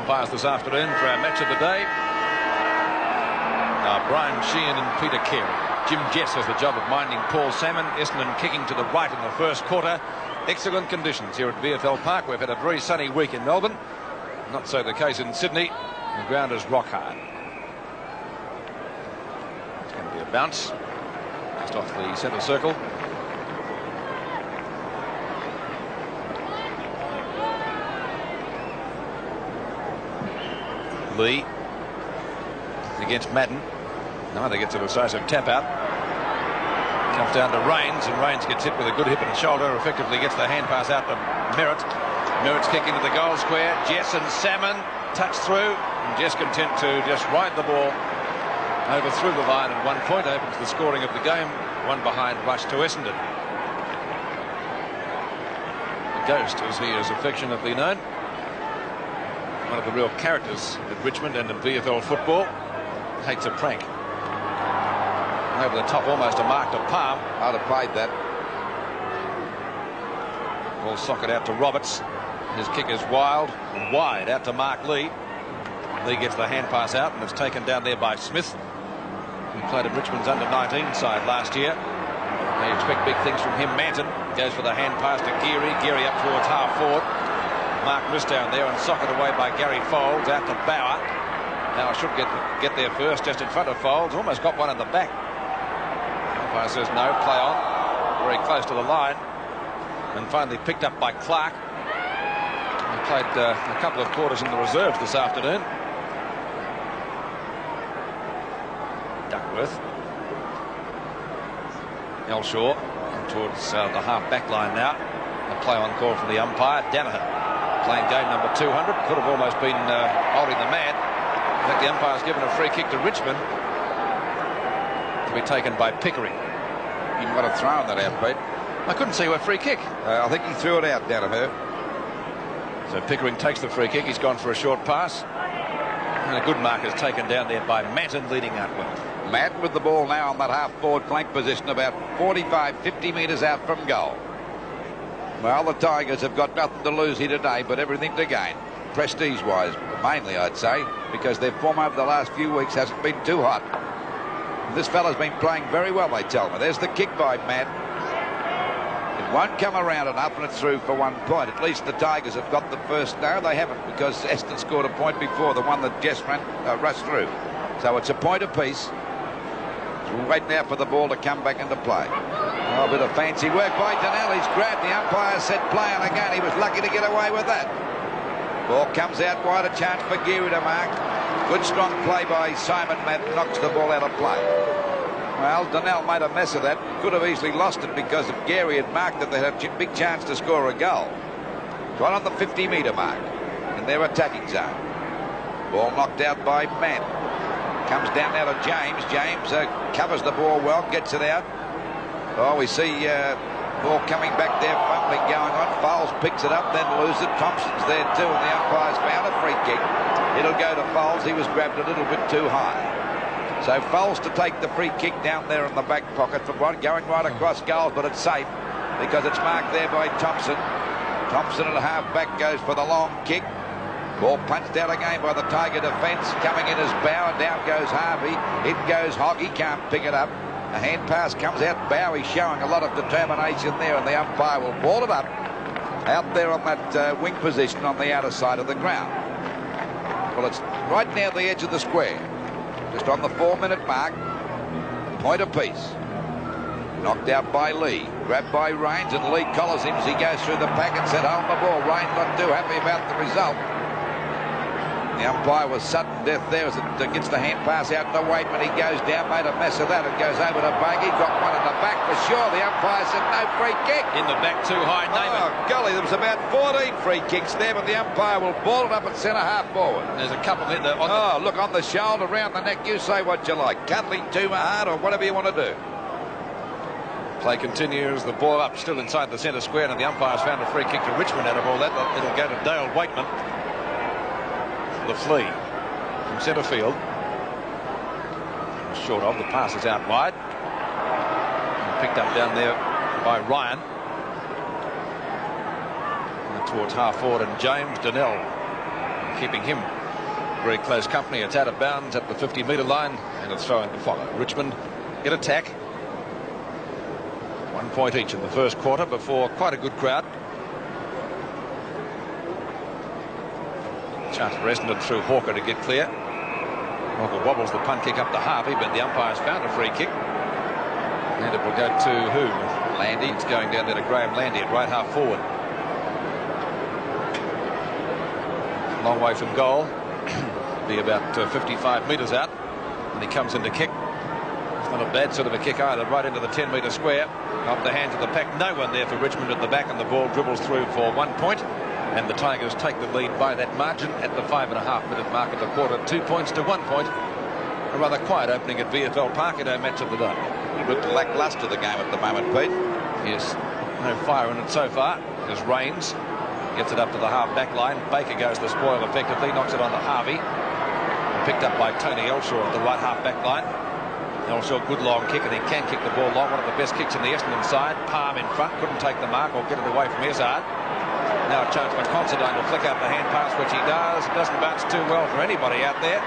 umpires this afternoon for our match of the day. Brian Sheehan and Peter Carey. Jim Jess has the job of minding Paul Salmon. Essendon kicking to the right in the first quarter. Excellent conditions here at VFL Park. We've had a very sunny week in Melbourne. Not so the case in Sydney. The ground is rock hard. It's going to be a bounce just off the centre circle. Lee against Madden. Neither gets a decisive tap out. Comes down to Rains, and Rains gets hit with a good hip and shoulder. Effectively gets the hand pass out to Merritt. Merritt's kick into the goal square. Jess and Salmon touch through, and Jess content to just ride the ball over through the line, and 1 point opens the scoring of the game. One behind rush to Essendon. The Ghost, as he is affectionately known. One of the real characters at Richmond and in VFL football. Hates a prank. Over the top, almost a mark to Palm. I'd have played that. Ball socket out to Roberts. His kick is wild and wide out to Mark Lee. Lee gets the hand pass out, and it's taken down there by Smith, who played at Richmond's under-19 side last year. They expect big things from him. Manton goes for the hand pass to Geary. Geary up towards half forward. Mark missed down there and socket away by Gary Folds out to Bauer. Now should get there first, just in front of Folds. Almost got one in the back. Umpire says no, play on. Very close to the line. And finally picked up by Clark. He played a couple of quarters in the reserves this afternoon. Duckworth. Elshaw towards the half-back line now. A play-on call from the umpire. Danaher playing game number 200. Could have almost been holding the man. In fact, the umpire's given a free kick to Richmond to be taken by Pickering. He might have thrown that out, Pete. I couldn't see a free kick. I think he threw it out, Danaher. So Pickering takes the free kick. He's gone for a short pass. And a good mark is taken down there by Manton, leading out well. Manton with the ball now on that half-forward flank position, about 45-50 metres out from goal. Well, the Tigers have got nothing to lose here today, but everything to gain. Prestige-wise, mainly, I'd say, because their form over the last few weeks hasn't been too hot. And this fella's been playing very well, they tell me. There's the kick by Madden. It won't come around enough, and it's through for 1 point. At least the Tigers have got the first. No, they haven't, because Essendon scored a point before, the one that Jess rushed through. So it's a point apiece. So we'll wait now for the ball to come back into play. Oh, a bit of fancy work by Donnell. He's grabbed. The umpire said play on again. He was lucky to get away with that. Ball comes out wide, a chance for Geary to mark. Good strong play by Simon Madden, knocks the ball out of play. Well, Donnell made a mess of that. Could have easily lost it because if Geary had marked it, they had a big chance to score a goal. Right on the 50-metre mark in their attacking zone. Ball knocked out by Madden. Comes down now to James. James covers the ball well, gets it out. Oh, we see ball coming back there, fumbling going on. Foles picks it up, then loses it. Thompson's there too, and the umpire's found a free kick. It'll go to Foles. He was grabbed a little bit too high. So Foles to take the free kick down there in the back pocket from one going right across goals, but it's safe because it's marked there by Thompson. Thompson at half-back goes for the long kick. Ball punched out again by the Tiger defence. Coming in as Bauer. Down goes Harvey. In goes Hogg. He can't pick it up. A hand pass comes out. Bowie showing a lot of determination there, and the umpire will ball it up out there on that wing position on the outer side of the ground. Well, it's right near the edge of the square, just on the 4-minute mark. Point apiece. Knocked out by Lee. Grabbed by Rains, and Lee collars him as he goes through the pack and said, hold the ball. Rains not too happy about the result. The umpire was sudden death there as it gets the hand pass out to Waitman. He goes down, made a mess of that. It goes over to Buggy. Got one in the back for sure. The umpire said no free kick. In the back too high, name it. Oh, golly, there was about 14 free kicks there, but the umpire will ball it up at centre half forward. There's a couple in there. Look, on the shoulder, around the neck. You say what you like. Cuddling too hard or whatever you want to do. Play continues. The ball up still inside the centre square, and the umpire's found a free kick to Richmond out of all that. It'll go to Dale Waitman. The flea from centre field. Short of. The pass is out wide. And picked up down there by Ryan. And towards half forward, and James Donnell keeping him very close company. It's out of bounds at the 50-metre line, and it's thrown to follow. Richmond in attack. 1 point each in the first quarter before quite a good crowd. Chance for Essendon through Hawker to get clear. Hawker wobbles the punt kick up to Harvey, but the umpire's found a free kick. And it will go to who? Landy. It's going down there to Graham Landy at right half forward. Long way from goal. Be about 55 metres out. And he comes in to kick. It's not a bad sort of a kick either. Right into the 10-metre square. Off the hands of the pack. No one there for Richmond at the back, and the ball dribbles through for 1 point. And the Tigers take the lead by that margin at the 5.5-minute mark of the quarter. 2 points to 1 point. A rather quiet opening at VFL Park in our match of the day. A little bit lacklustre the game at the moment, Pete. Yes, no fire in it so far. As Rains gets it up to the half back line. Baker goes the spoil effectively, knocks it on to Harvey. Picked up by Tony Elshaw at the right half back line. Elshaw, good long kick, and he can kick the ball long. One of the best kicks in the Essendon side. Palm in front, couldn't take the mark or get it away from Izzard. Now a chance for Considine to flick out the hand pass, which he does. It doesn't bounce too well for anybody out there.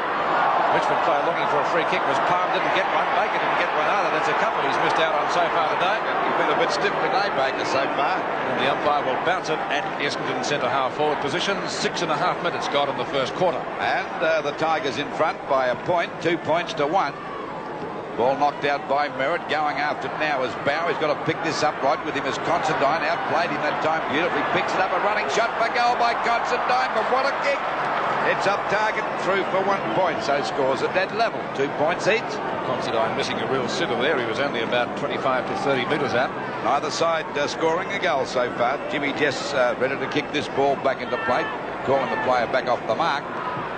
Richmond player looking for a free kick was Palm, didn't get one. Baker didn't get one either. There's a couple he's missed out on so far today. He's been a bit stiff today, Baker, so far. And the umpire will bounce it at Essendon centre half forward position. 6.5 minutes gone in the first quarter. And the Tigers in front by a point, 2 points to 1. Ball knocked out by Merritt. Going after it now is Bower. He's got to pick this up. Right with him is Considine. Outplayed him that time beautifully. Picks it up. A running shot for goal by Considine. But what a kick! It's up target through for 1 point. So scores at dead level. 2 points each. Considine missing a real sitter there. He was only about 25 to 30 metres out. Neither side scoring a goal so far. Jimmy Jess ready to kick this ball back into play. Calling the player back off the mark.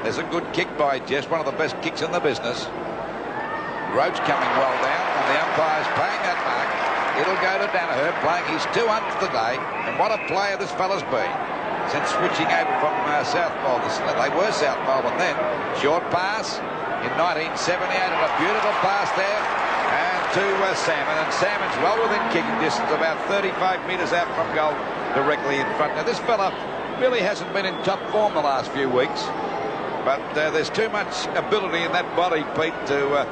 There's a good kick by Jess. One of the best kicks in the business. Roach coming well down, and the umpire's paying that mark. It'll go to Danaher, playing his 200th today, and what a player this fella's been since switching over from South Melbourne. They were South Melbourne then. Short pass in 1978, and a beautiful pass there, and to Salmon, and Salmon's well within kicking distance, about 35 metres out from goal, directly in front. Now this fella really hasn't been in top form the last few weeks, but there's too much ability in that body, Pete, to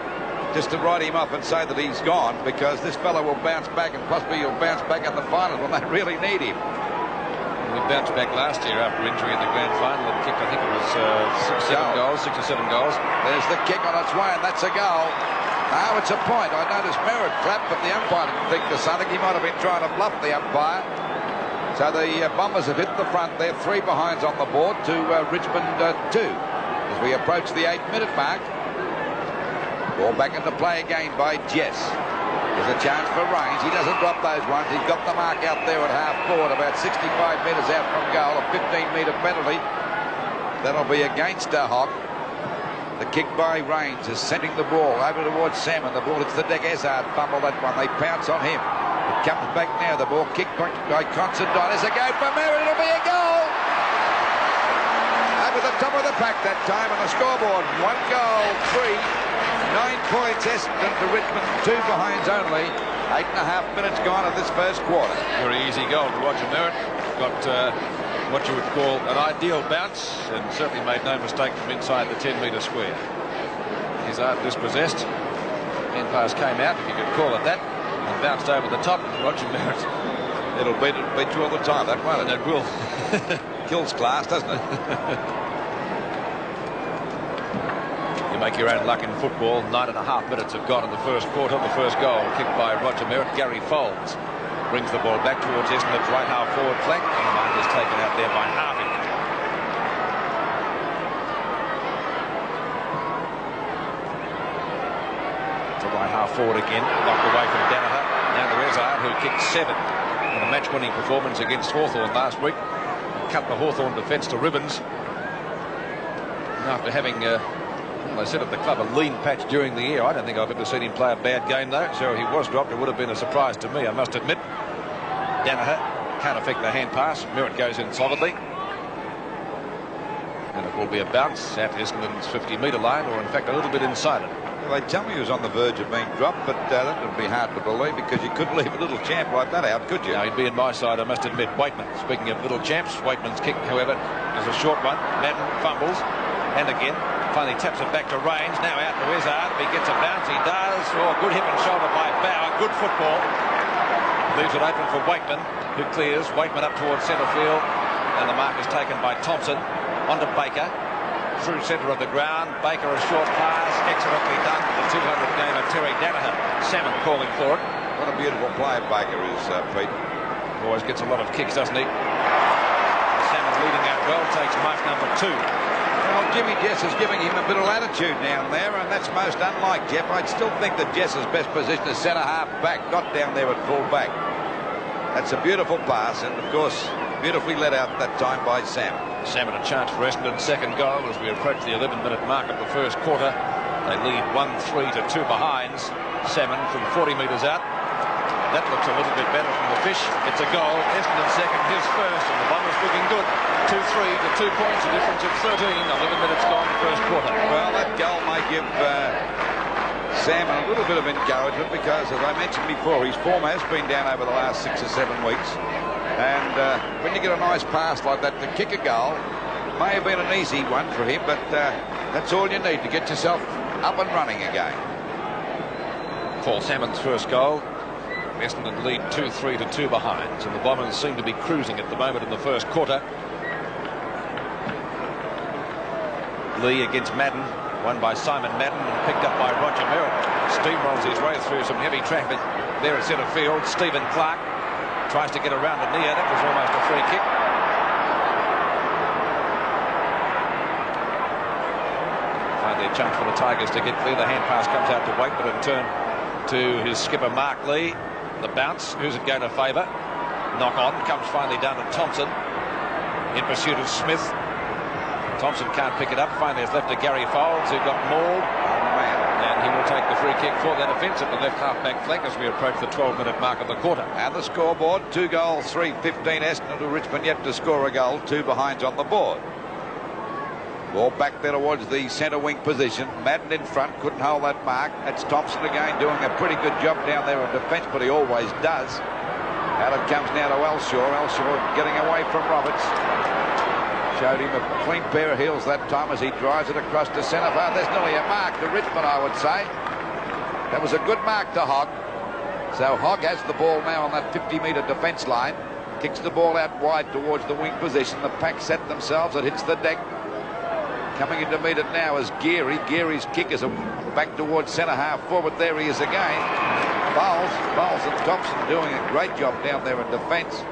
just to write him off and say that he's gone, because this fellow will bounce back, and possibly he'll bounce back in the finals when they really need him. He bounced back last year after injury in the grand final and kicked, I think it was 6 or 7 goals. There's the kick on its way, and that's a goal. Now it's a point. I noticed Merritt clapped, but the umpire didn't think the something. He might have been trying to bluff the umpire. So the Bombers have hit the front. They're 3 behinds on the board to Richmond 2 as we approach the 8-minute mark. Ball back into play again by Jess. There's a chance for Rains. He doesn't drop those ones. He's got the mark out there at half forward, about 65 metres out from goal. A 15-metre penalty. That'll be against Hogg. The kick by Rains is sending the ball over towards Salmon. The ball hits the deck. Izzard fumble that one. They pounce on him. It comes back now. The ball kicked by Considine. There's a go for Merritt. It'll be a goal. Over the top of the pack that time on the scoreboard. 1 goal, 3. 9 points Essendon to Richmond, 2 behinds only. 8.5 minutes gone of this first quarter. Very easy goal to Roger Merritt. Got what you would call an ideal bounce, and certainly made no mistake from inside the 10-metre square. Izzard dispossessed. Hand pass came out, if you could call it that, and bounced over the top. Roger Merritt. It'll beat you all the time, that won't it? It will. Kills class, doesn't it? Make your own luck in football. 9.5 minutes have gone in the first quarter. The first goal kicked by Roger Merritt. Gary Folds brings the ball back towards Essendon's right half forward flank, and the mark is taken out there by Harvey. To right half forward again, knocked away from Danaher. Now to Izzard, who kicked 7 in a match-winning performance against Hawthorn last week. Cut the Hawthorn defence to ribbons. After having they said at the club a lean patch during the year. I don't think I've ever seen him play a bad game, though. So he was dropped. It would have been a surprise to me, I must admit. Danaher can't affect the hand pass. Merritt goes in solidly. And it will be a bounce at Essendon's 50-metre line, or in fact a little bit inside it. Well, they tell me he was on the verge of being dropped, but that would be hard to believe, because you couldn't leave a little champ like that out, could you? No, he'd be in my side, I must admit. Waitman, speaking of little champs, Waitman's kick, however, is a short one. Madden fumbles, and again Finally taps it back to Range. Now out to Izzard. If he gets a bounce, he does. Oh, good hip and shoulder by Bauer. Good football. Leaves it open for Wakeman, who clears. Wakeman up towards centre field. And the mark is taken by Thompson. On to Baker. Through centre of the ground. Baker a short pass. Excellently done. The 200 gamer Terry Danaher. Salmon calling for it. What a beautiful player Baker is, Pete. Always gets a lot of kicks, doesn't he? Salmon leading out well. Takes mark number 2. Well, Jimmy Jess is giving him a bit of latitude down there, and that's most unlike Jeff. I'd still think that Jess's best position is centre half back, not down there at full back. That's a beautiful pass, and of course, beautifully let out that time by Salmon. Salmon a chance for Essendon's second goal as we approach the 11-minute mark of the first quarter. They lead 1-3 to 2 behinds. Salmon from 40 metres out. That looks a little bit better from the fish. It's a goal. Essendon second, his first, and the Bombers looking good. 2-3 to 2 points, a difference of 13. 11 minutes gone first quarter. Well, that goal may give Salmon a little bit of encouragement because, as I mentioned before, his form has been down over the last 6 or 7 weeks. And when you get a nice pass like that to kick a goal, it may have been an easy one for him, but that's all you need to get yourself up and running again. Paul Salmon's first goal. Essendon lead 2-3 to 2 behinds, and the Bombers seem to be cruising at the moment in the first quarter. Lee against Madden, won by Simon Madden and picked up by Roger Merritt. Steamrolls his way through some heavy traffic there at centre field. Stephen Clark tries to get around the near. That was almost a free kick. Finally a chance for the Tigers to get clear. The hand pass comes out to Wakeman and turn to his skipper Mark Lee. The bounce, who's it going to favour? Knock on, comes finally down to Thompson in pursuit of Smith. Thompson can't pick it up. Finally it's left to Gary Folds, who got mauled. And he will take the free kick for that offence at the left half-back flank as we approach the 12-minute mark of the quarter. And the scoreboard, 2 goals, 3-15 Essendon to Richmond, yet to score a goal, 2 behinds on the board. Ball back there towards the centre wing position. Madden in front, couldn't hold that mark. That's Thompson again doing a pretty good job down there in defence, but he always does. Out it comes now to Elshaw. Elshaw getting away from Roberts. Showed him a clean pair of heels that time as he drives it across to centre field. There's nearly a mark to Richmond, I would say. That was a good mark to Hogg. So Hogg has the ball now on that 50-metre defence line. Kicks the ball out wide towards the wing position. The pack set themselves. It hits the deck. Coming in to meet it now is Geary. Geary's kick is back towards centre half forward. There he is again. Bowles and Thompson doing a great job down there in defence.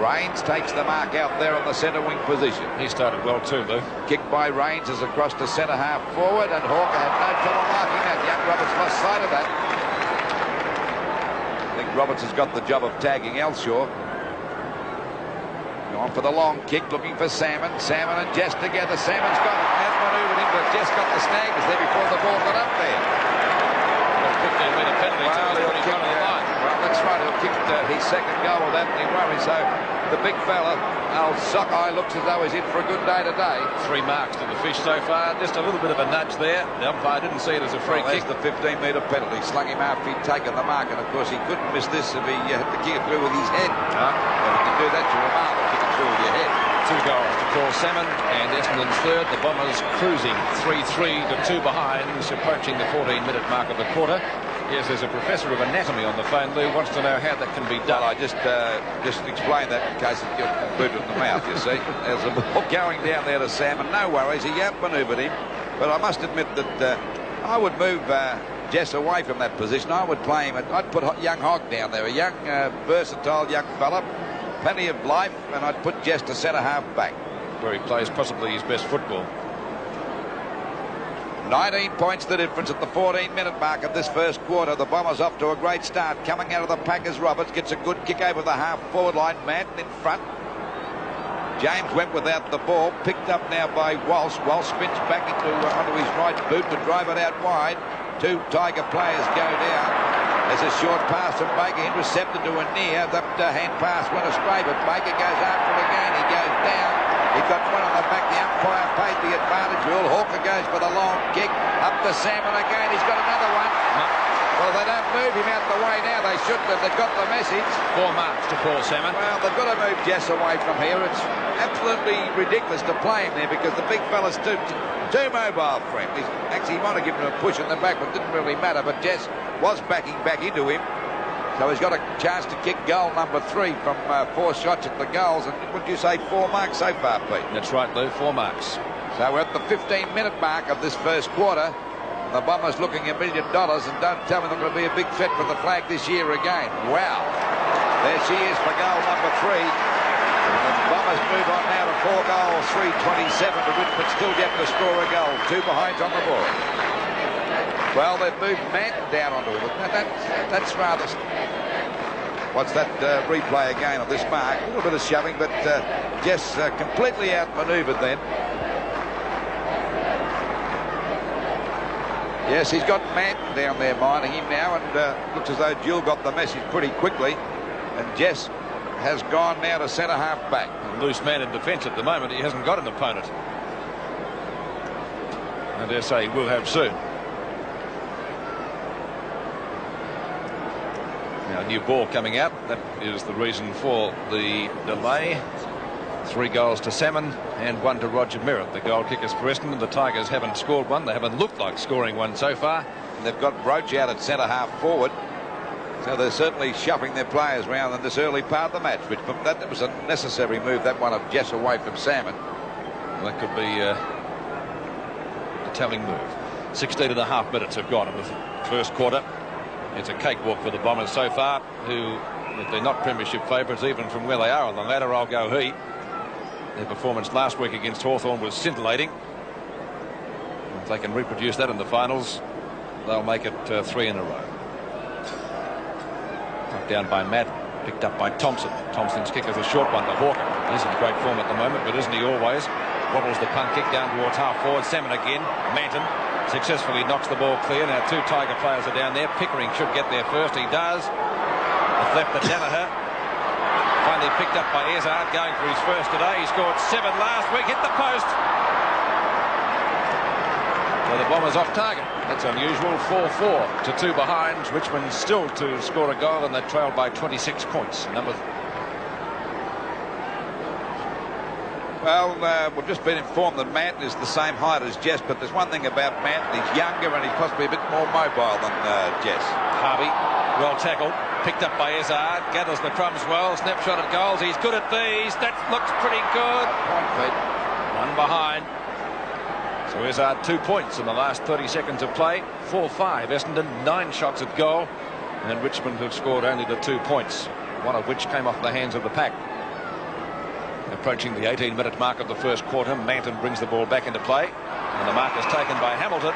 Rains takes the mark out there on the centre wing position. He started well too, Lou. Kicked by Rains is across to centre half forward, and Hawker had no trouble marking that. Young Roberts lost sight of that. I think Roberts has got the job of tagging Elshaw. On for the long kick, looking for Salmon. Salmon and Jess together. Salmon's got it. Outmanoeuvred him, but Jess got the snags there before the ball got up there. 15-metre penalty. Well, that's right. He'll kick his second goal without any worry. So the big fella, old Sockeye, looks as though he's in for a good day today. 3 marks to the fish so far. Just a little bit of a nudge there. The umpire didn't see it as a free kick. There's the 15-metre penalty. Slung him after he'd taken the mark, and of course he couldn't miss this if he had to kick it through with his head. But if you can do that, you're a marvel. Kick it through with your head. 2 goals to Paul Salmon, and Essendon's third. The Bombers cruising 3-3 to 2 behinds, approaching the 14-minute mark of the quarter. Yes, there's a professor of anatomy on the phone. Lou wants to know how that can be done. Well, I just explain that in case it gets booted in the mouth, you see. There's a ball going down there to Salmon. No worries, he outmanoeuvred him. But I must admit that I would move Jess away from that position. I would play him. I'd put young Hogg down there, a young, versatile young fella. Plenty of life, and I'd put Jess to centre half back. Where he plays possibly his best football. 19 points the difference at the 14-minute mark of this first quarter. The Bombers off to a great start. Coming out of the pack as Roberts gets a good kick over the half-forward line. Madden in front. James went without the ball. Picked up now by Walsh. Walsh spins back onto his right boot to drive it out wide. 2 Tiger players go down. There's a short pass from Baker. Intercepted to a near. That hand pass went astray, but Baker goes after it again. He goes down. He got one on the back. The umpire paid the advantage rule. Hawker goes for the long kick. Up to Salmon again. He's got another one. Well, they don't move him out the way now. They shouldn't have. They've got the message. 4 marks to Paul Salmon. Well, they've got to move Jess away from here. It's absolutely ridiculous to play him there because the big fella's too mobile for him. He might have given him a push in the back, but it didn't really matter. But Jess was backing back into him. So he's got a chance to kick goal number 3 from 4 shots at the goals. And would you say 4 marks so far, Pete? That's right, Lou, 4 marks. So we're at the 15-minute mark of this first quarter. The Bombers looking $1 million, and don't tell me they're going to be a big threat for the flag this year again. Wow. There she is for goal number 3. The Bombers move on now to 4 goals, 3:27 to win, but still yet to score a goal. 2 behind on the board. Well, they've moved Manton down onto it. That's rather... What's that replay again of this mark? A little bit of shoving, but Jess completely outmanoeuvred then. Yes, he's got Manton down there minding him now, and looks as though Jill got the message pretty quickly. And Jess has gone now to centre-half back. A loose man in defence at the moment. He hasn't got an opponent. I dare say he will have soon. Now, new ball coming out. That is the reason for the delay. 3 goals to Salmon and 1 to Roger Merritt, the goal kickers for Essendon. The Tigers haven't scored one. They haven't looked like scoring one so far. And they've got Broach out at centre-half forward. So they're certainly shuffling their players around in this early part of the match. Which that was a necessary move, that one of Jess away from Salmon. Well, that could be a telling move. 16.5 minutes have gone in the first quarter. It's a cakewalk for the Bombers so far, who, if they're not premiership favourites, even from where they are on the ladder, I'll go he. Their performance last week against Hawthorn was scintillating. If they can reproduce that in the finals, they'll make it 3 in a row. Knocked down by Matt, picked up by Thompson. Thompson's kick is a short one to Hawker. He's in great form at the moment, but isn't he always? Wobbles the punt kick down towards half forward. Salmon again. Manton successfully knocks the ball clear. Now 2 Tiger players are down there. Pickering should get there first. He does. It's left to Danaher. Finally picked up by Ezard, going for his first today. He scored 7 last week. Hit the post. So the Bombers off target. That's unusual. 4-4 to 2 behind. Richmond still to score a goal, and they trailed by 26 points. Well, we've just been informed that Manton is the same height as Jess, but there's one thing about Manton. He's younger and he's possibly a bit more mobile than Jess. Harvey, well tackled. Picked up by Ezard. Gathers the crumbs well. Snapshot at goals. He's good at these. That looks pretty good. Point, Pete. 1 behind. So Ezard 2 points in the last 30 seconds of play. 4-5. Essendon 9 shots at goal. And Richmond have scored only the 2 points, one of which came off the hands of the pack. Approaching the 18-minute mark of the first quarter, Manton brings the ball back into play. And the mark is taken by Hamilton.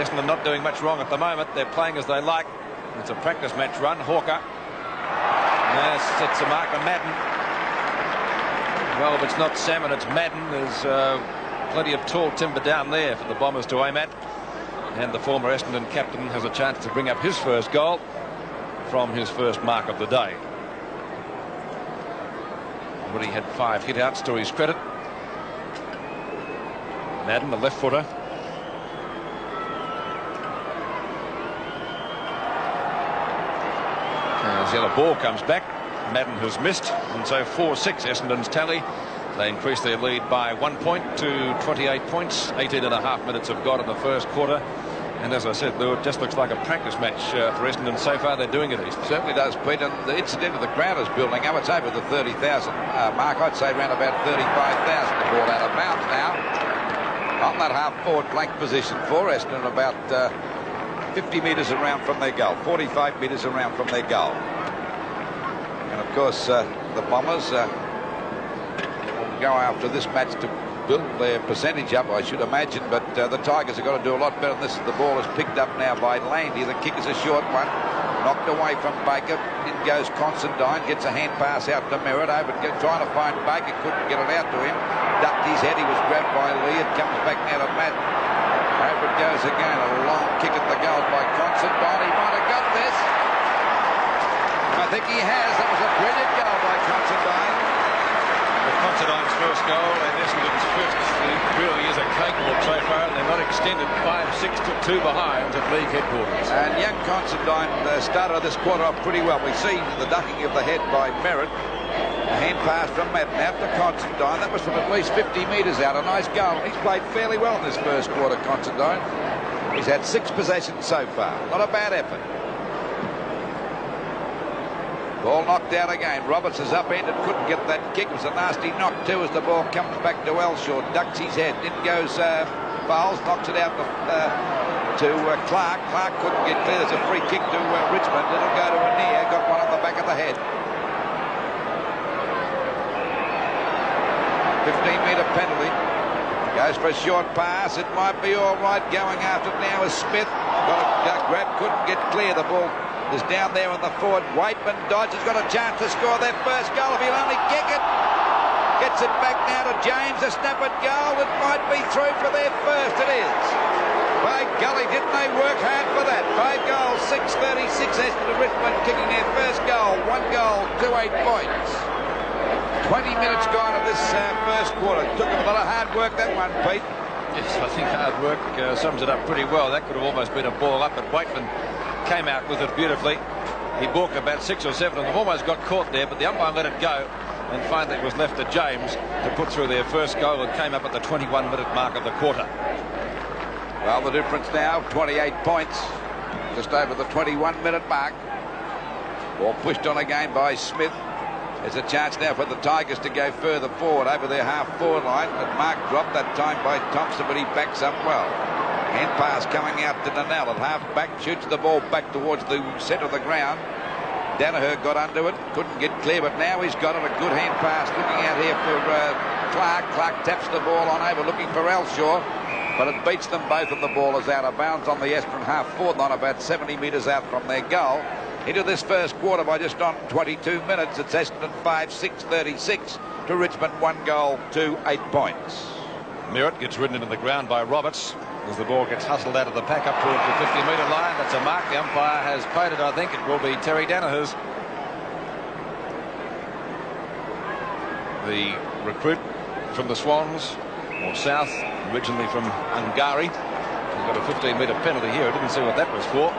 Essendon not doing much wrong at the moment. They're playing as they like. It's a practice match run. Hawker. Yes, it's a mark on Madden. Well, if it's not Salmon, it's Madden. There's plenty of tall timber down there for the Bombers to aim at. And the former Essendon captain has a chance to bring up his first goal from his first mark of the day. Already had 5 hit-outs to his credit. Madden, the left footer. As yellow ball comes back, Madden has missed, and so 4-6 Essendon's tally. They increase their lead by 1 point to 28 points. 18.5 minutes have got in the first quarter. And as I said, it just looks like a practice match for Essendon so far. They're doing it, East. Certainly does, Pete. And the incident of the crowd is building up. It's over the 30,000 mark. I'd say around about 35,000. The ball out of bounds now. On that half-forward flank position for Essendon, about 50 metres around from their goal. 45 metres around from their goal. And, of course, the Bombers will go after this match to build their percentage up, I should imagine, but the Tigers have got to do a lot better than this. The ball is picked up now by Landy. The kick is a short one, knocked away from Baker. In goes Considine, gets a hand pass out to Merritt, over trying to find Baker, couldn't get it out to him, ducked his head, he was grabbed by Lee. It comes back now to Madden. Over it goes again, a long kick at the goal by Considine. He might have got this. I think he has. That was a brilliant goal by Considine. Considine's first goal and Essendon's first really is a capable so far, and they're not extended 5-6 to 2 behind at league headquarters. And young Considine started this quarter off pretty well. We see the ducking of the head by Merritt. A hand pass from Madden out to Considine. That was from at least 50 metres out. A nice goal. He's played fairly well in this first quarter, Considine. He's had 6 possessions so far. Not a bad effort. Ball knocked out again. Roberts is upended, couldn't get that kick. It was a nasty knock too as the ball comes back to Elshaw. Ducks his head. In goes Bowles, knocks it out to Clark. Clark couldn't get clear. There's a free kick to Richmond. It'll go to Anir. Got one on the back of the head. 15-metre penalty. Goes for a short pass. It might be all right. Going after it now is Smith. Got grab, couldn't get clear. The ball is down there in the forward. Waitman dodges, got a chance to score their first goal if he'll only kick it. Gets it back now to James, a snap at goal. It might be through for their first. It is. By golly, didn't they work hard for that? 5 goals, 6:36. Essendon and Richmond kicking their first goal. 1 goal, 8 points. 20 minutes gone of this first quarter. Took them a lot of hard work, that one, Pete. Yes, I think hard work sums it up pretty well. That could have almost been a ball up, but Waitman came out with it beautifully. He balked about 6 or 7 of them, almost got caught there, but the umpire let it go, and finally it was left to James to put through their first goal. It came up at the 21-minute mark of the quarter. Well, the difference now, 28 points, just over the 21-minute mark. Ball pushed on again by Smith. There's a chance now for the Tigers to go further forward over their half-forward line, but Mark dropped that time by Thompson, but he backs up well. Hand pass coming out to Nanell at half-back, shoots the ball back towards the centre of the ground. Danaher got under it, couldn't get clear, but now he's got it. A good hand pass looking out here for Clark. Clark taps the ball on over, looking for Elshaw, but it beats them both, and the ball is out of bounds on the Essendon half-forward line, about 70 metres out from their goal. Into this first quarter by just on 22 minutes. It's Essendon 5-6-36 to Richmond 1 goal, 8 points. Merritt gets ridden into the ground by Roberts as the ball gets hustled out of the pack up towards the 50-metre line. That's a mark. The umpire has paid it. I think it will be Terry Danaher's. The recruit from the Swans, or South, originally from Ungari. He's got a 15-metre penalty here. I didn't see what that was for.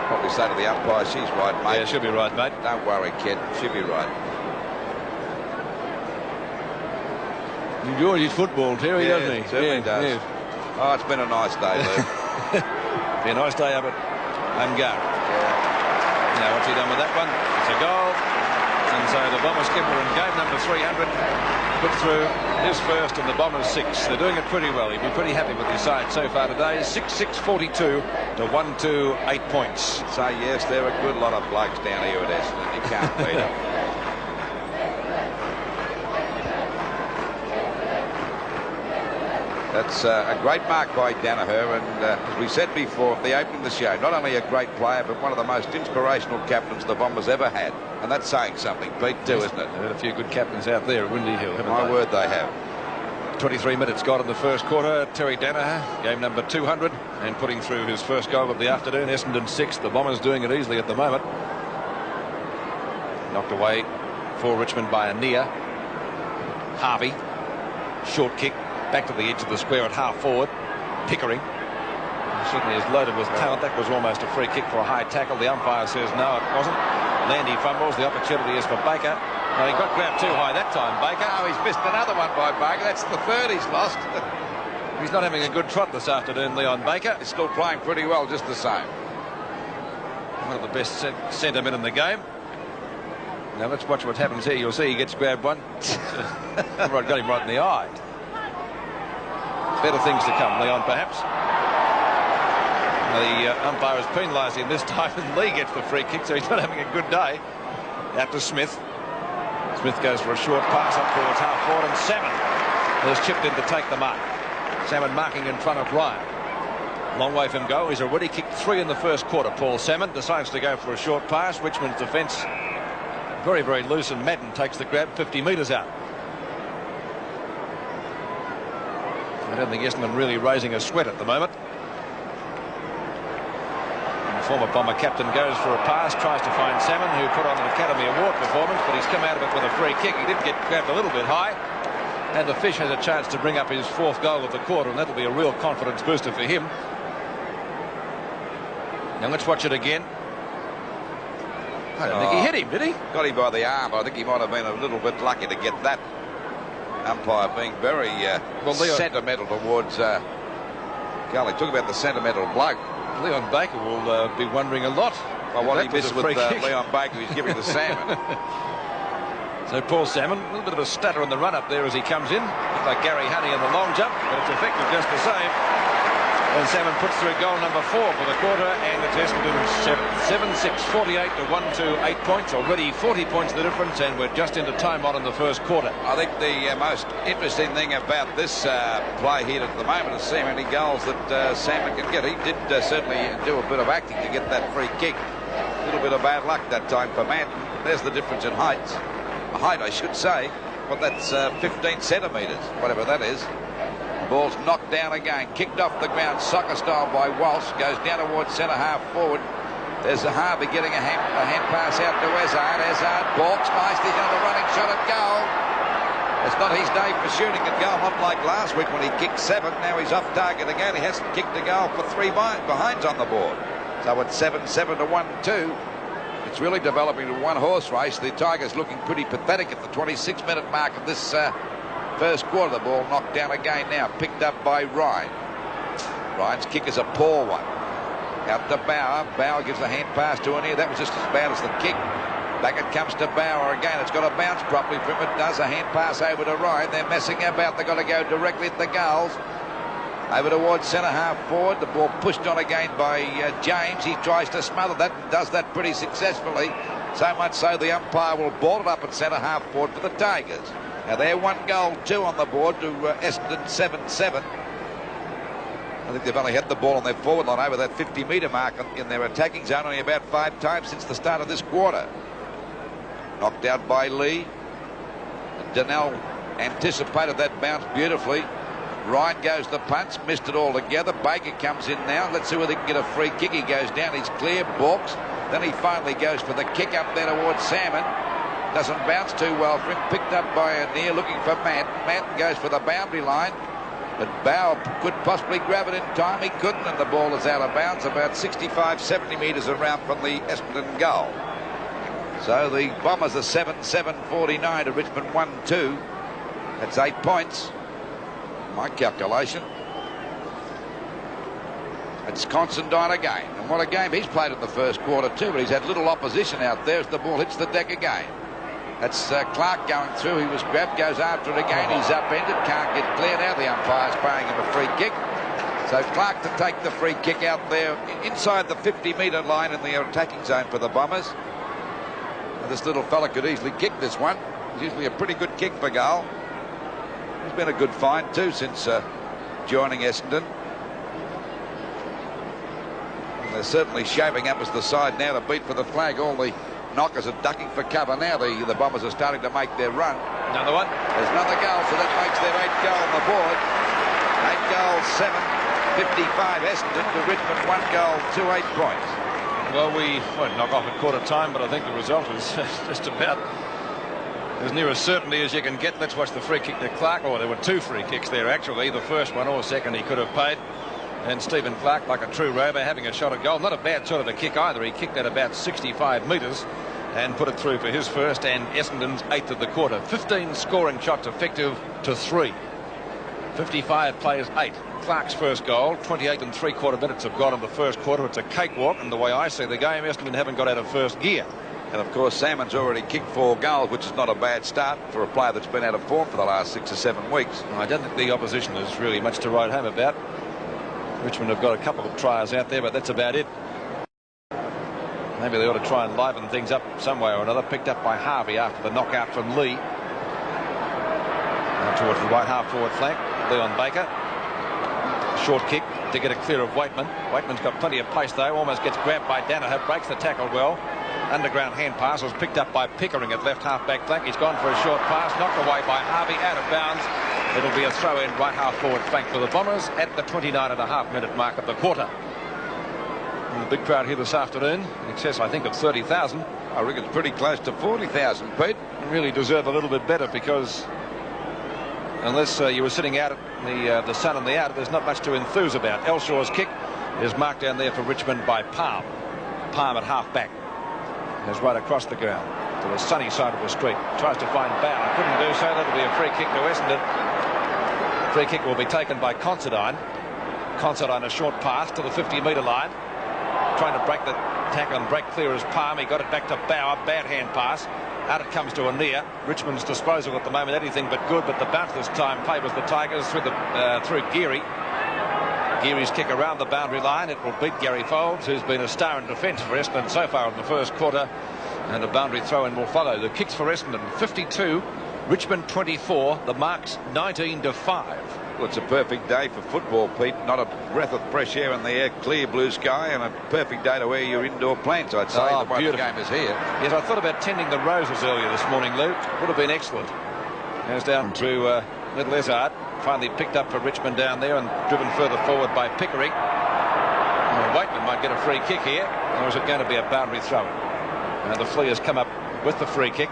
Probably say to the umpire, she's right, mate. Yeah, she'll be right, mate. Don't worry, kid. She'll be right. He enjoys his football, Terry, doesn't he? Certainly does. Yeah. Oh, it's been a nice day, Lou. Be a nice day up at Ungari. Yeah. Now, what's he done with that one? It's a goal. And so the Bomber skipper in game number 300 put through his first and the Bombers 6. They're doing it pretty well. He'd be pretty happy with his side so far today. 6-6-42 to 1-2-8 points. So, yes, they're a good lot of blokes down here at Essendon. You can't beat them. That's a great mark by Danaher, and as we said before at the opening of the show, not only a great player, but one of the most inspirational captains the Bombers ever had. And that's saying something, Pete, too, isn't it? They've had a few good captains out there at Windy Hill, haven't My they? word, they have. 23 minutes gone in the first quarter. Terry Danaher, game number 200, and putting through his first goal of the afternoon. Essendon 6. The Bombers doing it easily at the moment. Knocked away for Richmond by Anir. Harvey, short kick. Back to the edge of the square at half forward. Pickering certainly is loaded with talent. That was almost a free kick for a high tackle. The umpire says no, it wasn't. Landy fumbles. The opportunity is for Baker. No, he got grabbed too high that time, Baker. Oh, he's missed another one by Baker. That's the third he's lost. He's not having a good trot this afternoon, Leon Baker. He's still playing pretty well, just the same. One of the best centre men in the game. Now let's watch what happens here. You'll see he gets grabbed one. Got him right in the eye. Better things to come, Leon, perhaps. The umpire is penalising this time, and Lee gets the free kick, so he's not having a good day. Out to Smith. Smith goes for a short pass up towards half forward, and Salmon has chipped in to take the mark. Salmon marking in front of Ryan. Long way from goal. He's already kicked 3 in the first quarter. Paul Salmon decides to go for a short pass. Richmond's defence very, very loose, and Madden takes the grab 50 metres out. I don't think Essendon really raising a sweat at the moment. And the former Bomber captain goes for a pass, tries to find Salmon, who put on an Academy Award performance, but he's come out of it with a free kick. He did get grabbed a little bit high. And the Fish has a chance to bring up his 4th goal of the quarter, and that'll be a real confidence booster for him. Now let's watch it again. I don't think he hit him, did he? Got him by the arm. I think he might have been a little bit lucky to get that. Umpire being very sentimental towards Golly, talk about the sentimental bloke. Leon Baker will be wondering a lot. Well, what he missed with Leon Baker, he's giving the salmon. So Paul Salmon, a little bit of a stutter on the run up there as he comes in. Looks like Gary Honey in the long jump, but it's effective just the same. And Salmon puts through goal number 4 for the quarter, and it's Essendon 7-6, 48 to 1-2, 8 points. Already 40 points the difference, and we're just into time on in the first quarter. I think the most interesting thing about this play here at the moment is see how many goals that Salmon can get. He did certainly do a bit of acting to get that free kick. A little bit of bad luck that time for Matt. There's the difference in height, I should say, but that's 15 centimetres, whatever that is. Ball's knocked down again, kicked off the ground, soccer style by Walsh, goes down towards centre half forward. There's Harvey getting a hand pass out to Ezard. Ezard balks nicely down the running shot at goal. It's not his day for shooting at goal, not like last week when he kicked 7. Now he's off target again. He hasn't kicked a goal for 3 behinds on the board. So it's 7-7 to 1-2. It's really developing to one horse race. The Tigers looking pretty pathetic at the 26-minute mark of this first quarter. The ball knocked down again now, picked up by Ryan. Ryan's kick is a poor one. Out to Bauer. Bauer gives a hand pass to Anir. That was just as bad as the kick. Back it comes to Bauer again. It's got to bounce properly from it. Does a hand pass over to Ryan. They're messing about. They've got to go directly at the goals. Over towards centre half forward. The ball pushed on again by James. He tries to smother that and does that pretty successfully. So much so the umpire will ball it up at centre half forward for the Tigers. Now they're 1 goal, 2 on the board to Essendon 7-7. I think they've only had the ball on their forward line over that 50-metre mark in their attacking zone only about 5 times since the start of this quarter. Knocked out by Lee. Donnell anticipated that bounce beautifully. Ryan goes the punch, missed it altogether. Baker comes in now. Let's see whether he can get a free kick. He goes down, he's clear, balks. Then he finally goes for the kick up there towards Salmon. Doesn't bounce too well for him. Picked up by Anir, looking for Matt. Matt goes for the boundary line. But Bauer could possibly grab it in time. He couldn't, and the ball is out of bounds about 65, 70 metres around from the Essendon goal. So the Bombers are 7-7, 49 to Richmond 1-2. That's 8 points. My calculation. It's Considine again. And what a game he's played in the first quarter too, but he's had little opposition out there as the ball hits the deck again. That's Clark going through. He was grabbed, goes after it again. He's upended, can't get clear now. The umpire's paying him a free kick. So Clark to take the free kick out there inside the 50-metre line in the attacking zone for the Bombers. And this little fella could easily kick this one. It's usually a pretty good kick for goal. He's been a good find too since joining Essendon. And they're certainly shaping up as the side now to beat for the flag. All the knockers are ducking for cover now. The Bombers are starting to make their run. Another one. There's another goal, so that makes their 8th goal on the board. 8 goals, 7, 55 Essendon to Richmond, 1 goal, 2, 8 points. Well, we won't knock off at quarter time, but I think the result is just about as near a certainty as you can get. Let's watch the free kick to Clark. Oh, there were 2 free kicks there, actually. The first one or second he could have paid. And Stephen Clark, like a true rover, having a shot at goal. Not a bad sort of a kick either. He kicked at about 65 metres and put it through for his first and Essendon's 8th of the quarter. 15 scoring shots effective to 3. 55 players 8. Clark's first goal. 28 3/4 minutes have gone in the first quarter. It's a cakewalk, and the way I see the game, Essendon haven't got out of first gear. And of course Salmon's already kicked 4 goals, which is not a bad start for a player that's been out of form for the last 6 or 7 weeks. I don't think the opposition is really much to write home about. Richmond have got a couple of tries out there, but that's about it. Maybe they ought to try and liven things up some way or another. Picked up by Harvey after the knockout from Lee. Now towards the right half forward flank, Leon Baker. Short kick to get it clear of Waitman. Waitman's got plenty of pace though. Almost gets grabbed by Danaher. Breaks the tackle well. Underground hand pass was picked up by Pickering at left half back flank. He's gone for a short pass, knocked away by Harvey, out of bounds. It'll be a throw in right half forward flank for the Bombers at the 29.5-minute mark of the quarter. And the big crowd here this afternoon, in excess I think of 30,000. I reckon it's pretty close to 40,000, Pete. Really deserve a little bit better because unless you were sitting out at the sun and the out, there's not much to enthuse about. Elshaw's kick is marked down there for Richmond by Palm. Palm at half back is right across the ground to the sunny side of the street. Tries to find Bauer. Couldn't do so. That'll be a free kick to Essendon. Free kick will be taken by Considine. Considine a short pass to the 50-metre line. Trying to break the tackle and break clear as Palm. He got it back to Bauer. Bad hand pass. Out it comes to Anir. Richmond's disposal at the moment anything but good, but the bounce this time favours the Tigers through Geary. Geary's kick around the boundary line. It will beat Gary Folds, who's been a star in defence for Essendon so far in the first quarter, and a boundary throw-in will follow. The kicks for Essendon 52, Richmond 24. The marks 19-5. Well, it's a perfect day for football, Pete. Not a breath of fresh air in the air, clear blue sky, and a perfect day to wear your indoor plants, I'd say. The way the game is here. Yes, I thought about tending the roses earlier this morning, Lou. Would have been excellent. Goes down to Little Izzard. Finally picked up for Richmond down there and driven further forward by Pickering. Well, Waitman might get a free kick here, or is it going to be a boundary throw? The Flea has come up with the free kick.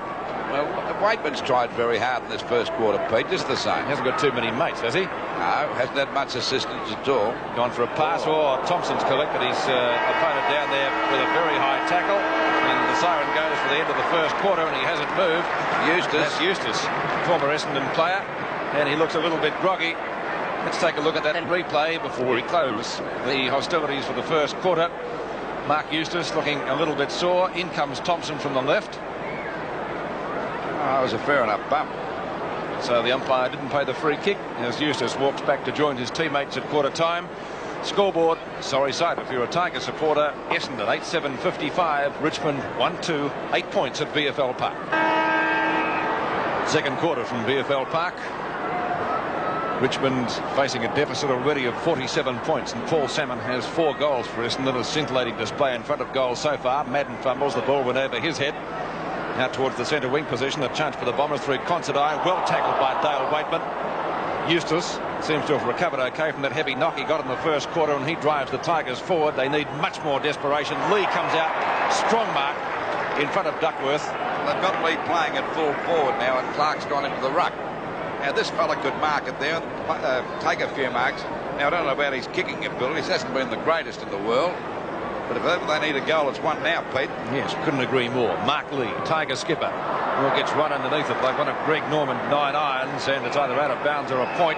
Well, Waitman's tried very hard in this first quarter, Pete, just the same. He hasn't got too many mates, has he? No, hasn't had much assistance at all. Gone for a pass. Thompson's collected his opponent down there with a very high tackle, and the siren goes for the end of the first quarter, and he hasn't moved. That's Eustace, former Essendon player, and he looks a little bit groggy. Let's take a look at that replay before we close the hostilities for the first quarter. Mark Eustace looking a little bit sore. In comes Thompson from the left. It was a fair enough bump. So the umpire didn't pay the free kick as Eustace walks back to join his teammates at quarter time. Scoreboard, sorry sight if you're a Tiger supporter. Essendon 8-7-55, Richmond 1-2, 8 points at VFL Park. Second quarter from VFL Park. Richmond facing a deficit already of 47 points, and Paul Salmon has 4 goals for Essendon. A scintillating display in front of goal so far. Madden fumbles, the ball went over his head. Out towards the centre wing position, a chance for the Bombers through Considine. Well tackled by Dale Waitman. Eustace seems to have recovered okay from that heavy knock he got in the first quarter, and he drives the Tigers forward. They need much more desperation. Lee comes out, strong mark in front of Duckworth. They've got Lee playing at full forward now, and Clark's gone into the ruck. Now this fella could mark it there, take a few marks. Now I don't know about his kicking abilities. He hasn't been the greatest in the world. But if ever they need a goal, it's one now, Pete. Yes, couldn't agree more. Mark Lee, Tiger skipper, who gets run underneath it like one of Greg Norman's 9 irons, and it's either out of bounds or a point.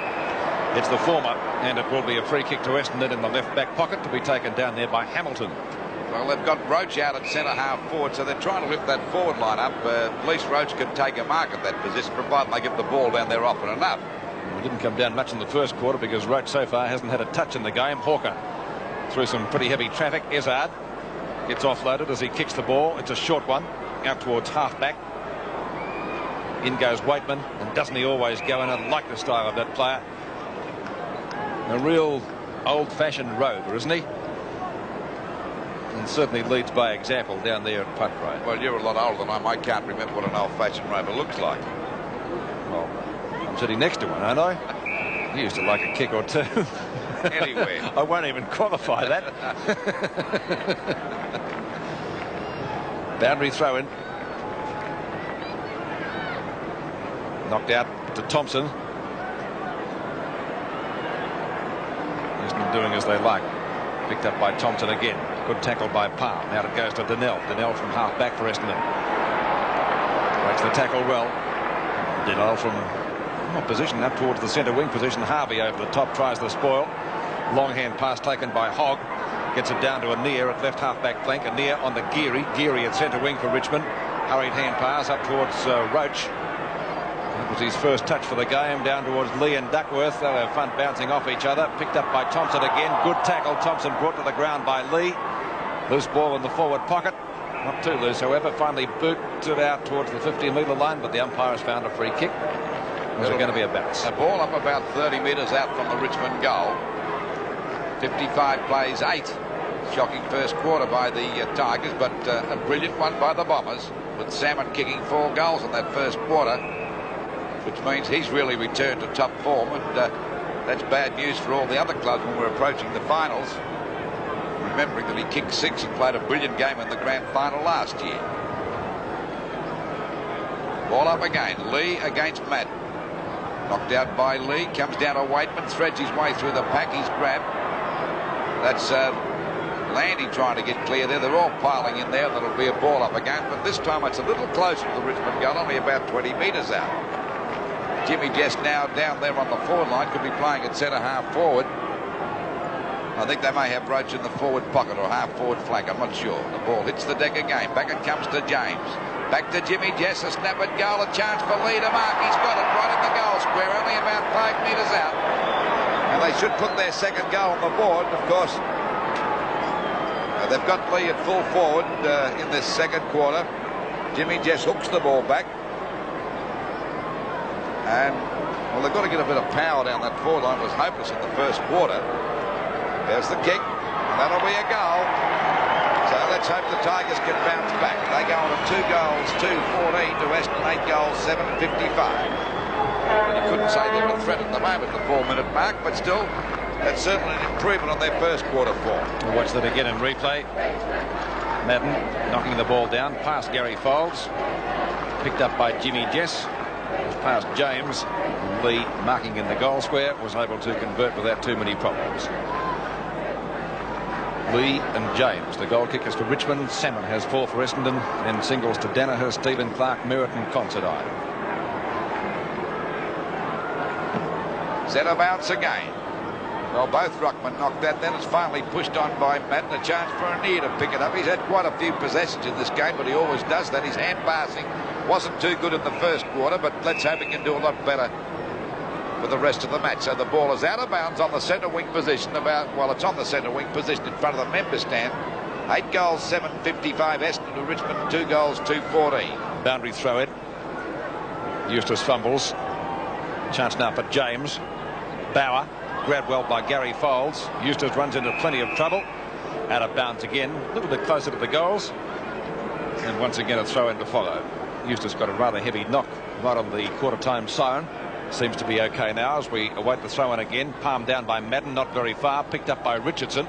It's the former, and it will be a free kick to Essendon in the left back pocket to be taken down there by Hamilton. Well, they've got Roach out at centre half forward, so they're trying to lift that forward line up. At least Roach can take a mark at that position, provided they get the ball down there often enough. It didn't come down much in the first quarter because Roach so far hasn't had a touch in the game. Hawker through some pretty heavy traffic. Izzard gets offloaded as he kicks the ball. It's a short one out towards half back. In goes Waitman, and doesn't he always go in? I like the style of that player. A real old-fashioned rover, isn't he? And certainly leads by example down there at Putt Road. Well, you're a lot older than I am. I can't remember what an old-fashioned rover looks like. Well, I'm sitting next to one, aren't I? He used to like a kick or two. Anyway, I won't even qualify that. Boundary throw in. Knocked out to Thompson. Essendon doing as they like. Picked up by Thompson again. Good tackle by Palm. Now it goes to Donnell. Donnell from half back for Essendon. Breaks the tackle well. Donnell from position up towards the centre wing position. Harvey over the top tries the spoil. Long hand pass taken by Hogg. Gets it down to Anir at left half back flank. Anir on the Geary. Geary at centre wing for Richmond. Hurried hand pass up towards Roach. That was his first touch for the game. Down towards Lee and Duckworth. They'll have fun bouncing off each other. Picked up by Thompson again. Good tackle. Thompson brought to the ground by Lee. Loose ball in the forward pocket. Not too loose, however. Finally booted out towards the 50-metre line, but the umpire has found a free kick. Is it going to be a bounce? A ball up about 30 metres out from the Richmond goal. 55 plays 8. Shocking first quarter by the Tigers, but a brilliant one by the Bombers, with Salmon kicking 4 goals in that first quarter, which means he's really returned to top form, and that's bad news for all the other clubs when we're approaching the finals, remembering that he kicked 6 and played a brilliant game in the grand final last year. Ball up again. Lee against Madden. Knocked out by Lee. Comes down to Waitman. Threads his way through the pack. He's grabbed. That's Landy trying to get clear there. They're all piling in there. That'll be a ball up again. But this time it's a little closer to the Richmond goal. Only about 20 metres out. Jimmy Jess now down there on the forward line. Could be playing at centre half forward. I think they may have Roach in the forward pocket or half forward flank. I'm not sure. The ball hits the deck again. Back it comes to James. Back to Jimmy Jess. A snap at goal. A chance for Lee to mark. He's got it right in the goal square. Only about 5 metres out. And they should put their second goal on the board. Of course, they've got Lee at full forward in this second quarter. Jimmy Jess hooks the ball back. And, well, they've got to get a bit of power down that forward line. It was hopeless in the first quarter. There's the kick. That'll be a goal. So let's hope the Tigers can bounce back. They go on to 2 goals, 2-14 to Essendon, 8 goals, 7-55. And you couldn't say they're a threat at the moment, the 4-minute mark, but still, that's certainly an improvement on their first quarter form. We'll watch that again in replay. Madden knocking the ball down past Gary Folds. Picked up by Jimmy Jess. Past James. Lee marking in the goal square. Was able to convert without too many problems. Lee and James, the goal kickers for Richmond. Salmon has 4 for Essendon. Then singles to Danaher, Stephen Clark, Merritt and Considine. Centre bounce again. Well, both ruckmen knocked that. Then it's finally pushed on by Madden. A chance for Anir to pick it up. He's had quite a few possessions in this game, but he always does that. His hand passing wasn't too good in the first quarter, but let's hope he can do a lot better for the rest of the match. So the ball is out of bounds on the centre wing position. It's on the centre wing position in front of the member stand. 8 goals, 7-55 Essendon to Richmond. 2 goals, 2-14. Boundary throw in. Eustace fumbles. Chance now for James. Bauer. Grabbed well by Gary Folds. Eustace runs into plenty of trouble. Out of bounds again. A little bit closer to the goals. And once again a throw in to follow. Eustace got a rather heavy knock right on the quarter-time siren. Seems to be okay now as we await the throw in again. Palmed down by Madden, not very far. Picked up by Richardson.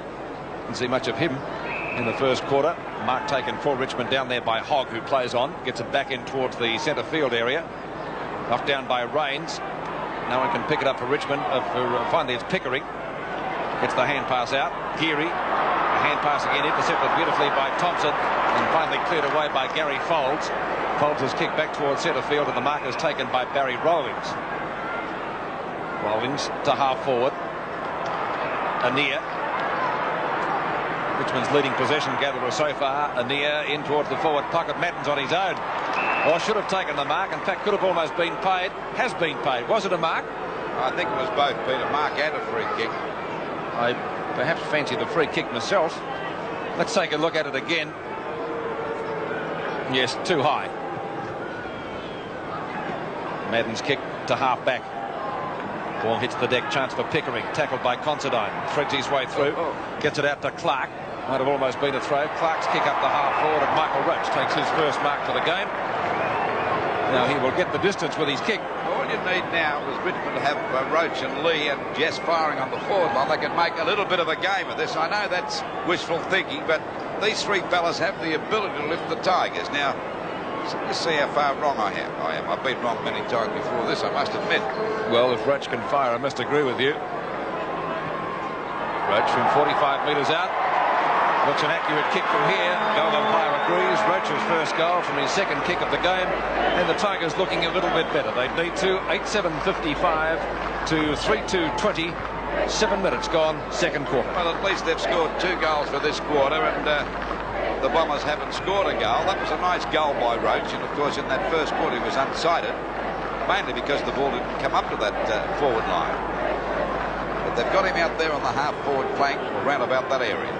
Didn't see much of him in the first quarter. Mark taken for Richmond down there by Hogg, who plays on. Gets it back in towards the centre field area. Knocked down by Rains. No one can pick it up for Richmond. Finally it's Pickering. Gets the hand pass out. Geary. The hand pass again intercepted beautifully by Thompson. And finally cleared away by Gary Folds. Folds is kicked back towards centre field and the mark is taken by Barry Rawlings. Rawlings to half forward. Anir. Richmond's leading possession gatherer so far. Anir in towards the forward pocket. Madden's on his own. Or should have taken the mark. In fact, could have almost been paid. Has been paid. Was it a mark? I think it was both, Peter. Mark and a free kick. I perhaps fancy the free kick myself. Let's take a look at it again. Yes, too high. Madden's kick to half back. Ball hits the deck. Chance for Pickering. Tackled by Considine. Threads his way through. Gets it out to Clark. Might have almost been a throw. Clark's kick up the half forward and Michael Roach takes his first mark for the game. Now he will get the distance with his kick. All you need now is Richmond to have Roach and Lee and Jess firing on the forward line. They can make a little bit of a game of this. I know that's wishful thinking, but these 3 fellas have the ability to lift the Tigers. Now, let's see how far wrong I am. I've been wrong many times before this, I must admit. Well, if Roach can fire, I must agree with you. Roach from 45 metres out. Looks an accurate kick from here. Goal umpire agrees. Roach's first goal from his second kick of the game. And the Tigers looking a little bit better. They need to 8-7-55 to 3-2-20. 7 minutes gone, second quarter. Well, at least they've scored 2 goals for this quarter, and the Bombers haven't scored a goal. That was a nice goal by Roach, and of course in that first quarter he was unsighted, mainly because the ball didn't come up to that forward line. But they've got him out there on the half forward flank, around about that area.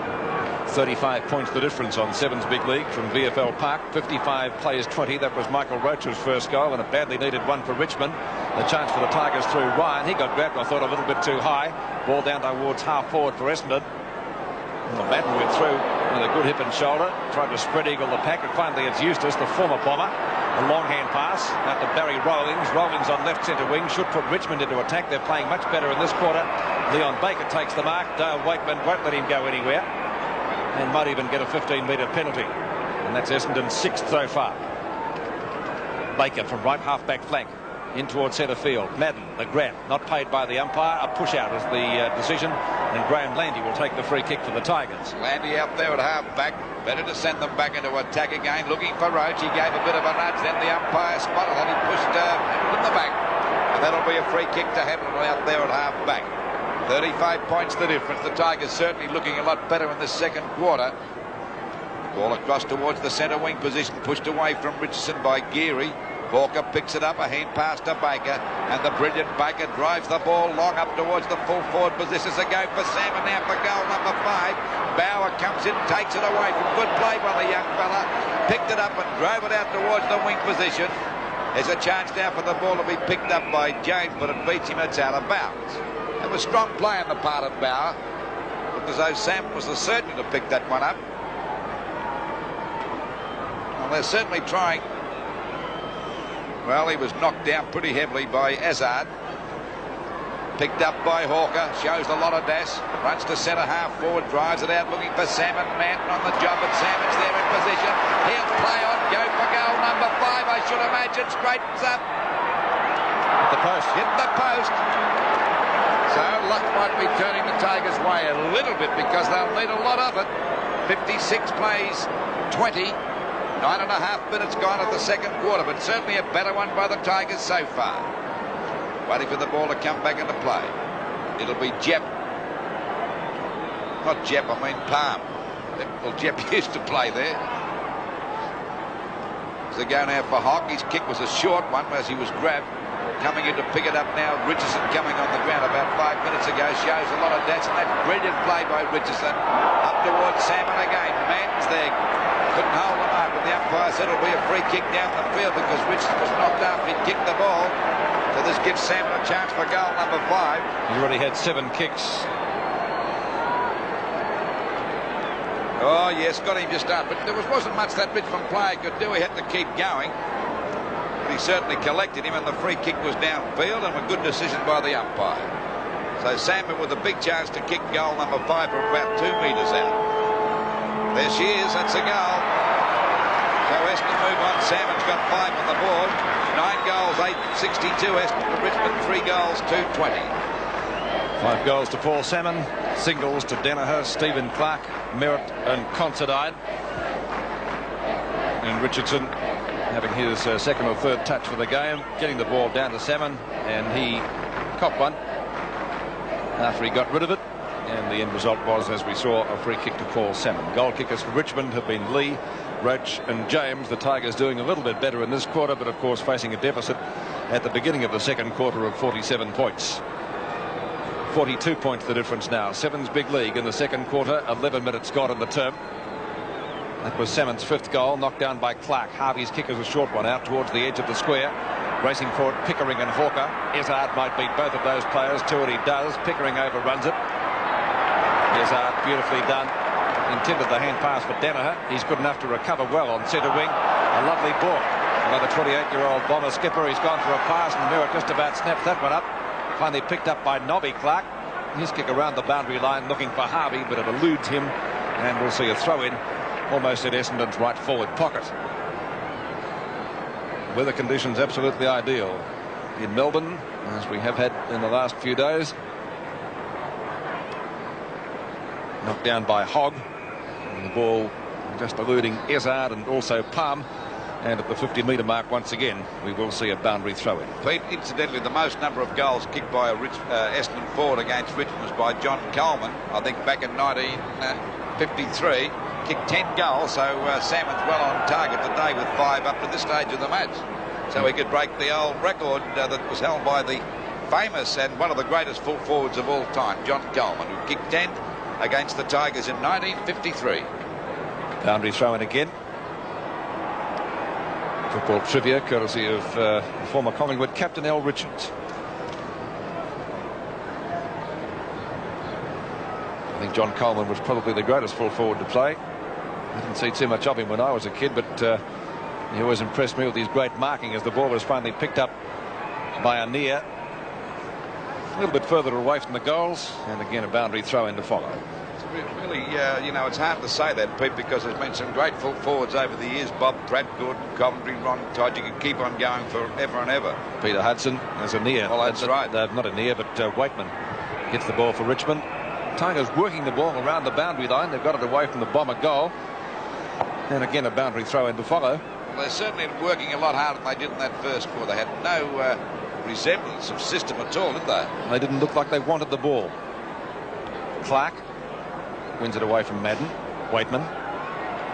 35 points the difference on Sevens Big League from VFL Park. 55 plays 20. That was Michael Roach's first goal and a badly needed one for Richmond. The chance for the Tigers through Ryan. He got grabbed, I thought, a little bit too high. Ball down towards half forward for Essendon. Well, Madden went through with a good hip and shoulder. Tried to spread eagle the pack, and finally it's Eustace, the former Bomber. A long hand pass out to Barry Rawlings. Rawlings on left centre wing should put Richmond into attack. They're playing much better in this quarter. Leon Baker takes the mark. Dale Wakeman won't let him go anywhere. And might even get a 15-metre penalty. And that's Essendon's 6th so far. Baker from right half-back flank. in towards centre field. Madden, the grab, not paid by the umpire. A push out is the decision, and Graham Landy will take the free kick for the Tigers. Landy out there at half back. Better to send them back into attack again. Looking for Roach. He gave a bit of a nudge. Then the umpire spotted and he pushed Hamilton in the back. And that'll be a free kick to Hamilton out there at half back. 35 points the difference. The Tigers certainly looking a lot better in the second quarter. Ball across towards the centre wing position. Pushed away from Richardson by Geary. Hawker picks it up, a hand pass to Baker, and the brilliant Baker drives the ball long up towards the full forward positions. A go for Salmon now for goal number 5. Bauer comes in, takes it away from good play by the young fella, picked it up and drove it out towards the wing position. There's a chance now for the ball to be picked up by James, but it beats him, it's out of bounds. It was strong play on the part of Bauer. Looked as though Salmon was the certain to pick that one up. Well, they're certainly trying. Well, he was knocked down pretty heavily by Azard. Picked up by Hawker, shows a lot of dash, runs to centre half forward, drives it out looking for Salmon. Manton on the job, but Salmon's there in position. He'll play on, go for goal number 5, I should imagine, straightens up. Hit the post. Hit the post. So luck might be turning the Tigers' way a little bit because they'll need a lot of it. 56 plays, 20. 9.5 minutes gone of the second quarter, but certainly a better one by the Tigers so far. Waiting for the ball to come back into play. It'll be Jep. Not Jep, I mean Palm. Well, Jep used to play there. There's a go now for Hock. His kick was a short one as he was grabbed. Coming in to pick it up now, Richardson coming on the ground about 5 minutes ago. Shows a lot of dash, and that's brilliant play by Richardson. Up towards Salmon again. Manton's there. Couldn't hold him up, and the umpire said it'll be a free kick down the field because Richardson was knocked up. He'd kicked the ball. So this gives Salmon a chance for goal number 5. He's already had 7 kicks. Oh, yes, got him just up. But there wasn't much that Richmond player could do. He had to keep going. But he certainly collected him, and the free kick was downfield, and a good decision by the umpire. So Salmon with a big chance to kick goal number 5 from about 2 metres out. There she is, that's a goal. So Essendon move on. Salmon's got 5 on the board. 9 goals, 862. Essendon to Richmond, 3 goals, 220. 5 goals to Paul Salmon, singles to Danaher, Stephen Clark, Merritt and Considine. And Richardson having his second or third touch for the game, getting the ball down to Salmon, and he copped one after he got rid of it. And the end result was, as we saw, a free kick to Paul Salmon. Goal kickers for Richmond have been Lee, Roach and James. The Tigers doing a little bit better in this quarter, but of course facing a deficit at the beginning of the second quarter of 47 points. 42 points the difference now. Seven's big league in the second quarter. 11 minutes gone in the term. That was Salmon's 5th goal, knocked down by Clark. Harvey's kick is a short one out towards the edge of the square. Racing for it, Pickering and Hawker. Izzard might beat both of those players to it. He does. Pickering overruns it. Izzard, beautifully done. Intended the hand pass for Danaher. He's good enough to recover well on centre wing. A lovely ball by the 28-year-old Bomber skipper. He's gone for a pass, and Merritt just about snaps that one up. Finally picked up by Nobby Clark. His kick around the boundary line looking for Harvey, but it eludes him, and we'll see a throw-in almost at Essendon's right forward pocket. Weather conditions absolutely ideal in Melbourne, as we have had in the last few days. Knocked down by Hogg, and the ball just eluding Izzard and also Palm. And at the 50-metre mark, once again, we will see a boundary throw-in. Pete, incidentally, the most number of goals kicked by a Essendon forward against Richmond was by John Coleman. I think back in 1953, kicked 10 goals. So Salmon's well on target today with 5 up to this stage of the match. So he could break the old record that was held by the famous and one of the greatest full forwards of all time, John Coleman, who kicked 10 against the Tigers in 1953. Boundary throw-in again. Football trivia courtesy of former Collingwood captain Al Richards. I think John Coleman was probably the greatest full forward to play. I didn't see too much of him when I was a kid, but he always impressed me with his great marking as the ball was finally picked up by Anir. A little bit further away from the goals, and again a boundary throw in to follow. really, you know, it's hard to say that, Pete, because there's been some great full forwards over the years. Bob Pratt, Gordon, Coventry, Ron Todd. You can keep on going forever and ever. Peter Hudson as a near. Well, that's right. Not a near, but Wakeman gets the ball for Richmond. Tigers working the ball around the boundary line. They've got it away from the Bomber goal. And again, a boundary throw in to follow. Well, they're certainly working a lot harder than they did in that first quarter. They had no resemblance of system at all, did they? They didn't look like they wanted the ball. Clark wins it away from Madden. Waitman.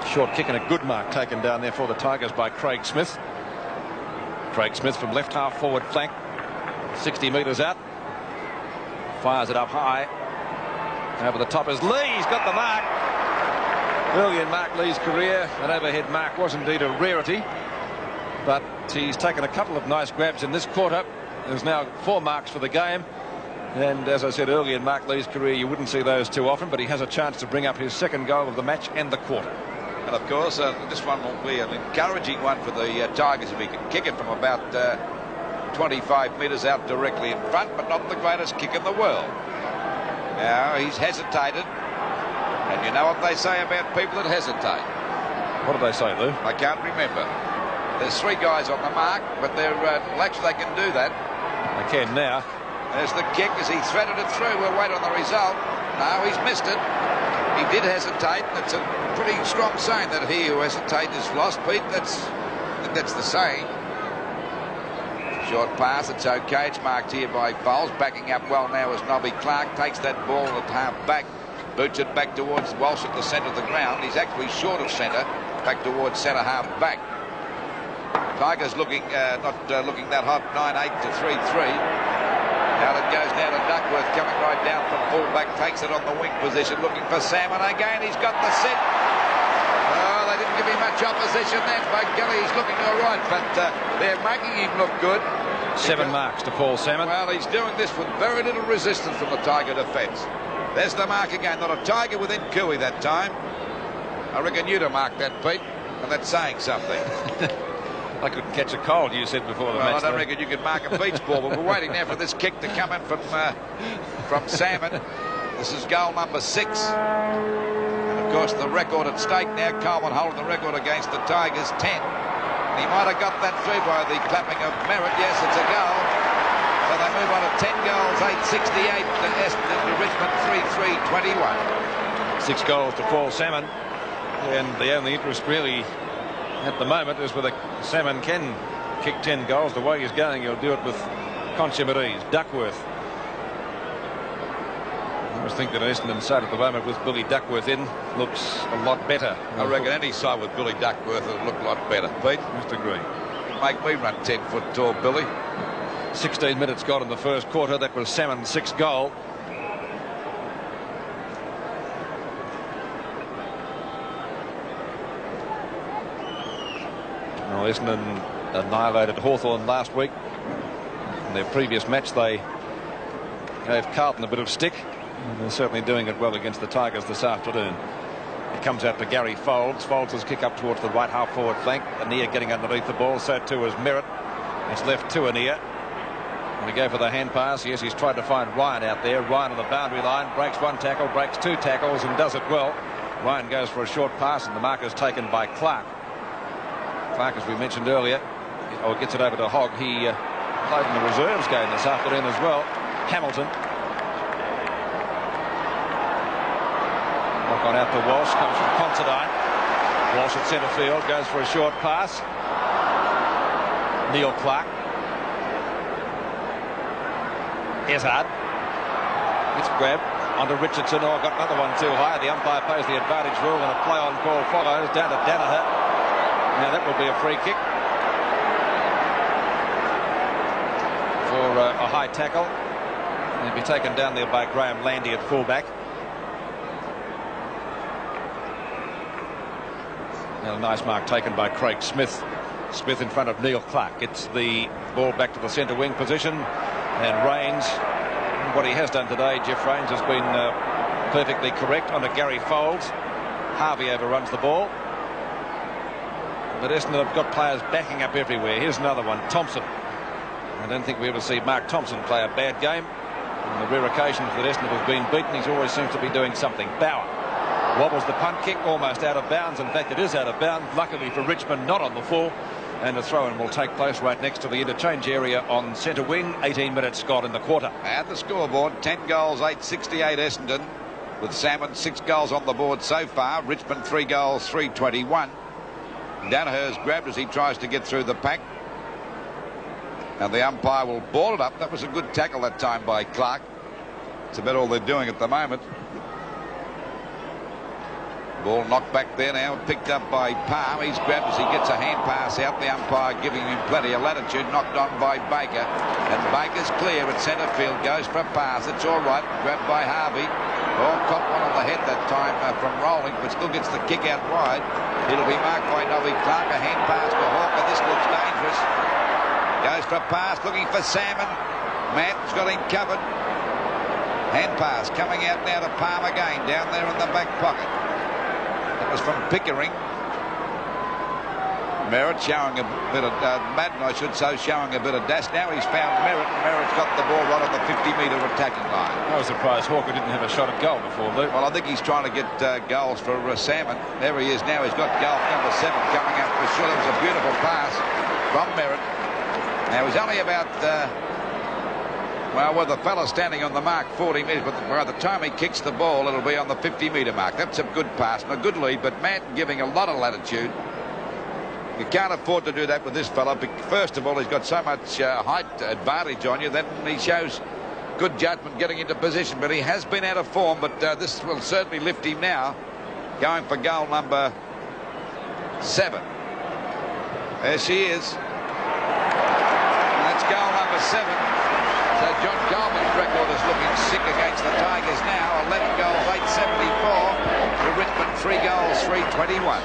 Short kick and a good mark taken down there for the Tigers by Craig Smith. Craig Smith from left half forward flank. 60 metres out. Fires it up high. Over the top is Lee. He's got the mark. Early in Mark Lee's career, an overhead mark was indeed a rarity. But he's taken a couple of nice grabs in this quarter. There's now 4 marks for the game. And as I said earlier in Mark Lee's career, you wouldn't see those too often, but he has a chance to bring up his second goal of the match and the quarter. And of course, this one will be an encouraging one for the Tigers if he can kick it from about 25 metres out directly in front, but not the greatest kick in the world. Now, he's hesitated. And you know what they say about people that hesitate. What do they say, Lou? I can't remember. There's 3 guys on the mark, but they're relaxed they can do that. They can now. There's the kick as he threaded it through. We'll wait on the result. No, he's missed it. He did hesitate. That's a pretty strong saying that he who hesitates is lost, Pete. I think that's the saying. Short pass, it's okay. It's marked here by Foles. Backing up well now as Nobby Clark takes that ball at half back. Boots it back towards Walsh at the centre of the ground. He's actually short of centre, back towards centre half back. Tigers looking not looking that hot. 9-8 to 3-3. Now it goes down to Duckworth, coming right down from full-back, takes it on the wing position, looking for Salmon again. He's got the sit. Oh, they didn't give him much opposition then. Bogelly's looking all right, but they're making him look good. 7 marks to Paul Salmon. Well, he's doing this with very little resistance from the Tiger defence. There's the mark again. Not a Tiger within Cooey that time. I reckon you'd have marked that, Pete, and that's saying something. I couldn't catch a cold, you said before the match. I don't reckon you could mark a beach ball, but we're waiting now for this kick to come in from Salmon. This is goal number 6. And of course, the record at stake now. Coleman holding the record against the Tigers, 10. And he might have got that through by the clapping of Merritt. Yes, it's a goal. So they move on to 10 goals, 868 to Essendon to Richmond, 3-3-21. 6 goals to Paul Salmon. And the only interest really at the moment is whether Salmon can kick 10 goals. The way he's going, he'll do it with consummate ease. Duckworth. I always think that Essendon side at the moment with Billy Duckworth in looks a lot better. I reckon any side with Billy Duckworth will look a lot better, Pete. Just agree. Make me run 10 foot tall, Billy. 16 minutes gone in the first quarter. That was Salmon's 6th goal. Well, Essendon annihilated Hawthorn last week. In their previous match, they gave Carlton a bit of stick. And they're certainly doing it well against the Tigers this afternoon. It comes out to Gary Folds. Folds' kick up towards the right half forward flank. Anea getting underneath the ball. So too is Merritt. It's left to Anea. And we go for the hand pass. Yes, he's tried to find Ryan out there. Ryan on the boundary line. Breaks 1 tackle, breaks 2 tackles and does it well. Ryan goes for a short pass and the mark is taken by Clark. Clark, as we mentioned earlier, gets it over to Hogg. He played in the reserves game this afternoon as well. Hamilton. Knock on out to Walsh. Comes from Considine. Walsh at centre field. Goes for a short pass. Neil Clark. Ezard. It's grabbed onto Richardson. Oh, got another one too high. The umpire plays the advantage rule and a play on call follows down to Danaher. Now that will be a free kick for a high tackle. He'll be taken down there by Graham Landy at fullback. And a nice mark taken by Craig Smith. Smith in front of Neil Clark. Gets the ball back to the centre wing position. And Rains, what he has done today, Jeff Rains, has been perfectly correct onto Gary Folds. Harvey overruns the ball. But Essendon have got players backing up everywhere. Here's another one, Thompson. I don't think we ever see Mark Thompson play a bad game. On the rare occasions that Essendon has been beaten, he always seems to be doing something. Bauer wobbles the punt kick, almost out of bounds. In fact, it is out of bounds. Luckily for Richmond, not on the full. And the throw-in will take place right next to the interchange area on centre wing. 18 minutes gone in the quarter. And the scoreboard, 10 goals, 868 Essendon. With Salmon 6 goals on the board so far. Richmond 3 goals, 321. Danaher's grabbed as he tries to get through the pack. And the umpire will ball it up. That was a good tackle that time by Clark. It's about all they're doing at the moment. Ball knocked back there now, picked up by Palm. He's grabbed as he gets a hand pass out. The umpire giving him plenty of latitude. Knocked on by Baker. And Baker's clear at centre field. Goes for a pass. It's all right. Grabbed by Harvey. Oh, caught one on the head that time from rolling, but still gets the kick out wide. It'll be marked by Novi Clark. A hand pass to Hawker. This looks dangerous. Goes for a pass, looking for Salmon. Matt's got him covered. Hand pass coming out now to Palm again, down there in the back pocket. That was from Pickering. Merritt showing a bit of Madden, I should say, showing a bit of dash. Now he's found Merritt, and Merritt's got the ball right on the 50-metre attacking line. I was surprised Hawker didn't have a shot at goal before, Luke. Well, I think he's trying to get goals for Salmon. There he is now. He's got goal number 7 coming up for sure. It was a beautiful pass from Merritt. Now he's only about, well, with the fella standing on the mark 40 metres, but by the time he kicks the ball, it'll be on the 50-metre mark. That's a good pass and a good lead, but Madden giving a lot of latitude. You can't afford to do that with this fella. First of all, he's got so much height advantage on you, then he shows good judgment getting into position, but he has been out of form, but this will certainly lift him now, going for goal number 7. There she is. Goal number 7. So John Coleman's record is looking sick against the Tigers now. 11 goals, 874. To Richmond, 3 goals, 321.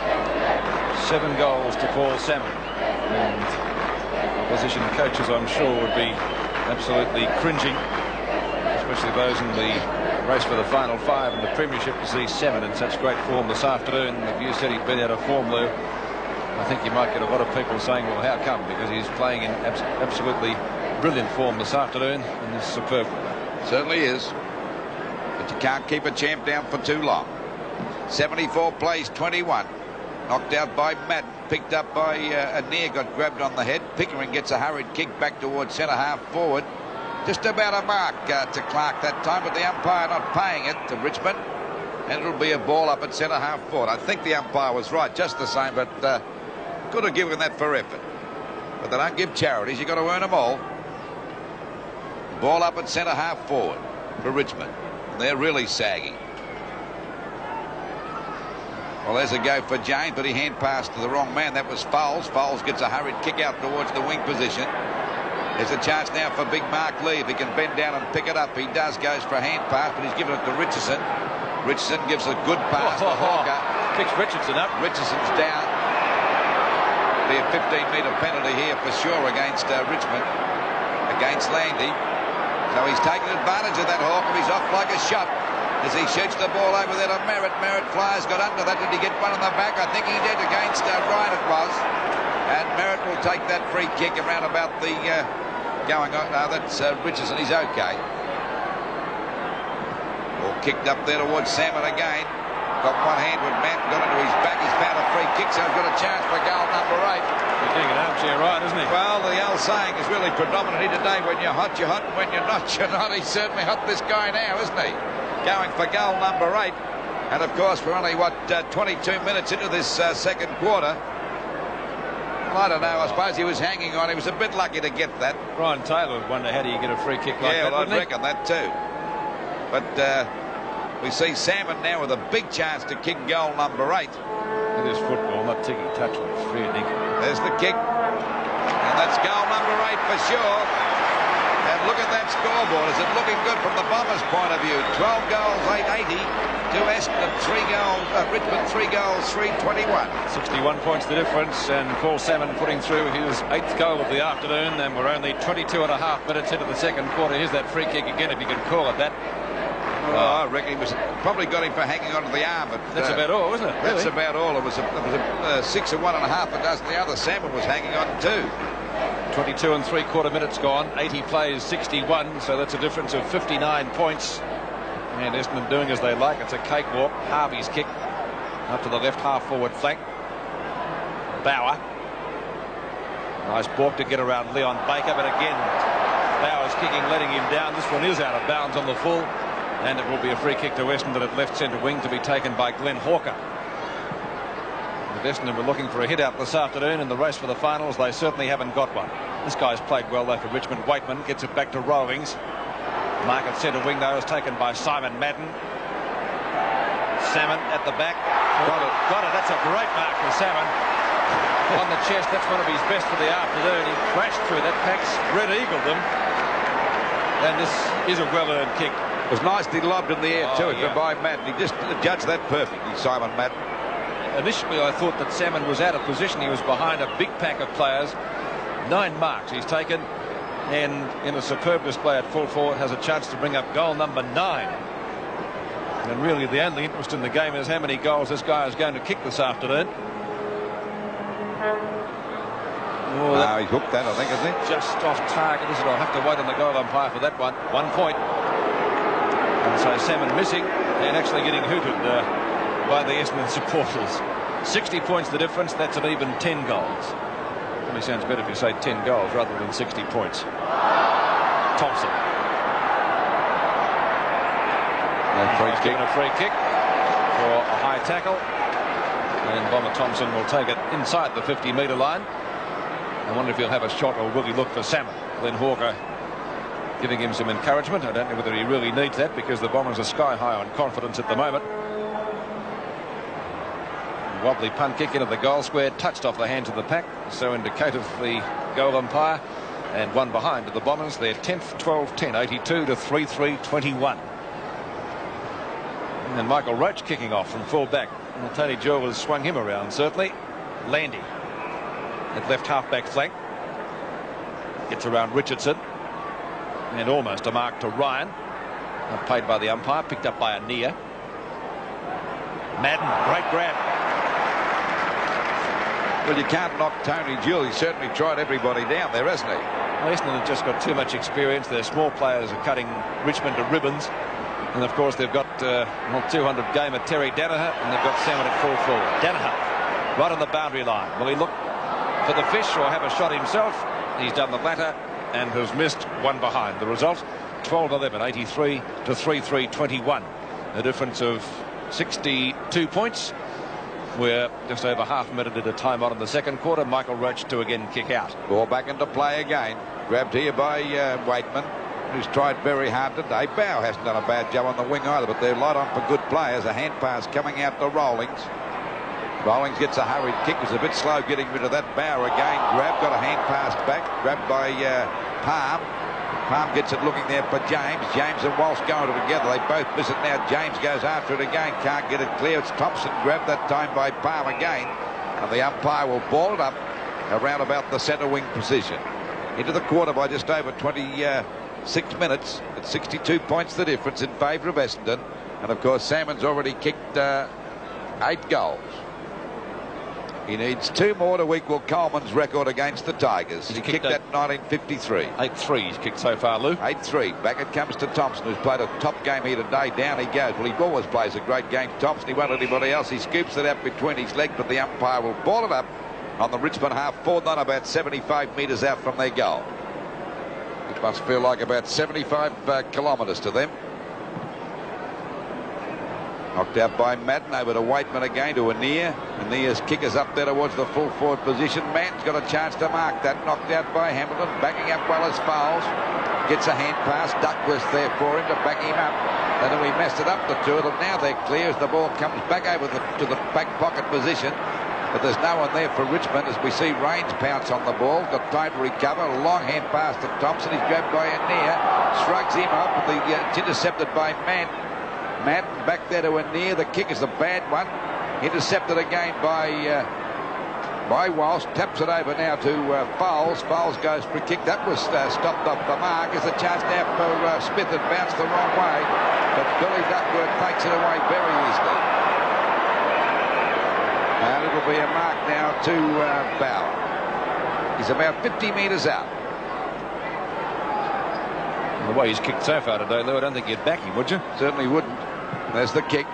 7 goals to Paul Salmon. And opposition coaches, I'm sure, would be absolutely cringing, especially those in the race for the final 5 in the Premiership, to see Salmon in such great form this afternoon. If you said he'd been out of form, Lou, I think you might get a lot of people saying, well, how come? Because he's playing in absolutely brilliant form this afternoon, and is superb. Certainly is. But you can't keep a champ down for too long. 74 plays 21. Knocked out by Madden. Picked up by Anir, got grabbed on the head. Pickering gets a hurried kick back towards centre half forward. Just about a mark to Clark that time, but the umpire not paying it to Richmond. And it'll be a ball up at centre half forward. I think the umpire was right, just the same, but could have given that for effort. But they don't give charities. You've got to earn them all. Ball up at centre half forward for Richmond. And they're really sagging. Well, there's a go for James, but he hand passed to the wrong man. That was Foles. Foles gets a hurried kick out towards the wing position. There's a chance now for Big Mark Lee. If he can bend down and pick it up, he does. Goes for a hand pass, but he's given it to Richardson. Richardson gives a good pass to Hawker. Kicks Richardson up. Richardson's down. Be a 15-metre penalty here for sure against Richmond, against Landy. So he's taken advantage of that, Hawker. He's off like a shot as he shoots the ball over there to Merritt. Merritt flies, got under that. Did he get one on the back? I think he did against Ryan it was. And Merritt will take that free kick around about the going on. That's Richardson. He's okay. Ball kicked up there towards Salmon again. Got one hand with Matt, got into his back. He's found a free kick, so he's got a chance for goal number 8. He's getting an armchair right, isn't he? Well, the old saying is really predominant here today. When you're hot, you're hot, and when you're not, you're not. He's certainly hot, this guy now, isn't he? Going for goal number 8. And, of course, we're only, 22 minutes into this second quarter. Well, I don't know. I suppose he was hanging on. He was a bit lucky to get that. Brian Taylor would wonder how do you get a free kick like that, well, I'd reckon that too. But we see Salmon now with a big chance to kick goal number 8. It is football, not taking touch with his feet, Nick. There's the kick. And that's goal number 8 for sure. And look at that scoreboard. Is it looking good from the Bombers' point of view? 12 goals, 880 to Essendon. 3 goals, Richmond 3 goals, 321. 61 points the difference, and Paul Salmon putting through his 8th goal of the afternoon, and we're only 22 and a half minutes into the second quarter. Here's that free kick again, if you can call it that. I reckon he was probably got him for hanging onto the arm, but that's about all, wasn't it? That's really? about all. It was a 6 of one and a half a dozen. The other Salmon was hanging on too. 22 and 3/4 minutes gone. 80 plays, 61, so that's a difference of 59 points. And Essendon doing as they like. It's a cakewalk. Harvey's kick up to the left half forward flank. Bauer. Nice balk to get around Leon Baker, but again Bauer's kicking, letting him down. This one is out of bounds on the full, and it will be a free kick to Essendon at left centre wing to be taken by Glenn Hawker. If Essendon were looking for a hit out this afternoon in the race for the finals, they certainly haven't got one. This guy's played well though for Richmond. Waitman gets it back to Rawlings. Mark at centre wing though is taken by Simon Madden. Salmon at the back. Got it. That's a great mark for Salmon. On the chest, that's one of his best for the afternoon. He crashed through that pack, spread eagled them, and this is a well-earned kick. It was nicely lobbed in the air too, by Madden. He just judged that perfectly, Simon Madden. Initially I thought that Salmon was out of position. He was behind a big pack of players. 9 marks he's taken, and in a superb display at full forward has a chance to bring up goal number 9. And really the only interest in the game is how many goals this guy is going to kick this afternoon. Oh, he's hooked that, I think, isn't he? Just off target. This is, I'll have to wait on the goal umpire for that one. 1 point. And so Salmon missing and actually getting hooted by the Essendon supporters. 60 points the difference. That's an even 10 goals. Probably sounds better if you say 10 goals rather than 60 points. Thompson. A free kick for a high tackle. And Bomber Thompson will take it inside the 50-metre line. I wonder if he'll have a shot or will he look for Salmon. Glenn Hawker giving him some encouragement. I don't know whether he really needs that because the Bombers are sky high on confidence at the moment. Wobbly punt kick into the goal square, touched off the hands of the pack, so indicative the goal umpire, and one behind to the Bombers. They're 10th, 12-10, 82 to 3-3-21. And Michael Roach kicking off from full back. Well, Tony Jewell has swung him around certainly. Landy at left half-back flank. Gets around Richardson. And almost a mark to Ryan. Paid by the umpire, picked up by Ania. Madden, great grab. Well, you can't knock Tony Jewell. He certainly tried everybody down there, hasn't he? Well, Essendon have just got too much experience. Their small players are cutting Richmond to ribbons. And, of course, they've got 200 gamer Terry Danaher, and they've got Salmon at full forward. Danaher right on the boundary line. Will he look for the fish or have a shot himself? He's done the latter and has missed one behind. The result, 12-11, 83 to 3-3-21. A difference of 62 points. We're just over half a minute at a time on in the second quarter. Michael Roach to again kick out. Ball back into play again. Grabbed here by Waitman, who's tried very hard today. Bow hasn't done a bad job on the wing either, but they're light on for good players. A hand pass coming out to Rawlings. Rawlings gets a hurried kick. Was a bit slow getting rid of that. Bow again grabbed, got a hand pass back, grabbed by Palm. Palm gets it looking there for James. James and Walsh going together. They both miss it now. James goes after it again. Can't get it clear. It's Thompson grabbed that time by Palm again. And the umpire will ball it up around about the centre wing position. Into the quarter by just over 26 minutes. At 62 points the difference in favour of Essendon. And of course Salmon's already kicked 8 goals. He needs 2 more to equal Coleman's record against the Tigers. He kicked that in 1953. 8-3 he's kicked so far, Lou. 8-3. Back it comes to Thompson, who's played a top game here today. Down he goes. Well, he always plays a great game. Thompson, he won't let anybody else. He scoops it out between his legs, but the umpire will ball it up on the Richmond half forward line, about 75 metres out from their goal. It must feel like about 75 kilometres to them. Knocked out by Madden, over to Waitman again, to Ania. Ania's kick is up there towards the full forward position. Madden's got a chance to mark that. Knocked out by Hamilton, backing up well as Fowles. Gets a hand pass. Duckworth there for him to back him up. And then we messed it up, the two of them. Now they're clear as the ball comes back over to the back pocket position. But there's no one there for Richmond as we see Rains pounce on the ball. Got time to recover. A long hand pass to Thompson. He's grabbed by Ania. Shrugs him up. It's intercepted by Madden. Madden back there to Ania. The kick is a bad one. Intercepted again by Walsh. Taps it over now to Fowles. Fowles goes for a kick. That was stopped off the mark. There's a chance now for Smith. It bounced the wrong way. But Billy Duckworth takes it away very easily. And it'll be a mark now to Bauer. He's about 50 metres out. The way he's kicked so far today, Lou, I don't think you'd back him, would you? Certainly wouldn't. There's the kick.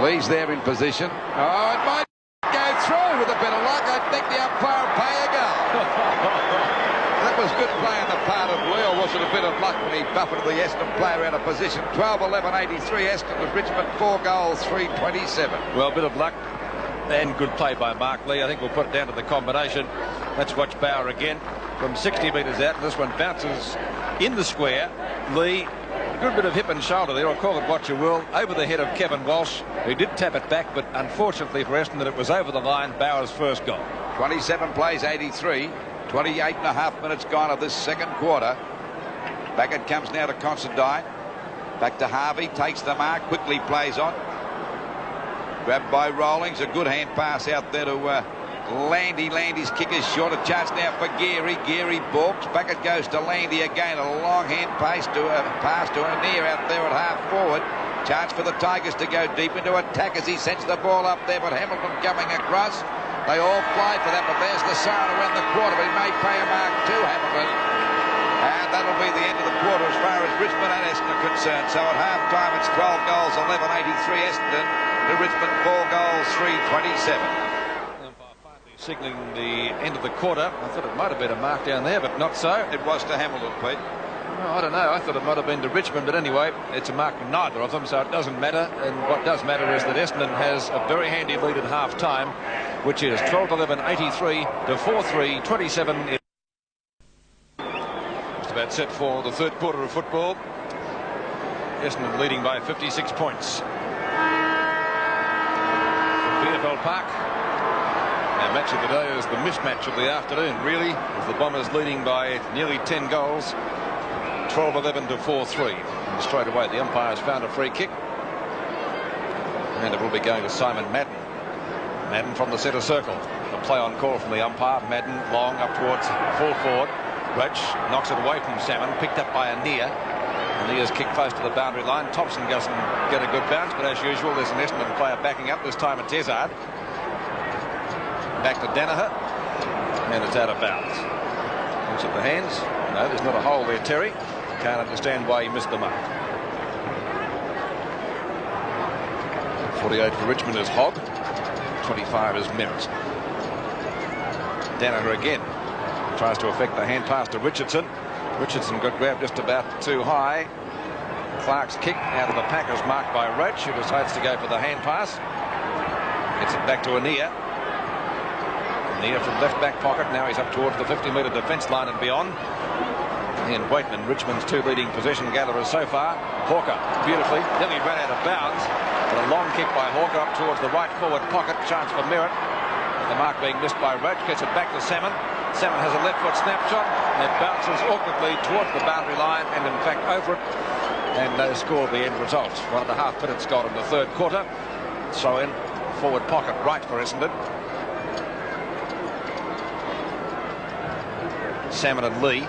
Lee's there in position. Oh, it might go through with a bit of luck. I think the umpire will pay a goal. That was good play on the part of Lee, or was it a bit of luck when he buffeted the Essendon player out of position? 12-11-83, Essendon with Richmond, 4 goals, 3-27. Well, a bit of luck and good play by Mark Lee. I think we'll put it down to the combination. Let's watch Bauer again from 60 metres out. This one bounces in the square. Lee, a good bit of hip and shoulder there, or call it what you will, over the head of Kevin Walsh, who did tap it back, but unfortunately for Essendon it was over the line. Bauer's first goal. 27 plays, 83. 28.5 minutes gone of this second quarter. Back it comes now to Considine. Back to Harvey, takes the mark, quickly plays on. Grabbed by Rawlings, a good hand pass out there to Landy. Landy's kick is short. A chance now for Geary. Geary balks. Back it goes to Landy again. A long hand pass to Anir out there at half forward. Chance for the Tigers to go deep into attack as he sends the ball up there, but Hamilton coming across. They all fly for that, but there's the siren around the quarter. He may pay a mark to Hamilton. And that'll be the end of the quarter as far as Richmond and Essendon are concerned. So at half-time, it's 12 goals, 11-83 Essendon. To Richmond, 4 goals, 3-27. Signalling the end of the quarter. I thought it might have been a mark down there, but not so. It was to Hamilton, Pete. Well, I don't know. I thought it might have been to Richmond, but anyway, it's a mark to neither of them, so it doesn't matter. And what does matter is that Essendon has a very handy lead at half-time, which is 12-11, 83 to 4-3, 27. Just about set for the third quarter of football. Essendon leading by 56 points. From VFL Park. Our match of the day is the mismatch of the afternoon, really, as the Bombers leading by nearly 10 goals. 12-11 to 4-3. And straight away the umpires found a free kick. And it will be going to Simon Madden. Madden from the centre circle. A play on call from the umpire. Madden long up towards full forward. Roach knocks it away from Salmon. Picked up by Anir. Anir's kick close to the boundary line. Thompson doesn't get a good bounce, but as usual there's an Essendon player backing up. This time it's Ezard. Back to Danaher. And it's out of bounds. Looks at the hands. No, there's not a hole there, Terry. Can't understand why he missed the mark. 48 for Richmond is Hogg. 25 is Merritt. Danaher again. Tries to affect the hand pass to Richardson. Richardson got grabbed just about too high. Clark's kick out of the pack is marked by Roach, who decides to go for the hand pass. Gets it back to Anir. Anir from left back pocket. Now he's up towards the 50-metre defence line and beyond. Ian Waitman, Richmond's 2 leading possession gatherers so far. Hawker, beautifully, nearly ran out of bounds. But a long kick by Hawker up towards the right forward pocket. Chance for Merritt. The mark being missed by Roach. Gets it back to Salmon. Salmon has a left foot snapshot. And it bounces awkwardly towards the boundary line and in fact over it. And no score the end result. 1.5 minutes gone in the third quarter. Throw in forward pocket right for Essendon. Salmon and Lee.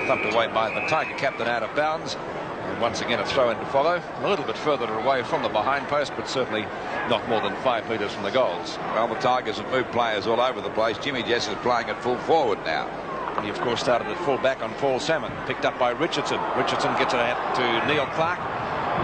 Thumped away by the Tiger captain out of bounds. And once again a throw in to follow. A little bit further away from the behind post, but certainly not more than 5 metres from the goals. Well, the Tigers have moved players all over the place. Jimmy Jess is playing at full forward now. And he of course started at full back on Paul Salmon. Picked up by Richardson. Richardson gets it out to Neil Clark.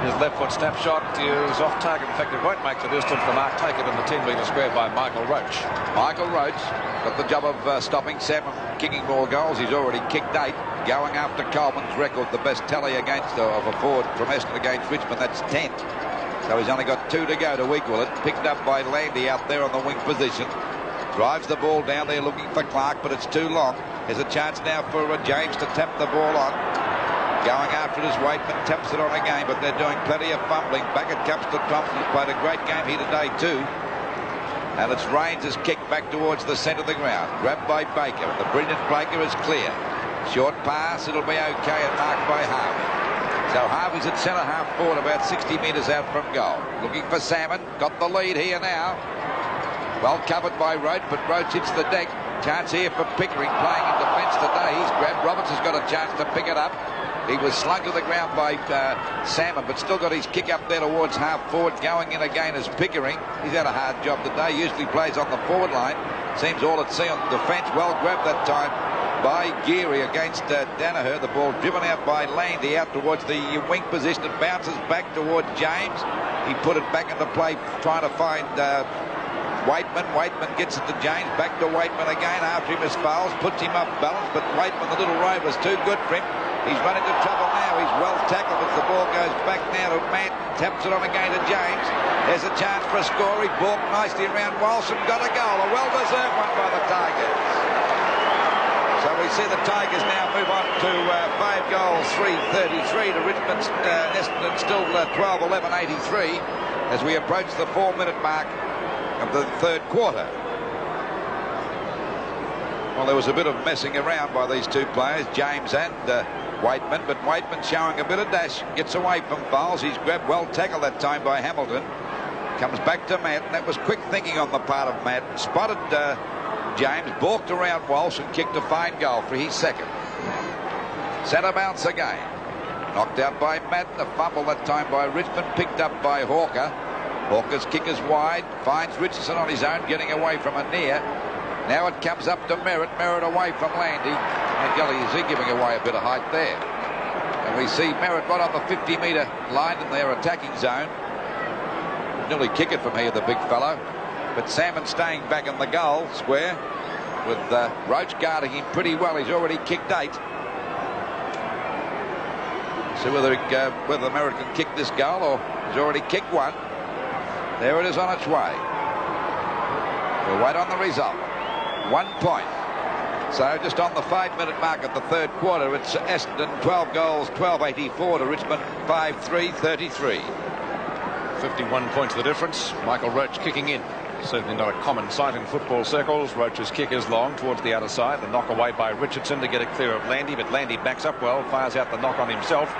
His left foot snapshot is off target. In fact, it won't make the distance. The mark taken in the 10-metre square by Michael Roach. Michael Roach got the job of stopping Salmon kicking more goals. He's already kicked 8. Going after Coleman's record, the best tally against of a forward from Essendon against Richmond. That's 10. So he's only got 2 to go to equal it. Picked up by Landy out there on the wing position. Drives the ball down there looking for Clark, but it's too long. There's a chance now for James to tap the ball on. Going after it is Waitman, taps it on again, but they're doing plenty of fumbling. Back it comes to Thompson, who's played a great game here today too. And it's Reigns' kick back towards the centre of the ground. Grabbed by Baker, and the brilliant Baker is clear. Short pass, it'll be okay, and marked by Harvey. So Harvey's at centre half forward, about 60 metres out from goal. Looking for Salmon, got the lead here now. Well covered by Roach, but Roach hits the deck. Chance here for Pickering, playing in defence today. He's grabbed. Roberts has got a chance to pick it up. He was slung to the ground by Salmon, but still got his kick up there towards half forward. Going in again as Pickering. He's had a hard job today. Usually plays on the forward line. Seems all at sea on the defence. Well grabbed that time by Geary against Danaher. The ball driven out by Landy out towards the wing position. It bounces back towards James. He put it back into play trying to find Waitman. Waitman gets it to James. Back to Waitman again after him as Fowles. Puts him up balance, but Waitman, the little rover's too good for him. He's run into trouble now. He's well tackled as the ball goes back now to Matt. Taps it on again to James. There's a chance for a score. He balked nicely around Walsh and got a goal. A well-deserved one by the Tigers. So we see the Tigers now move on to 5 goals, 3-33 to Richmond. Essendon still 12-11-83 as we approach the 4-minute mark of the third quarter. Well, there was a bit of messing around by these two players, James and Waitman, but Waitman showing a bit of dash, gets away from Fowles. He's grabbed, well tackled that time by Hamilton. Comes back to Matt, and that was quick thinking on the part of Matt. Spotted James, balked around Walsh and kicked a fine goal for his second. Centre bounce again. Knocked out by Matt. The fumble that time by Richmond, picked up by Hawker. Hawker's kick is wide, finds Richardson on his own, getting away from a near. Now it comes up to Merritt. Merritt away from Landy. And golly, is he giving away a bit of height there. And we see Merritt right on the 50-metre line in their attacking zone. Nearly kick it from here, the big fellow. But Salmon staying back in the goal square with Roach guarding him pretty well. He's already kicked 8. See whether Merritt can kick this goal, or he's already kicked 1. There it is on its way. We'll wait on the result. 1 point. So just on the 5-minute mark of the third quarter, it's Essendon 12 goals, 12-84 to Richmond 5-3-33. 51 points the difference. Michael Roach kicking in. Certainly not a common sight in football circles. Roach's kick is long towards the outer side. The knock away by Richardson to get it clear of Landy, but Landy backs up well, fires out the knock on himself,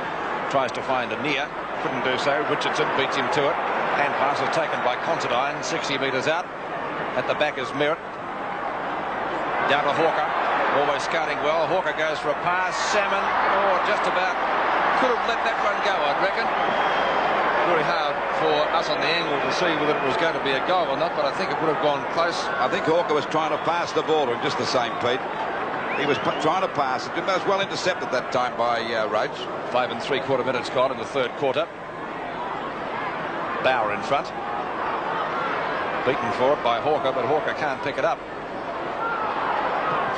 tries to find a near, couldn't do so. Richardson beats him to it. Hand pass is taken by Considine, 60 metres out. At the back is Merritt. Down to Hawker, always scouting well. Hawker goes for a pass. Salmon, just about could have let that one go, I'd reckon. Very hard for us on the angle to see whether it was going to be a goal or not, but I think it would have gone close. I think Hawker was trying to pass the ball to him just the same, Pete. He was trying to pass it. It was well intercepted that time by Roach. 5 3/4 minutes gone in the third quarter. Bauer in front. Beaten for it by Hawker, but Hawker can't pick it up.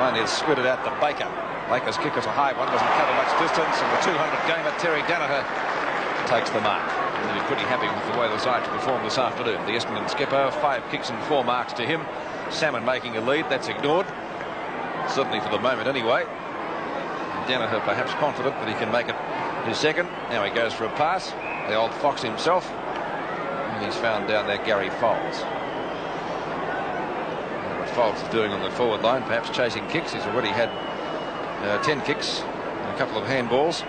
Finally it's squirted out to Baker. Baker's kick is a high one, doesn't cover much distance, and the 200 gamer Terry Danaher takes the mark. He's pretty happy with the way the sides performed this afternoon. The Essendon skipper, 5 kicks and 4 marks to him. Salmon making a lead, that's ignored. Certainly for the moment anyway. Danaher perhaps confident that he can make it his second. Now he goes for a pass. The old fox himself. And he's found down there Gary Foles. Foles is doing on the forward line, perhaps chasing kicks. He's already had 10 kicks and a couple of handballs.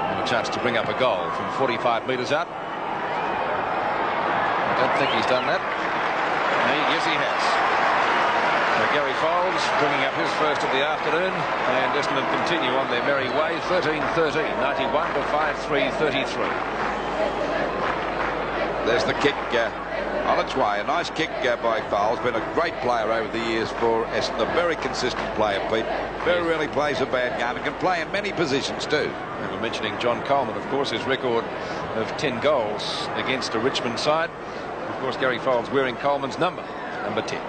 And a chance to bring up a goal from 45 metres out. I don't think he's done that. Yes, he has. So Gary Foles bringing up his first of the afternoon, and Essendon continue on their merry way. 13-13, 91 to 5-3-33. There's the kick on its way. A nice kick by Fowles. Been a great player over the years for Essendon. A very consistent player, Pete. Very rarely plays a bad game and can play in many positions too. We were mentioning John Coleman, of course, his record of 10 goals against a Richmond side. Of course, Gary Foles wearing Coleman's number 10.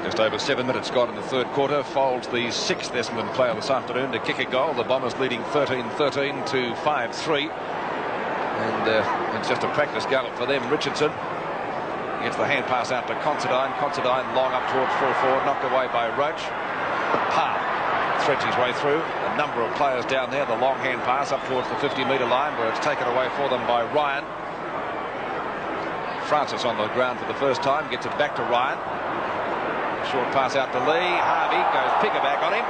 Just over 7 minutes gone in the third quarter. Foles, the 6th Essendon player this afternoon to kick a goal. The Bombers leading 13-13 to 5-3. And it's just a practice gallop for them. Richardson gets the hand pass out to Considine. Considine long up towards full forward, knocked away by Roach. Palm threads his way through. A number of players down there. The long hand pass up towards the 50-metre line, where it's taken away for them by Ryan. Francis on the ground for the first time, gets it back to Ryan. Short pass out to Lee. Harvey goes pick-a-back on him.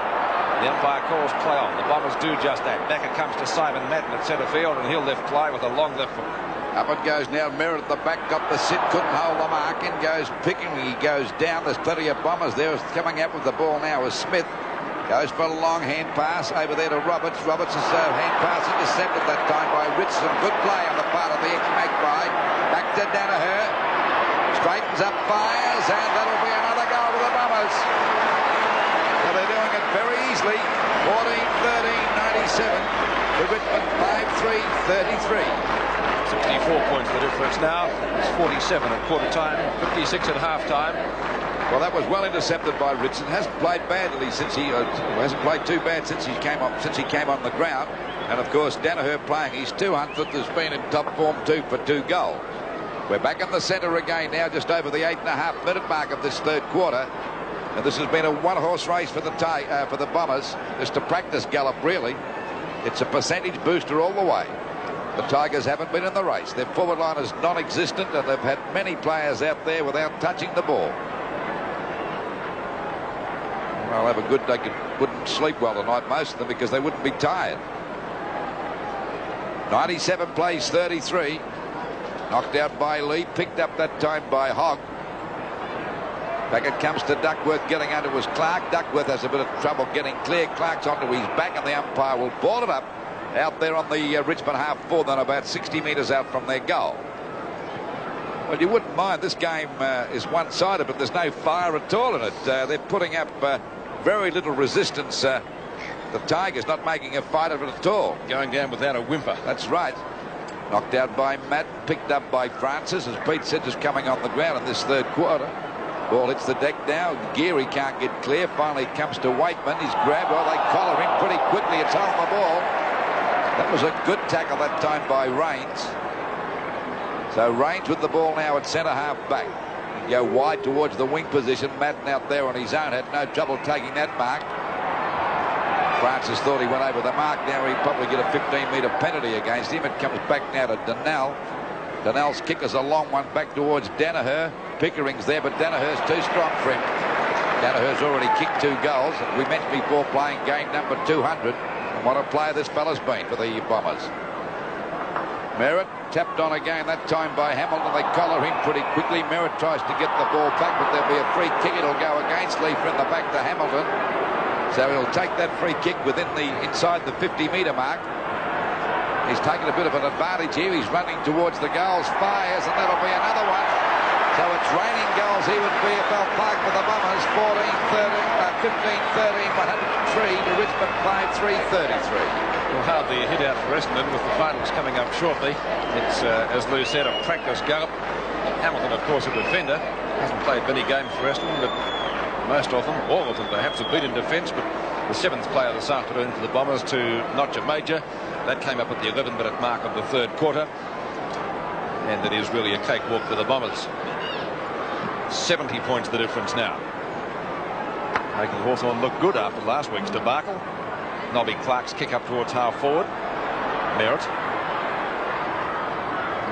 The umpire calls play on. The Bombers do just that. Back it comes to Simon Madden at centre field, and he'll lift play with a long left foot. Up it goes now. Merritt at the back, got the sit, couldn't hold the mark. In goes Picking. He goes down. There's plenty of Bombers there. Coming out with the ball now is Smith. Goes for a long hand pass over there to Roberts. Roberts' hand pass intercepted that time by Richmond. Good play on the part of the ex-Magpie. Back to Danaher. Straightens up, fires, and that'll be another goal for the Bombers. So they're doing it very easily. 14-13, 97. To Richmond 5-3, 33. 64 points the difference now. It's 47 at quarter time, 56 at half time. Well, that was well intercepted by Richmond. Hasn't played badly since he hasn't played too bad since he came on the ground. And of course, Danaher playing his 200th has been in top form too for 2 goals. We're back in the centre again now, just over the 8.5-minute mark of this third quarter. And this has been a one-horse race for the Bombers. Just a practice gallop, really. It's a percentage booster all the way. The Tigers haven't been in the race. Their forward line is non-existent, and they've had many players out there without touching the ball. Well, have a good. They wouldn't sleep well tonight, most of them, because they wouldn't be tired. 97 plays 33. Knocked out by Lee, picked up that time by Hogg. Back it comes to Duckworth, getting under was Clark. Duckworth has a bit of trouble getting clear. Clark's onto his back, and the umpire will ball it up out there on the Richmond half forward, then about 60 metres out from their goal. Well, you wouldn't mind. This game is one-sided, but there's no fire at all in it. They're putting up very little resistance. The Tigers not making a fight of it at all. Going down without a whimper. That's right. Knocked out by Matt, picked up by Francis, as Pete said, just coming on the ground in this third quarter. Ball hits the deck now. Geary can't get clear. Finally it comes to Waitman. He's grabbed. Oh, they collar him pretty quickly. It's on the ball. That was a good tackle that time by Raines. So Raines with the ball now at centre half back. Go wide towards the wing position. Madden out there on his own had no trouble taking that mark. Francis thought he went over the mark. Now he'd probably get a 15-metre penalty against him. It comes back now to Donnell. Donnell's kick is a long one back towards Danaher. Pickering's there, but Danaher's too strong for him. Danaher's already kicked 2 goals. And we mentioned before playing game number 200. And what a player this fella's been for the Bombers. Merritt tapped on again, that time by Hamilton. They collar him pretty quickly. Merritt tries to get the ball back, but there'll be a free kick. It'll go against Leifer in the back to Hamilton. So he'll take that free kick inside the 50-metre mark. He's taken a bit of an advantage here. He's running towards the goals, fires, and that'll be another one. So it's raining goals here at VFL Park for the Bombers. 15-13, 103 to Richmond 5-3, 33. Well, hardly a hit out for Essendon with the finals coming up shortly. It's, as Lou said, a practice gallop. Hamilton, of course, a defender. Hasn't played many games for Essendon, but most of them, all of them perhaps, have been in defence. But the 7th player this afternoon for the Bombers to notch a major. That came up at the 11-minute mark of the third quarter. And it is really a cakewalk for the Bombers. 70 points the difference now. Making Hawthorn look good after last week's debacle. Nobby Clark's kick up towards half forward. Merritt.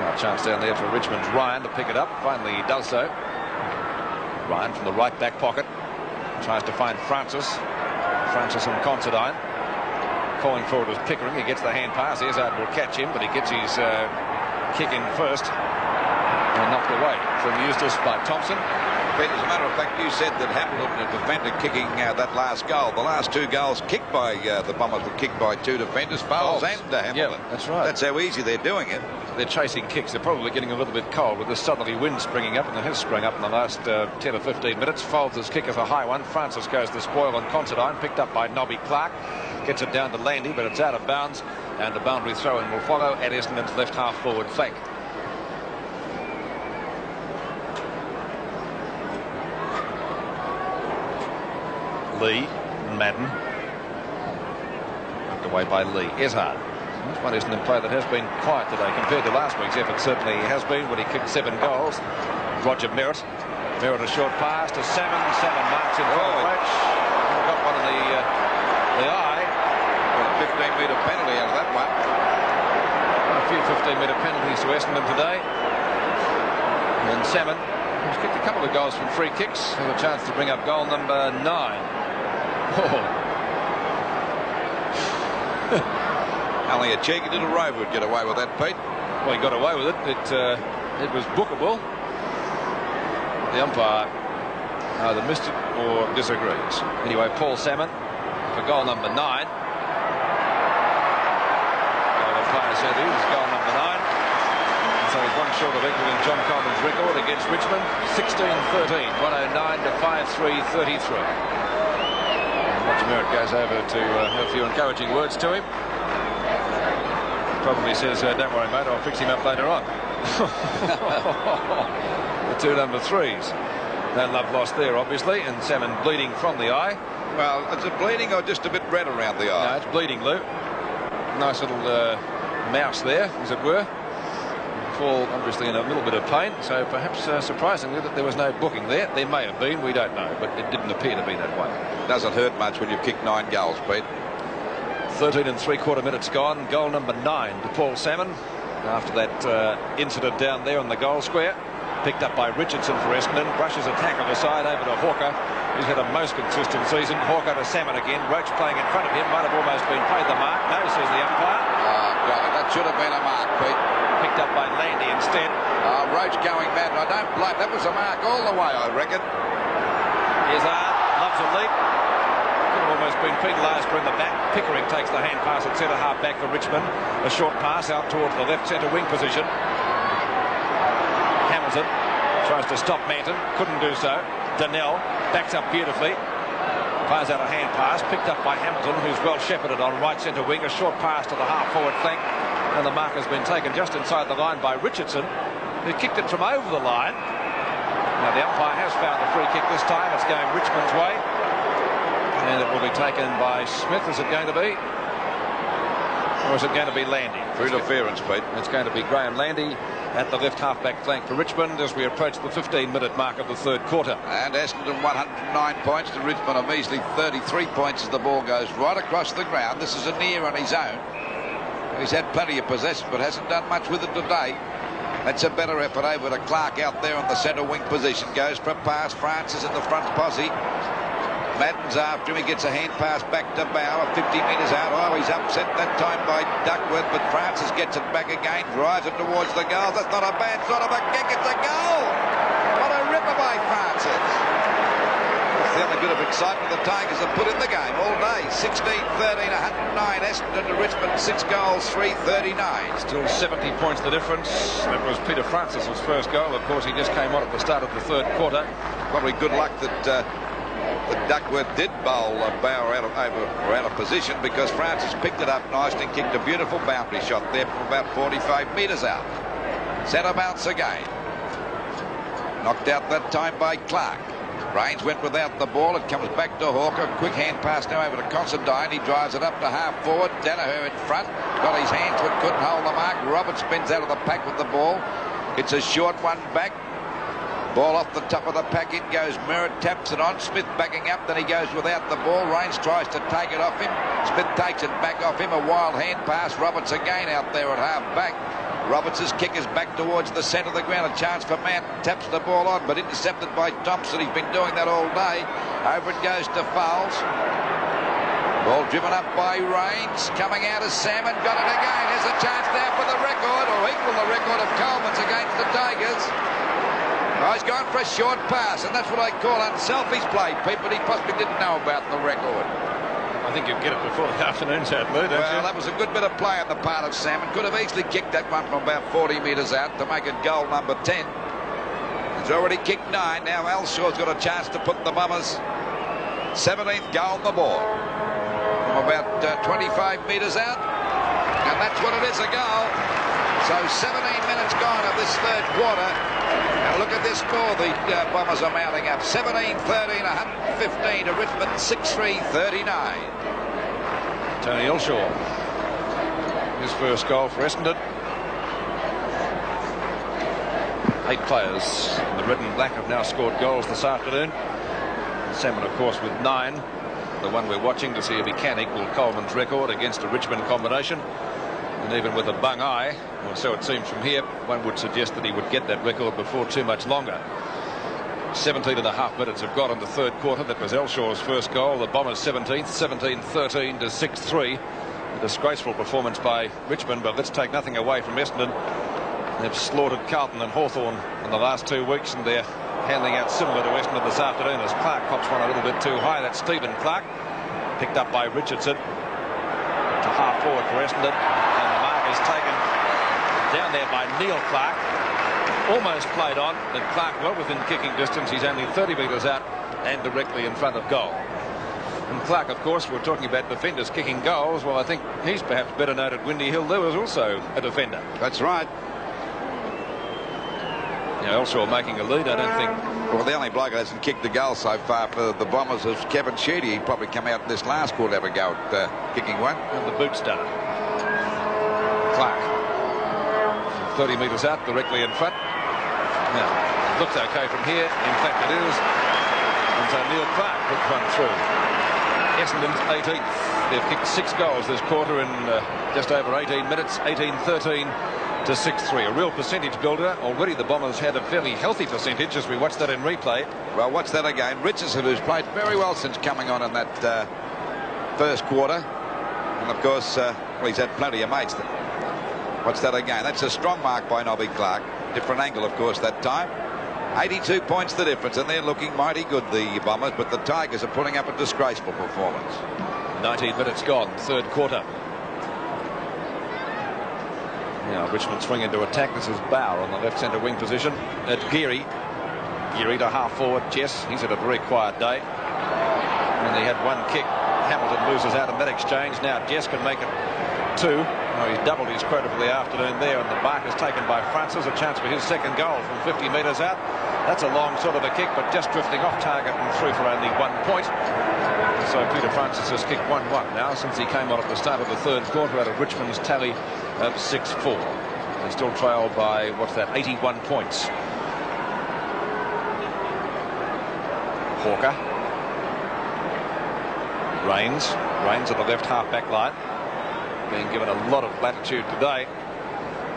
Now a chance down there for Richmond's Ryan to pick it up. Finally he does so. Ryan from the right back pocket. Tries to find Francis. Francis and Considine. Calling forward was Pickering. He gets the hand pass. Izzard will catch him, but he gets his kick in first. And knocked away from Eustace by Thompson. But as a matter of fact, you said that Hamilton, a defender, kicking that last goal. The last 2 goals kicked by the Bombers were kicked by 2 defenders, Fowles and Hamilton. Yeah, that's right. That's how easy they're doing it. They're chasing kicks. They're probably getting a little bit cold with the southerly wind springing up, and it has sprung up in the last 10 or 15 minutes. Folds' kick is a high one. Francis goes to spoil on Considine, picked up by Nobby Clark. Gets it down to Landy, but it's out of bounds, and the boundary throw-in will follow at Essendon's left half forward flank. Lee, Madden. Knocked away by Lee. Izzard. This one isn't a play that has been quiet today compared to last week's effort. Certainly has been when he kicked 7 goals. Roger Merritt. Merritt a short pass to Salmon. Salmon marks in front of Roach. Got one in the eye. Well, a 15-metre penalty out of that one. A few 15-metre penalties to Essendon today. And Salmon, who's kicked a couple of goals from free kicks, has a chance to bring up goal number 9. Only a cheeky little rover would get away with that, Pete. Well, he got away with it. It was bookable. The umpire either missed it or disagrees. Anyway, Paul Salmon for goal number 9. The umpire said it is goal number 9. And so he's one short of equaling John Coleman's record against Richmond. 16-13, 109 to 5-3-33. Roger Merritt goes over to have a few encouraging words to him. Probably says, don't worry, mate, I'll fix him up later on. The two number 3s. No love lost there, obviously, and Salmon bleeding from the eye. Well, is it bleeding or just a bit red around the eye? No, it's bleeding, Lou. Nice little mouse there, as it were. Paul obviously in a little bit of pain, so perhaps surprisingly that there was no booking there. There may have been, we don't know, but it didn't appear to be that way. Doesn't hurt much when you've kicked 9 goals, Pete. 13 3/4 minutes gone. Goal number 9 to Paul Salmon after that incident down there on the goal square. Picked up by Richardson for Essendon. Brushes a tackle aside over to Hawker. He's had a most consistent season. Hawker to Salmon again. Roach playing in front of him. Might have almost been paid the mark. No, says the umpire. Oh, God, that should have been a mark, Pete. Picked up by Landy instead. Roach going mad. I don't blame. That was a mark all the way, I reckon. Here's loves a leap. Could have almost been penalised for in the back. Pickering takes the hand pass at centre half back for Richmond. A short pass out towards the left centre wing position. Hamilton tries to stop Manton, couldn't do so. Donnell backs up beautifully, fires out a hand pass, picked up by Hamilton, who's well shepherded on right centre wing. A short pass to the half forward flank, and the mark has been taken just inside the line by Richardson, who kicked it from over the line. Now the umpire has found the free kick this time. It's going Richmond's way, and it will be taken by Smith. Is it going to be? Or is it going to be Landy? For interference, Pete. It's going to be Graham Landy at the left half-back flank for Richmond as we approach the 15-minute mark of the third quarter. And Essendon 109 points to Richmond, a measly 33 points as the ball goes right across the ground. This is a near on his own. He's had plenty of possession but hasn't done much with it today. That's a better effort over to Clark out there on the centre wing position. Goes for a pass. Francis in the front posse. Madden's after him. He gets a hand pass back to Bauer, 50 metres out. Oh, he's upset that time by Duckworth, but Francis gets it back again, drives it towards the goal. That's not a bad sort of a kick. It's a goal. What a ripper by Francis. That's the other bit of excitement the Tigers have put in the game all day. 16-13, 109 Essendon to Richmond, 6 goals, 3-39. Still 70 points the difference. That was Peter Francis's first goal. Of course, he just came on at the start of the third quarter. Probably good luck that Duckworth did bowl Bauer out of position, because Francis picked it up nicely and kicked a beautiful boundary shot there from about 45 metres out. Centre bounce again. Knocked out that time by Clark. Rains went without the ball. It comes back to Hawker. Quick hand pass now over to Considine. He drives it up to half forward. Danaher in front. Got his hands but couldn't hold the mark. Roberts spins out of the pack with the ball. It's a short one back. Ball off the top of the pack. In goes Merritt, taps it on. Smith backing up. Then he goes without the ball. Rains tries to take it off him. Smith takes it back off him. A wild hand pass. Roberts again out there at half back. Roberts' kick is back towards the centre of the ground. A chance for Manton. Taps the ball on, but intercepted by Thompson. He's been doing that all day. Over it goes to Fowles. Ball driven up by Rains. Coming out of Salmon. Got it again. There's a chance there for the record, or equal the record of Coleman's against the Tigers. Oh, he's gone for a short pass, and that's what I call unselfish play, Pete, but he possibly didn't know about the record. I think you'll get it before the afternoon's out, Lou, don't you? Well, that was a good bit of play on the part of Salmon. Could have easily kicked that one from about 40 metres out to make it goal number 10. He's already kicked 9. Now Alshaw's got a chance to put the Bombers' 17th goal on the board from about 25 metres out, and that's what it is, a goal. So 17 minutes gone of this third quarter. Now look at this score. The Bombers are mounting up. 17-13, 115 to Richmond, 6-3, 39. Tony Elshaw, his first goal for Essendon. 8 players in the red and black have now scored goals this afternoon. Salmon, of course, with 9. The one we're watching to see if he can equal Coleman's record against a Richmond combination. And even with a bung eye, or so it seems from here, one would suggest that he would get that record before too much longer. 17.5 minutes have got in the third quarter. That was Elshaw's first goal. The Bombers 17th, 17-13 to 6-3. A disgraceful performance by Richmond, but let's take nothing away from Essendon. They've slaughtered Carlton and Hawthorn in the last 2 weeks, and they're handing out similar to Essendon this afternoon as Clark pops one a little bit too high. That's Stephen Clark, picked up by Richardson to half forward for Essendon, and the mark is taken down there by Neil Clark. Almost played on, and Clark well within kicking distance. He's only 30 metres out and directly in front of goal. And Clark, of course, we're talking about defenders kicking goals. Well, I think he's perhaps better known at Windy Hill. There was also a defender. That's right. Yeah, Elshaw making a lead, I don't think. Well, the only bloke that hasn't kicked the goal so far for the Bombers is Kevin Sheedy. He'd probably come out in this last quarter to have a go at kicking one. And the boot stunner. Clark. 30 metres out, directly in front. Now, looks okay from here. In fact, it is. And so Neil Clark put one through. Essendon's 18th. They've kicked 6 goals this quarter in just over 18 minutes. 18-13 to 6-3. A real percentage builder. Already the Bombers had a fairly healthy percentage as we watch that in replay. Well, watch that again. Richardson, who's played very well since coming on in that first quarter. And of course, well, he's had plenty of mates. Watch that again. That's a strong mark by Nobby Clark. Different angle, of course, that time. 82 points the difference, and they're looking mighty good, the Bombers, but the Tigers are putting up a disgraceful performance. 19 minutes gone, third quarter. Now Richmond swing into attack. This is Bauer on the left centre wing position. At Geary. Geary to half forward. Jess, he's had a very quiet day. And he had one kick. Hamilton loses out in that exchange. Now Jess can make it 2. Oh, he's doubled his quota for the afternoon there, and the mark is taken by Francis. A chance for his second goal from 50 metres out. That's a long sort of a kick, but just drifting off target and through for only 1 point. So Peter Francis has kicked 1-1 now since he came on at the start of the third quarter out of Richmond's tally of 6-4. They still trailed by, what's that, 81 points. Hawker. Rains at the left half back line. Being given a lot of latitude today.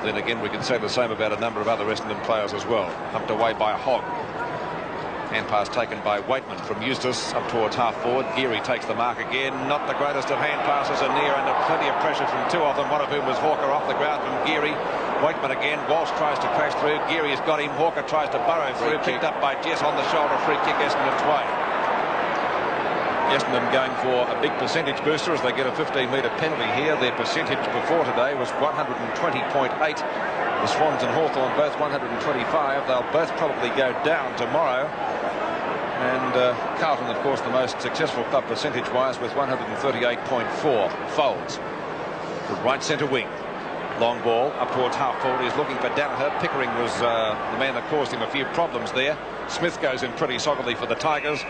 Then again, we can say the same about a number of other Essendon players as well. Pumped away by Hogg. Hand pass taken by Waitman from Eustace up towards half forward. Geary takes the mark again. Not the greatest of hand passes, and near under plenty of pressure from 2 of them, one of whom was Hawker off the ground from Geary. Waitman again. Walsh tries to crash through. Geary has got him. Hawker tries to burrow through. Picked up by Jess on the shoulder. Free kick Essendon's way. Essendon going for a big percentage booster as they get a 15-metre penalty here. Their percentage before today was 120.8. The Swans and Hawthorn both 125. They'll both probably go down tomorrow. And Carlton, of course, the most successful club percentage-wise with 138.4. Folds. The right centre wing. Long ball up towards half forward. He's looking for Danaher. Pickering was the man that caused him a few problems there. Smith goes in pretty solidly for the Tigers.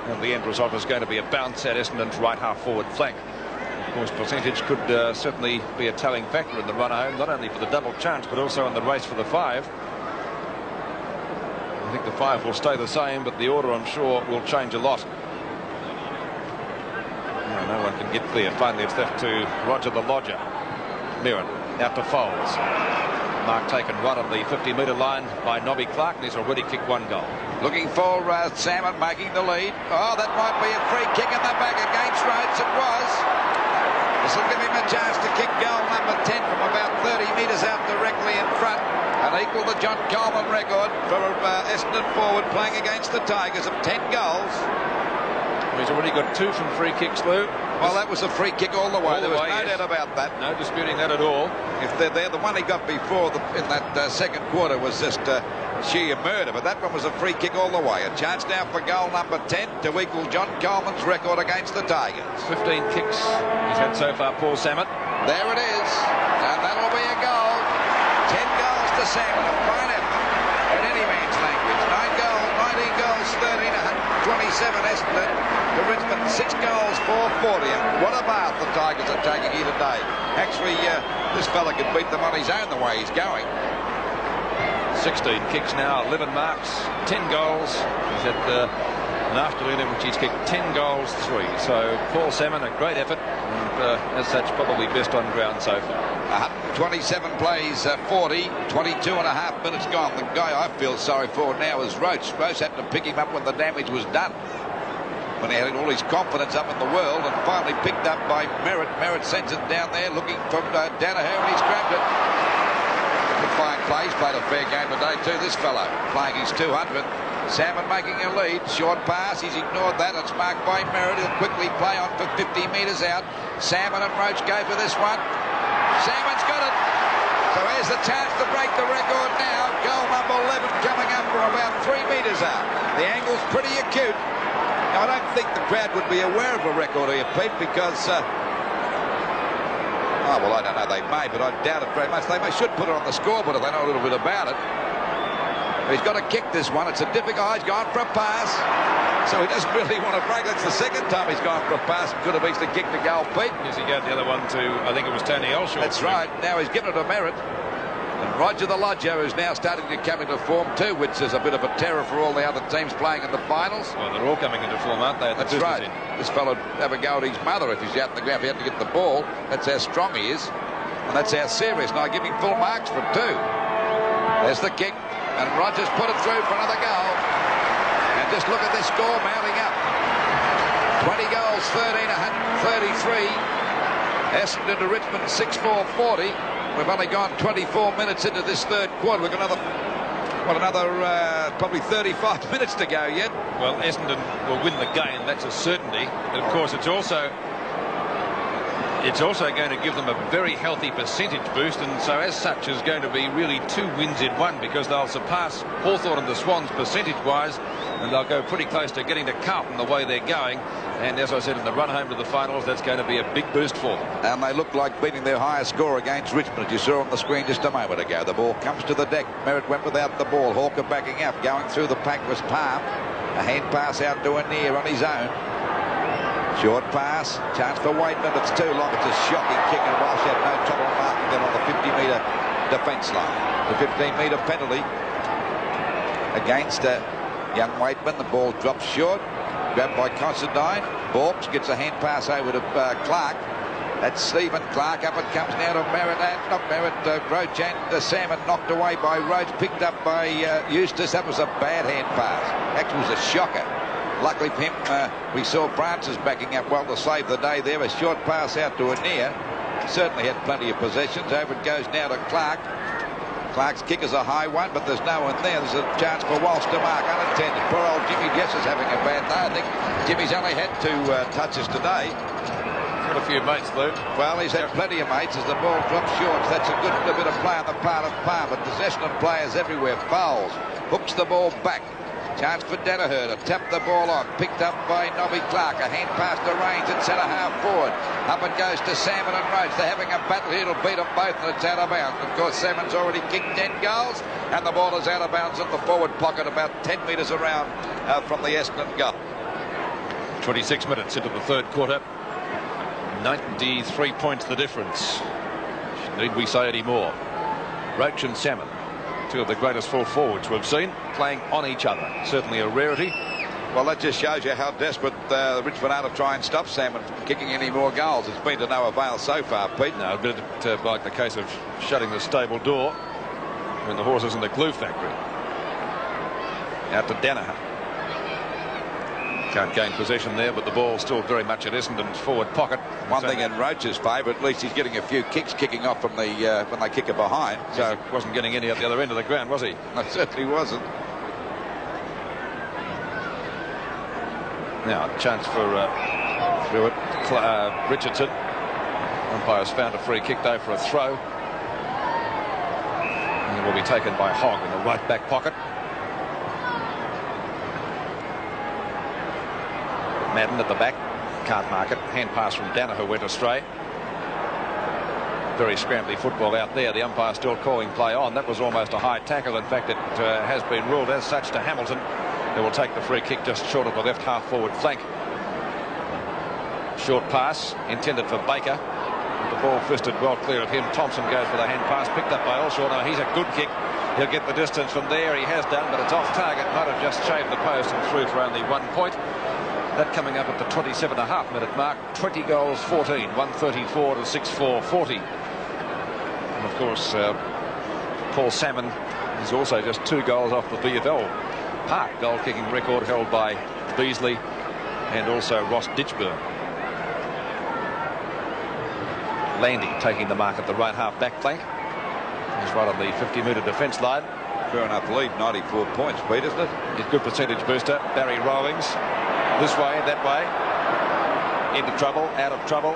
And the end result is going to be a bounce at Essendon's right half forward flank. Of course, percentage could certainly be a telling factor in the run home, not only for the double chance, but also in the race for the 5. I think the 5 will stay the same, but the order, I'm sure, will change a lot. No one can get clear. Finally, it's left to Roger the Lodger. Mirren out to Foles. Mark taken right on the 50-metre line by Nobby Clark, and he's already kicked 1 goal. Looking for Salmon making the lead. Oh, that might be a free kick in the back against Rhodes. It was. This will give him a chance to kick goal number 10 from about 30 metres out directly in front and equal the John Coleman record for Essendon forward playing against the Tigers of 10 goals. He's already got 2 from free kicks, Lou. Well, that was a free kick all the way. There was no doubt about that. No disputing that at all. If they're there, the one he got before in that second quarter was just sheer murder, but that one was a free kick all the way. A chance now for goal number 10 to equal John Coleman's record against the Tigers. 15 kicks he's had so far, Paul Salmon. There it is, and that'll be a goal. 10 goals to Salmon, a fine effort in any man's language. 9 goals, 19 goals, 13, 127 Essendon. To Richmond, 6 goals, 440. And what about the Tigers are taking here today? Actually, this fella could beat them on his own the way he's going. 16 kicks now, 11 marks, 10 goals. He's had an afternoon in which he's kicked 10 goals, 3. So Paul Salmon, a great effort, and as such probably best on ground so far. 127 plays, 40, 22 and a half minutes gone. The guy I feel sorry for now is Roach. Roach had to pick him up when the damage was done. when he had all his confidence up in the world, and finally picked up by Merritt. Merritt sends it down there looking from Danaher, and he's grabbed it. Good fine play. He's played a fair game today too, this fellow, playing his 200th. Salmon making a lead. Short pass. He's ignored that. It's marked by Merritt. He'll quickly play on for 50 metres out. Salmon and Roach go for this one. Salmon's got it. So here's the chance to break the record now. Goal number 11 coming up from about 3 metres out. The angle's pretty acute. Now, I don't think the crowd would be aware of a record here, Pete, because... oh, well, I don't know. They may, but I doubt it very much. They should put it on the scoreboard if they know a little bit about it. He's got to kick this one. It's a difficult... Oh, he's gone for a pass. So he doesn't really want to break. That's the second time he's gone for a pass. Could have reached the kick to goal, Pete. Yes, he gave the other one to, I think it was Tony Elshaw. That's right. Now he's given it to Merritt. And Roger the Lodger is now starting to come into form too, which is a bit of a terror for all the other teams playing in the finals. Well, they're all coming into form, aren't they? That's right. This fellow would have a go at his mother if he's out in the ground. If he had to get the ball, that's how strong he is. And that's how serious. And I give him full marks for it too. There's the kick. And Rogers put it through for another goal. And just look at this score mounting up. 20 goals, 13-133. Essendon to Richmond, 6-4-40. We've only gone 24 minutes into this third quarter. We've got another probably 35 minutes to go yet. Well, Essendon will win the game. That's a certainty. But of course, it's also going to give them a very healthy percentage boost, and so as such is going to be really 2 wins in one, because they'll surpass Hawthorn and the Swans percentage-wise, and they'll go pretty close to getting to Carlton the way they're going. And as I said, in the run home to the finals, that's going to be a big boost for them. And they look like beating their highest score against Richmond, as you saw on the screen just a moment ago. The ball comes to the deck. Merritt went without the ball. Hawker backing up. Going through the pack was Palm. A hand pass out to Anir on his own. Short pass. Chance for Waitman. It's too long. It's a shocking kick, and Walsh had no trouble marking that on the 50-metre defence line. The 15-metre penalty against young Waitman. The ball drops short. Grabbed by Considine. Borks gets a hand pass over to Clark. That's Stephen Clark. Up it comes now to Merritt. Not Merritt. Roach and Salmon knocked away by Roach. Picked up by Eustace. That was a bad hand pass. Actually, it was a shocker. Luckily for him, we saw Francis backing up well to save the day there. A short pass out to Anir. Certainly had plenty of possessions. Over it goes now to Clark. Clark's kick is a high one, but there's no one there. There's a chance for Walsh to mark. Unintended. Poor old Jimmy Jess is having a bad day. I think Jimmy's only had 2 touches today. Got a few mates, Lou. Well, he's had plenty of mates as the ball drops short. That's a good bit of play on the part of Palm. But possession of players everywhere. Fouls. Hooks the ball back. Chance for Danaher to tap the ball on. Picked up by Nobby Clark. A hand pass to Rains at centre half forward. Up it goes to Salmon and Roach. They're having a battle here. It'll beat them both, and it's out of bounds. Of course, Salmon's already kicked 10 goals, and the ball is out of bounds in the forward pocket, about 10 metres around from the Essendon goal. 26 minutes into the third quarter. 93 points the difference. Need we say any more? Roach and Salmon, 2 of the greatest full forwards we've seen, playing on each other. Certainly a rarity. Well, that just shows you how desperate Richmond are to try and stop Salmon from kicking any more goals. It's been to no avail so far, Pete. No, a bit like the case of shutting the stable door when the horse is in the glue factory. Out to Danaher. Can't gain possession there, but the ball's still very much at Essendon's forward pocket. One thing in Roach's favour, at least he's getting a few kicks kicking off from the when they kick it behind. So he wasn't getting any at the other end of the ground, was he? No, certainly wasn't. Now a chance for Richardson. Umpire's found a free kick though for a throw. And it will be taken by Hogg in the right back pocket. Madden at the back, can't mark it. Hand pass from Danaher went astray. Very scrambly football out there. The umpire still calling play on. That was almost a high tackle. In fact, it has been ruled as such to Hamilton, who will take the free kick just short of the left half forward flank. Short pass intended for Baker. The ball fisted well clear of him. Thompson goes for the hand pass, picked up by Elshaw. Now he's a good kick. He'll get the distance from there. He has done, but it's off target. Might have just shaved the post and through for only 1 point. That coming up at the 27.5-minute mark. 20 goals, 14, 134 to 6-4-40. And of course, Paul Salmon is also just 2 goals off the VFL Park goal-kicking record held by Beasley and also Ross Ditchburn. Landy taking the mark at the right half back flank. He's right on the 50-metre defence line. Fair enough lead, 94 points, Pete, isn't it? He's good percentage booster. Barry Rawlings. This way, that way. Into trouble, out of trouble.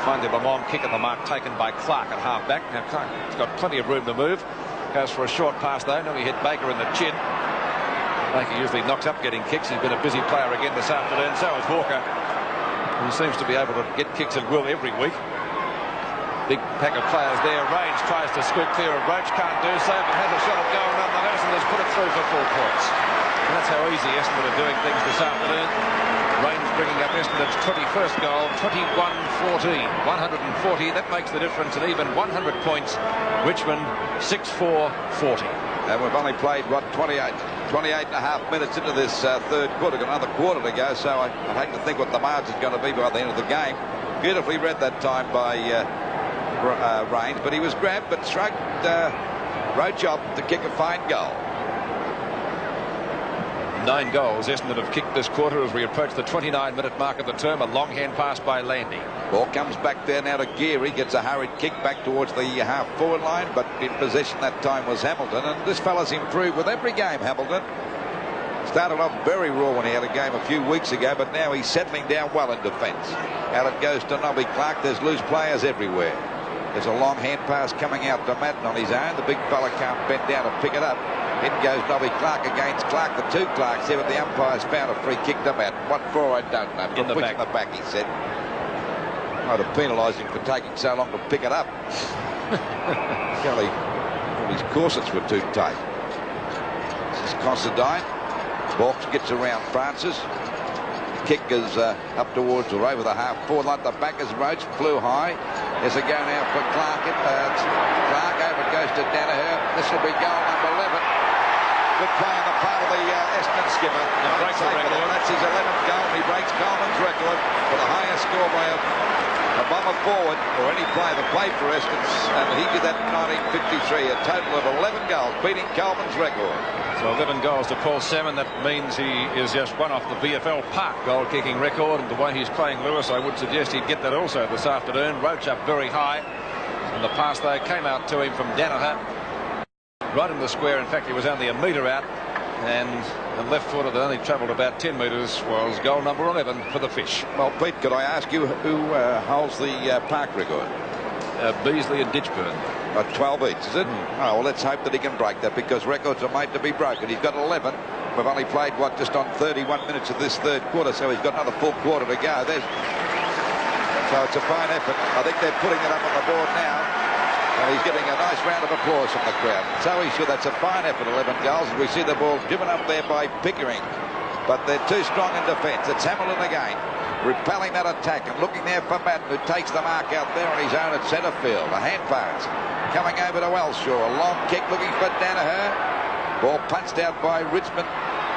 Finally, Lamont kick at the mark taken by Clark at half back. Now Clark's got plenty of room to move. Goes for a short pass though. Now he hit Baker in the chin. Baker usually knocks up getting kicks. He's been a busy player again this afternoon. So is Walker. He seems to be able to get kicks at will every week. Big pack of players there. Range tries to scoot clear of Roach. Can't do so, but has a shot at goal nonetheless, and has put it through for 4 points. And that's how easy Essendon are doing things this afternoon. Range bringing up Essendon's 21st goal, 21-14. 140, that makes the difference, and even 100 points. Richmond 6-4-40. And we've only played, what, 28 and a half minutes into this third quarter. Got another quarter to go, so I'd hate to think what the margin's going to be by the end of the game. Beautifully read that time by Range, but he was grabbed but shrugged Roach off to kick a fine goal. 9 goals Essendon have kicked this quarter as we approach the 29-minute mark of the term. A long hand pass by Landy. Ball comes back there now to Geary. Gets a hurried kick back towards the half-forward line, but in possession that time was Hamilton. And this fella's improved with every game, Hamilton. Started off very raw when he had a game a few weeks ago, but now he's settling down well in defence. Out it goes to Nobby Clark. There's loose players everywhere. There's a long hand pass coming out to Madden on his own. The big fella can't bend down to pick it up. In goes Nobby Clark against Clark. The two Clarks here, but the umpire's found a free kick to Madden. What for, I don't know. In the back. In the back, he said. Might have penalised him for taking so long to pick it up. Golly, all his corsets were too tight. This is Considine. Borks gets around Francis. Kick is up towards or over the half-forward line. The back is Roach, flew high. There's a go now for Clark. Clark over goes to Danaher. This will be goal number 11. Good play on the part of the Essendon skipper. That's his 11th goal. He breaks Coleman's record for the highest score by a bomber forward or any player that played for Essendon. And he did that in 1953. A total of 11 goals, beating Coleman's record. So 11 goals to Paul Salmon. That means he is just one off the VFL Park goal-kicking record. And the way he's playing Lewis, I would suggest he'd get that also this afternoon. Roach up very high. And the pass, though, came out to him from Danaher. Right in the square. In fact, he was only a metre out. And the left footer that only travelled about 10 metres was goal number 11 for the Fish. Well, Pete, could I ask you who holds the park record? Beasley and Ditchburn. 12 each, is it? Oh, well, let's hope that he can break that, because records are made to be broken. He's got 11. We've only played, what, just on 31 minutes of this third quarter, so he's got another full quarter to go. So it's a fine effort. I think they're putting it up on the board now. And he's getting a nice round of applause from the crowd. So he should. That's a fine effort, 11 goals. And we see the ball driven up there by Pickering. But they're too strong in defence. It's Hamilton again, repelling that attack and looking there for Madden, who takes the mark out there on his own at centre field. A hand pass coming over to Elshaw. A long kick looking for Danaher. Ball punched out by Richmond,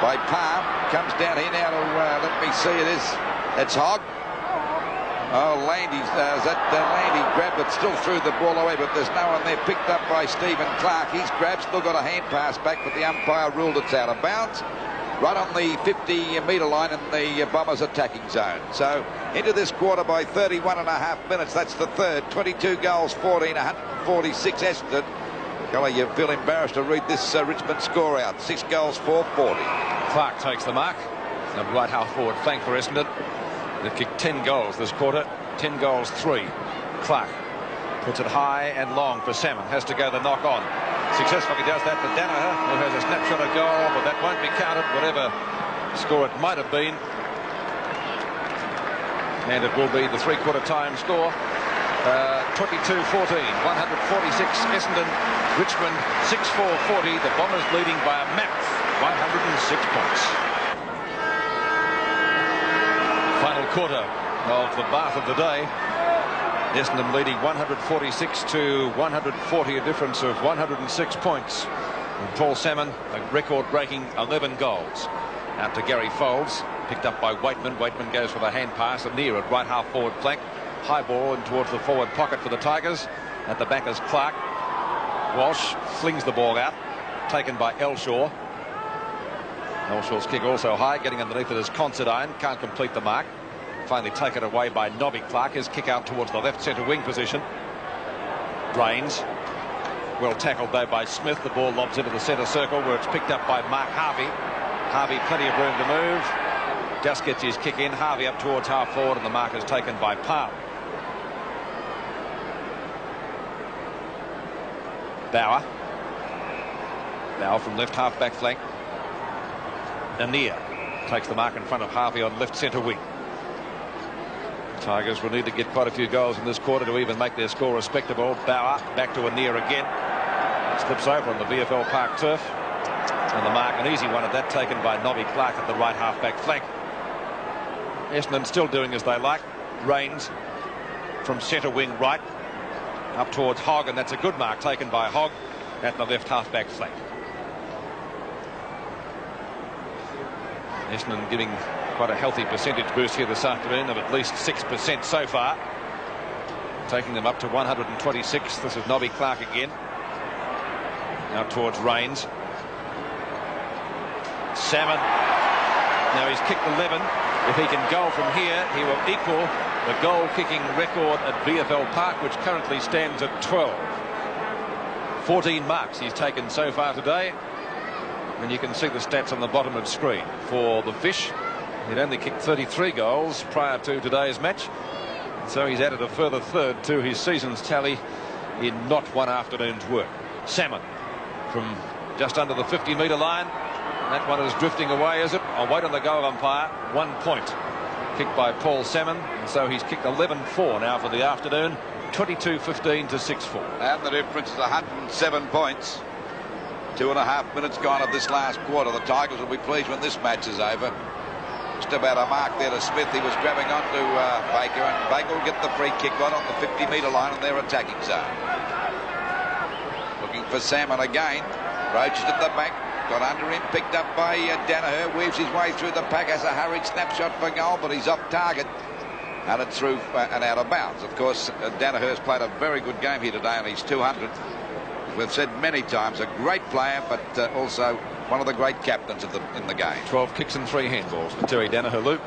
by Palm. Comes down here now to, let me see, it's Hogg. Oh, Landy grabbed it, still threw the ball away, but there's no one there. Picked up by Stephen Clark. He's grabbed, still got a hand pass back, but the umpire ruled it's out of bounds. Right on the 50-metre line in the Bombers' attacking zone. So into this quarter by 31 and a half minutes. That's the third. 22 goals, 14, 146 Essendon. Golly, you feel embarrassed to read this Richmond score out. 6 goals, 440. Clark takes the mark. The right half-forward flank for Essendon. They've kicked 10 goals this quarter. 10 goals, 3. Clark puts it high and long for Salmon. Has to go the knock on. Successfully does that for Danaher, who has a snapshot of goal, but that won't be counted, whatever score it might have been. And it will be the three-quarter time score. 22-14, 146 Essendon, Richmond 6-4-40. The Bombers leading by a map, 106 points. Final quarter of the bath of the day. Essendon leading 146 to 140, a difference of 106 points. And Paul Salmon, a record-breaking 11 goals. Out to Gary Folds, picked up by Waitman. Waitman goes for the hand pass and near at right half-forward flank. High ball in towards the forward pocket for the Tigers. At the back is Clark. Walsh flings the ball out, taken by Elshaw. Holshaw's kick also high, getting underneath it is Considine, can't complete the mark. Finally taken away by Nobby Clark. His kick out towards the left centre wing position. Rains. Well tackled though by Smith. The ball lobs into the centre circle where it's picked up by Mark Harvey. Harvey plenty of room to move. Just gets his kick in. Harvey up towards half forward and the mark is taken by Palm. Bauer. Bauer from left half back flank. Anir takes the mark in front of Harvey on left centre wing. Tigers will need to get quite a few goals in this quarter to even make their score respectable. Bauer back to Anir again. Slips over on the VFL Park turf. And the mark, an easy one at that, taken by Nobby Clark at the right half back flank. Essendon still doing as they like. Rains from centre wing right up towards Hogg, and that's a good mark taken by Hogg at the left half back flank. Essendon giving quite a healthy percentage boost here this afternoon of at least 6% so far, taking them up to 126. This is Nobby Clark again. Now towards Rains. Salmon. Now he's kicked 11. If he can go from here, he will equal the goal kicking record at VFL Park, which currently stands at 12. 14 marks he's taken so far today. And you can see the stats on the bottom of the screen. For the Fish, he'd only kicked 33 goals prior to today's match. So he's added a further third to his season's tally in not one afternoon's work. Salmon from just under the 50-metre line. That one is drifting away, is it? I'll wait on the goal umpire. 1 point. Kicked by Paul Salmon. And so he's kicked 11-4 now for the afternoon. 22-15 to 6-4. And the difference is 107 points. 2.5 minutes gone of this last quarter. The Tigers will be pleased when this match is over. Just about a mark there to Smith. He was grabbing onto Baker, and Baker will get the free kick right on the 50-metre line in their attacking zone. Looking for Salmon again. Roach is at the back. Got under him, picked up by Danaher, weaves his way through the pack, has a hurried snapshot for goal, but he's off target. And it's through and out of bounds. Of course, Danaher's played a very good game here today on his 200. We've said many times, a great player, but also one of the great captains in the game. 12 kicks and 3 handballs for Terry Danaher, Luke.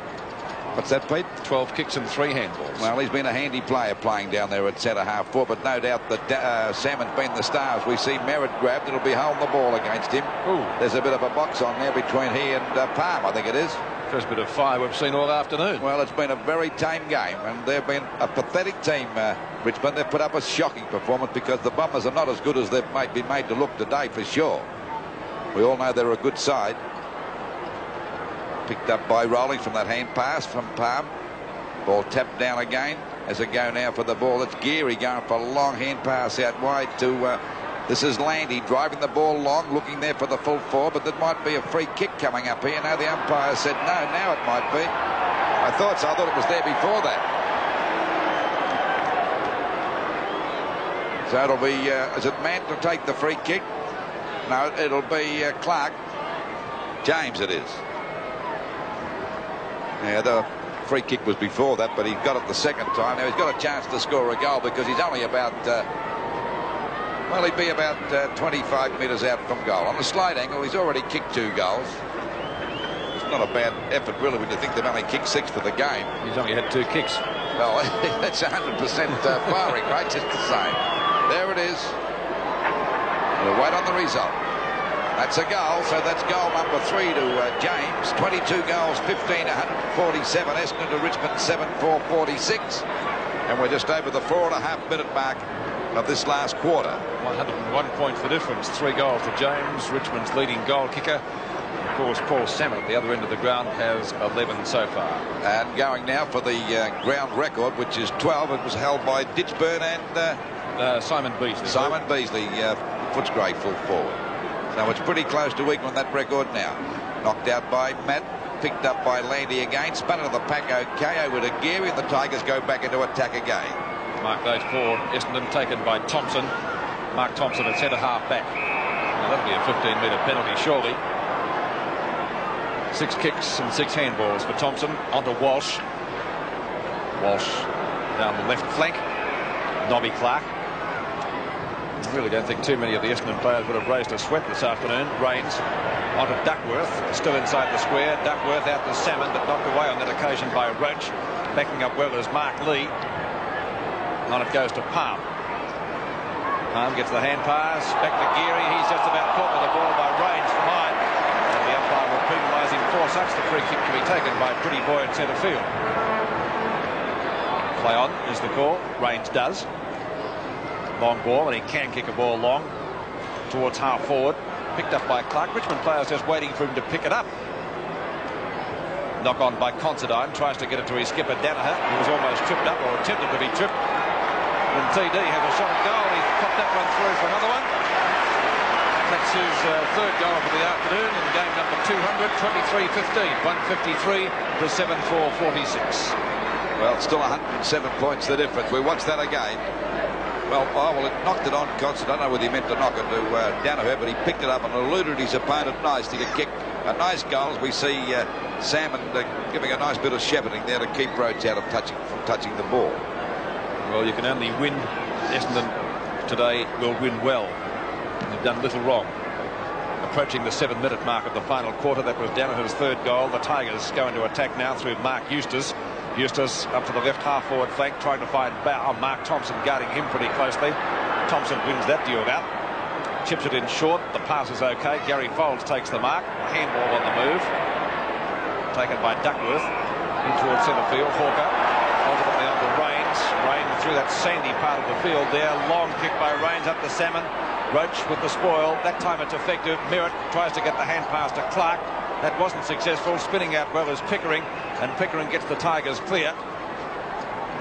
What's that, Pete? 12 kicks and 3 handballs. Well, he's been a handy player playing down there at centre half forward, but no doubt that Salmon's been the star. As we see Merritt grabbed, it'll be holding the ball against him. Ooh. There's a bit of a box on there between he and Palm, I think it is. First bit of fire we've seen all afternoon. Well, it's been a very tame game, and they've been a pathetic team, Richmond. They've put up a shocking performance because the Bombers are not as good as they've been made to look today, for sure. We all know they're a good side. Picked up by Rowling from that hand pass from Palm. Ball tapped down again. As a go now for the ball. It's Geary going for a long hand pass out wide to... this is Landy driving the ball long, looking there for the full four, but there might be a free kick coming up here. Now the umpire said no, now it might be. I thought so. I thought it was there before that. So it'll be, is it Mann to take the free kick? No, it'll be Clark. James it is. Yeah, the free kick was before that, but he got it the second time. Now he's got a chance to score a goal because he's only about... well, he'd be about 25 metres out from goal. On the slight angle, he's already kicked 2 goals. It's not a bad effort, really, when you think they've only kicked 6 for the game. He's only had 2 kicks. Well, that's 100% firing rate, just the same. There it is. We'll wait on the result. That's a goal, so that's goal number 3 to James. 22 goals, 15, 147. Essendon to Richmond, 7-4-46. And we're just over the 4.5 minute mark of this last quarter. 101 points the difference. 3 goals to James, Richmond's leading goal kicker. Of course, Paul Salmon at the other end of the ground has 11 so far. And going now for the ground record, which is 12. It was held by Ditchburn and Simon Beasley. Simon Beasley, Footscray full forward. So it's pretty close to equaling that record now. Knocked out by Matt. Picked up by Landy again. Spun into the pack okay over to Geary, and the Tigers go back into attack again. Mark those for Essendon, taken by Thompson. Mark Thompson at centre half back. Now that'll be a 15-metre penalty, surely. 6 kicks and 6 handballs for Thompson. Onto Walsh. Walsh down the left flank. Nobby Clark. I really don't think too many of the Essendon players would have raised a sweat this afternoon. Rains onto Duckworth, still inside the square. Duckworth out to Salmon, but knocked away on that occasion by Roach. Backing up well as Mark Lee. On it goes to Palm. Palm gets the hand pass, back to Geary. He's just about caught with the ball by Raines from high. And the umpire will penalise him for such. The free kick to be taken by Pretty Boy at centre field. Play on is the call. Raines does. Long ball, and he can kick a ball long towards half forward. Picked up by Clark. Richmond players just waiting for him to pick it up. Knock on by Considine. Tries to get it to his skipper Danaher, who was almost tripped up, or attempted to be tripped. And TD has a shot at goal. He popped that one through for another one. That's his third goal for the afternoon in game number 200. 23-15. 153 to 74-46. Well, it's still 107 points the difference. We watched that again. Well, it knocked it on Constance. I don't know whether he meant to knock it to Danaher, but he picked it up and eluded his opponent nicely to kick a nice goal. As we see Salmon giving a nice bit of shepherding there to keep Rhodes out of touching the ball. Well, you can only win. Essendon today will win well. They've done little wrong. Approaching the 7-minute mark of the final quarter. That was Danaher's third goal. The Tigers go into attack now through Mark Eustace. Eustace up to the left half-forward flank, trying to find Bow. Mark Thompson guarding him pretty closely. Thompson wins that duel out. Chips it in short. The pass is okay. Gary Folds takes the mark. Handball on the move. Taken by Duckworth. In towards centre field. Hawker. Ultimately on to Raines. Raines through that sandy part of the field there. Long kick by Raines up to Salmon. Roach with the spoil. That time it's effective. Merritt tries to get the hand pass to Clark. That wasn't successful. Spinning out well as Pickering, and Pickering gets the Tigers clear.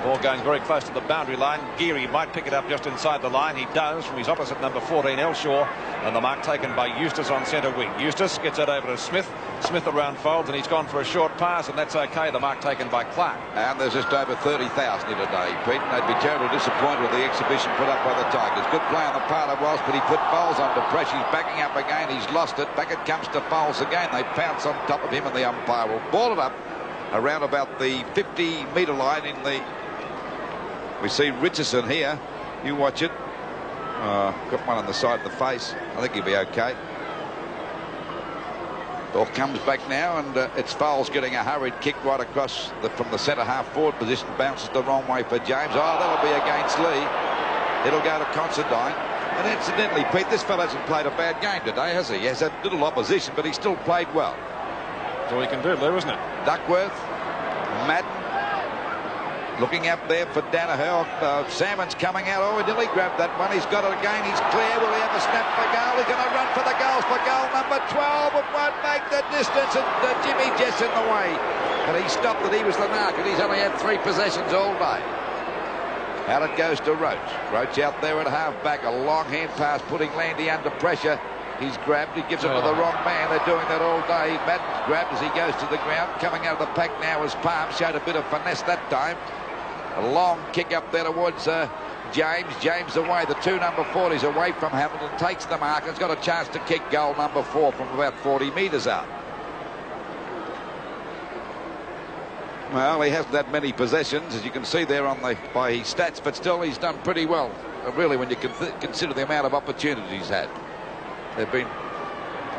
Ball going very close to the boundary line. Geary might pick it up just inside the line. He does from his opposite number 14, Elshaw, and the mark taken by Eustace on centre wing. Eustace gets it over to Smith. Smith around Folds, and he's gone for a short pass, and that's okay. The mark taken by Clark. And there's just over 30,000 here today, Pete. They'd be terribly disappointed with the exhibition put up by the Tigers. Good play on the part of Walsh, but he put Bowles under pressure. He's backing up again. He's lost it. Back it comes to Bowles again. They pounce on top of him, and the umpire will ball it up around about the 50-metre line in the... We see Richardson here. You watch it. Got one on the side of the face. I think he'll be okay. Ball comes back now, and it's Fowles getting a hurried kick right across from the centre half forward position. Bounces the wrong way for James. Oh, that'll be against Lee. It'll go to Considine. And incidentally, Pete, this fellow hasn't played a bad game today, has he? He has had little opposition, but he's still played well. That's all he can do, Lou, isn't it? Duckworth, Madden. Looking up there for Danaher. Salmon's coming out. Oh, he nearly grabbed that one. He's got it again. He's clear. Will he have a snap for goal? He's going to run for the goals for goal number 12. It won't make the distance. And Jimmy Jess in the way. But he stopped it. He was the mark. And he's only had 3 possessions all day. Out it goes to Roach. Roach out there at half-back. A long hand pass putting Landy under pressure. He's grabbed. He gives it to the wrong man. They're doing that all day. Madden's grabbed as he goes to the ground. Coming out of the pack now is Palm. Showed a bit of finesse that time. A long kick up there towards James. James away. The 2 number 40s away from Hamilton. Takes the mark and has got a chance to kick goal number 4 from about 40 metres out. Well, he hasn't had many possessions, as you can see there by his stats, but still he's done pretty well, really, when you consider the amount of opportunities he's had. They've been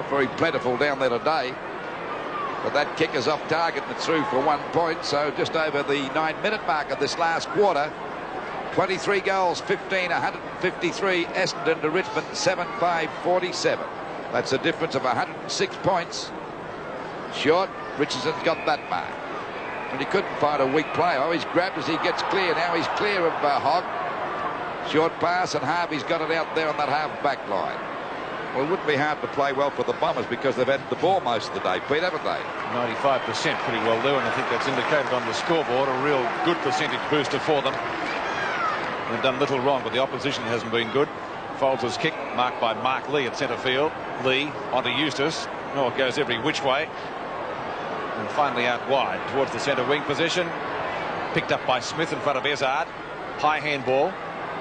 very plentiful down there today. But that kick is off target and it's through for 1 point. So just over the 9-minute mark of this last quarter. 23 goals, 15, 153. Essendon to Richmond, 7-5-47. That's a difference of 106 points. Short, Richardson's got that mark. And he couldn't find a weak player. Oh, he's grabbed as he gets clear. Now he's clear of Hogg. Short pass, and Harvey's got it out there on that half-back line. Well, it wouldn't be hard to play well for the Bombers because they've had the ball most of the day, Pete, haven't they? 95% pretty well, Lou, and I think that's indicated on the scoreboard. A real good percentage booster for them. They've done little wrong, but the opposition hasn't been good. Folds' kick marked by Mark Lee at centre field. Lee onto Eustace. Oh, it goes every which way. And finally out wide towards the centre wing position. Picked up by Smith in front of Ezard. High handball.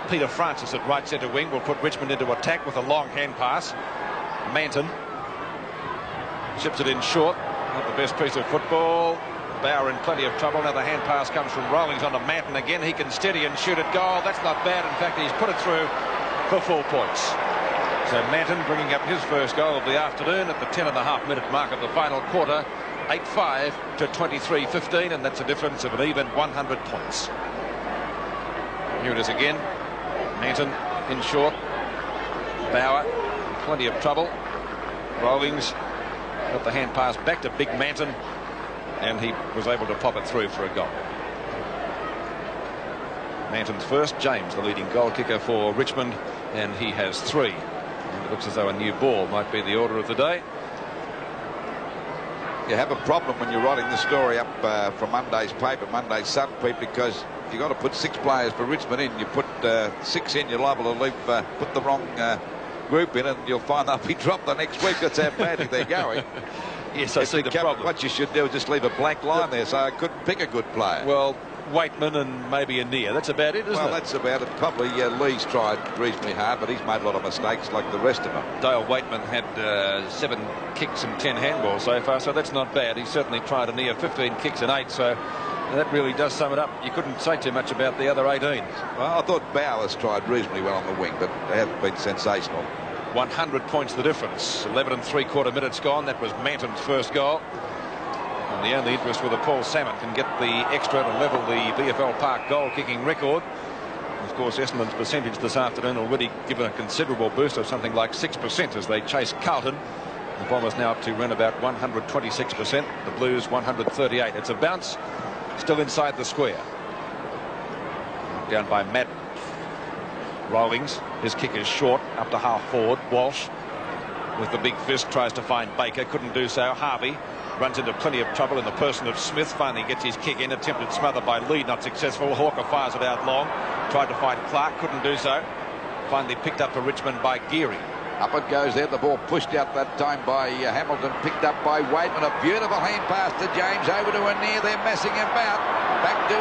Peter Francis at right centre wing will put Richmond into attack with a long hand pass. Manton chips it in short. Not the best piece of football. Bauer in plenty of trouble. Now the hand pass comes from Rawlings onto Manton again. He can steady and shoot at goal. That's not bad. In fact, he's put it through for 4 points. So Manton bringing up his first goal of the afternoon at the 10.5-minute mark of the final quarter. 8-5 to 23-15, and that's a difference of an even 100 points. Here it is again. Manton in short. Bauer in plenty of trouble. Rawlings got the hand pass back to big Manton, and he was able to pop it through for a goal. Manton's first. James, the leading goal kicker for Richmond, and he has 3. And it looks as though a new ball might be the order of the day. You have a problem when you're writing the story up from Monday's paper, Monday's Sun, Pete, because if you've got to put 6 players for Richmond in, you put 6 in, you're liable to leave, put the wrong group in, and you'll find they'll be dropped the next week. That's how badly they're going. Yes, I see the problem. What you should do is just leave a blank line there, so I couldn't pick a good player. Well, Waitman and maybe a Near. That's about it, isn't it? Well, that's about it. Probably Lee's tried reasonably hard, but he's made a lot of mistakes like the rest of them. Dale Waitman had 7 kicks and 10 handballs so far, so that's not bad. He certainly tried a Near 15 kicks and 8, so that really does sum it up. You couldn't say too much about the other 18. Well, I thought Bowers tried reasonably well on the wing, but they haven't been sensational. 100 points the difference. 11 3/4 minutes gone. That was Manton's first goal. And the only interest whether Paul Salmon can get the extra to level the VFL Park goal-kicking record. Of course, Essendon's percentage this afternoon already given a considerable boost of something like 6% as they chase Carlton. The Bombers now up to run about 126%. The Blues 138. It's a bounce, still inside the square. Down by Matt. Rawlings, his kick is short, up to half forward. Walsh with the big fist tries to find Baker, couldn't do so. Harvey runs into plenty of trouble in the person of Smith, finally gets his kick in, attempted smother by Lee, not successful. Hawker fires it out long, tried to find Clark, couldn't do so. Finally picked up for Richmond by Geary. Up it goes there, the ball pushed out that time by Hamilton, picked up by Waitman. A beautiful hand pass to James, over to a Near, they're messing about. Back to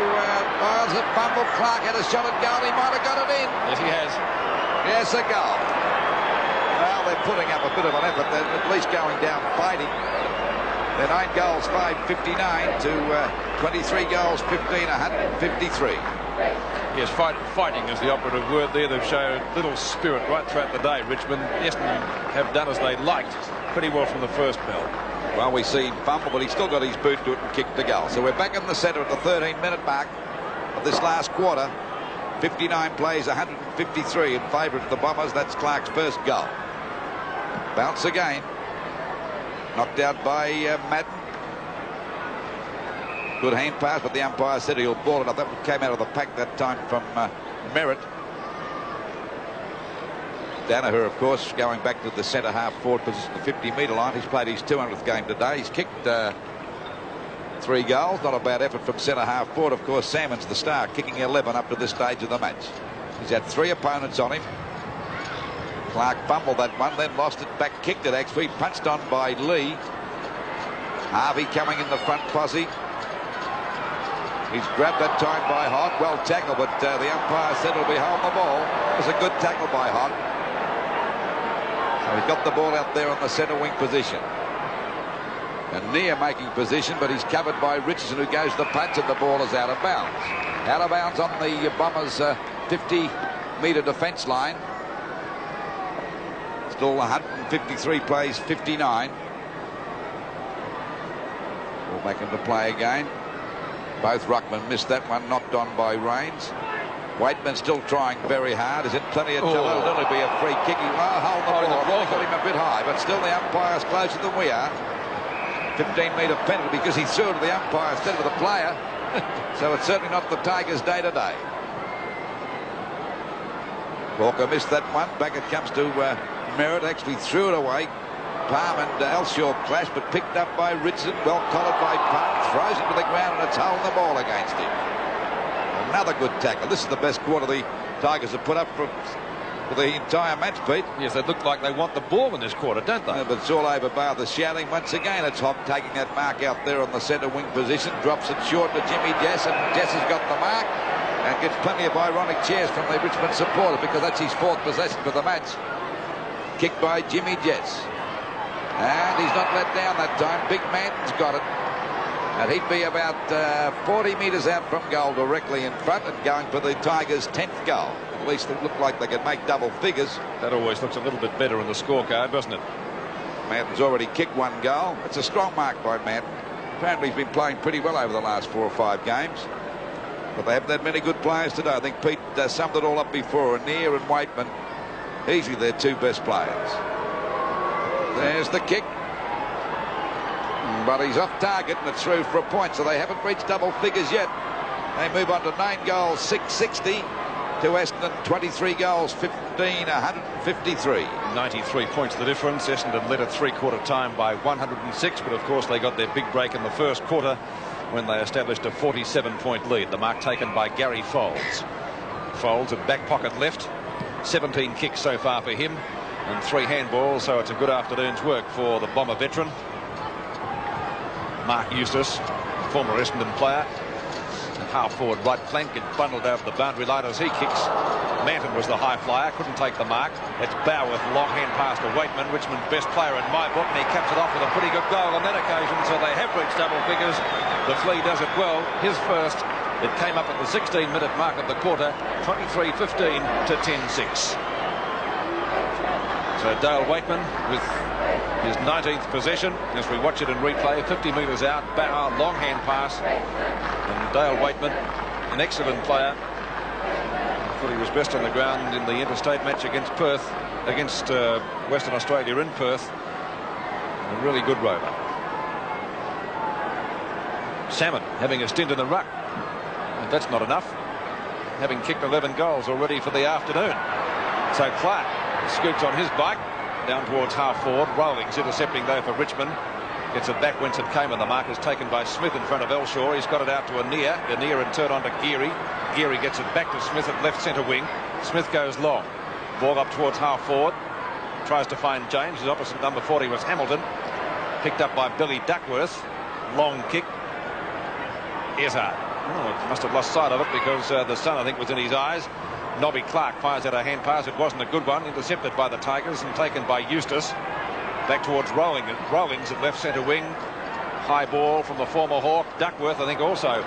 Miles at fumble. Clark had a shot at goal, he might have got it in. Yes, he has. Yes, a goal. Well, they're putting up a bit of an effort, they're at least going down fighting. They're 9 goals, 559 to 23 goals, 15, 153. Yes, fighting is the operative word there. They've shown little spirit right throughout the day. Richmond, Essendon have done as they liked pretty well from the first bell. Well, we see him fumble, but he's still got his boot to it and kicked the goal. So we're back in the centre at the 13-minute mark of this last quarter. 59 plays, 153 in favour of the Bombers. That's Clark's first goal. Bounce again. Knocked out by Madden. Good hand pass, but the umpire said he'll ball it up. That came out of the pack that time from Merritt. Danaher, of course, going back to the centre half forward position, the 50-metre line. He's played his 200th game today. He's kicked 3 goals. Not a bad effort from centre half forward. Of course, Salmon's the star, kicking 11 up to this stage of the match. He's had 3 opponents on him. Clark fumbled that one, then lost it, back kicked it actually, punched on by Lee. Harvey coming in the front posse. He's grabbed that time by Hott, well tackled, but the umpire said it'll be holding the ball. It was a good tackle by Hott. So he's got the ball out there on the centre wing position. And Near making position, but he's covered by Richardson, who goes to the punch, and the ball is out of bounds. Out of bounds on the Bombers' 50-metre defence line. Still 153 plays, 59. Ball back into play again. Both ruckmen missed that one, knocked on by Rains. Waitman still trying very hard. Is in plenty of trouble. It'll only be a free kick. Hold the ball. Got him a bit high, but still the umpire's closer than we are. 15-metre penalty because he threw it to the umpire instead of the player. So it's certainly not the Tigers' day today. Walker missed that one. Back it comes to Merritt, actually threw it away. Palm and Elshaw clashed, but picked up by Richardson. Well collared by Palm. Throws it to the ground, and it's holding the ball against him. Another good tackle. This is the best quarter the Tigers have put up for the entire match, Pete. Yes, they look like they want the ball in this quarter, don't they? Yeah, but it's all over bar the shouting. Once again, it's Hock taking that mark out there on the centre wing position. Drops it short to Jimmy Jess, and Jess has got the mark. And gets plenty of ironic cheers from the Richmond supporters because that's his 4th possession for the match. Kicked by Jimmy Jess. And he's not let down that time. Big Manton's got it. And he'd be about 40 metres out from goal, directly in front, and going for the Tigers' 10th goal. At least it looked like they could make double figures. That always looks a little bit better in the scorecard, doesn't it? Manton's already kicked 1 goal. It's a strong mark by Manton. Apparently he's been playing pretty well over the last 4 or 5 games. But they haven't had many good players today. I think Pete summed it all up before. Anir and Waitman, easily their 2 best players. There's the kick. But he's off target and it's through for a point, so they haven't reached double figures yet. They move on to 9 goals, 660 to Essendon, 23 goals, 15, 153. 93 points the difference. Essendon led at 3/4 time by 106, but of course they got their big break in the first quarter when they established a 47-point lead. The mark taken by Gary Folds. Folds at back pocket left, 17 kicks so far for him and 3 handballs, so it's a good afternoon's work for the Bomber veteran. Mark Eustace, former Essendon player, half forward right flank, and bundled over the boundary line as he kicks. Manton was the high flyer, couldn't take the mark. It's Bowerth, long hand pass to Waitman, Richmond's best player in my book, and he caps it off with a pretty good goal on that occasion, so they have reached double figures. The Flea does it well, his first. It came up at the 16-minute mark of the quarter, 23-15 to 10-6. So Dale Waitman with his 19th possession as we watch it in replay. 50 metres out, Bauer, long hand pass, and Dale Waitman, an excellent player. I thought he was best on the ground in the interstate match against Perth, against Western Australia in Perth. A really good rover. Salmon having a stint in the ruck, and that's not enough, having kicked 11 goals already for the afternoon. So Clark scoots on his bike down towards half forward. Rowling's intercepting though for Richmond. Gets it back whence it came, and the mark is taken by Smith in front of Elshaw. He's got it out to Anir. Anir in turn on to Geary. Geary gets it back to Smith at left centre wing. Smith goes long. Ball up towards half forward. Tries to find James. His opposite number 40 was Hamilton. Picked up by Billy Duckworth. Long kick. Izzard. Oh, must have lost sight of it because the sun, I think, was in his eyes. Nobby Clark fires out a hand pass. It wasn't a good one. Intercepted by the Tigers and taken by Eustace. Back towards Rawlings at left centre wing. High ball from the former Hawk. Duckworth, I think, also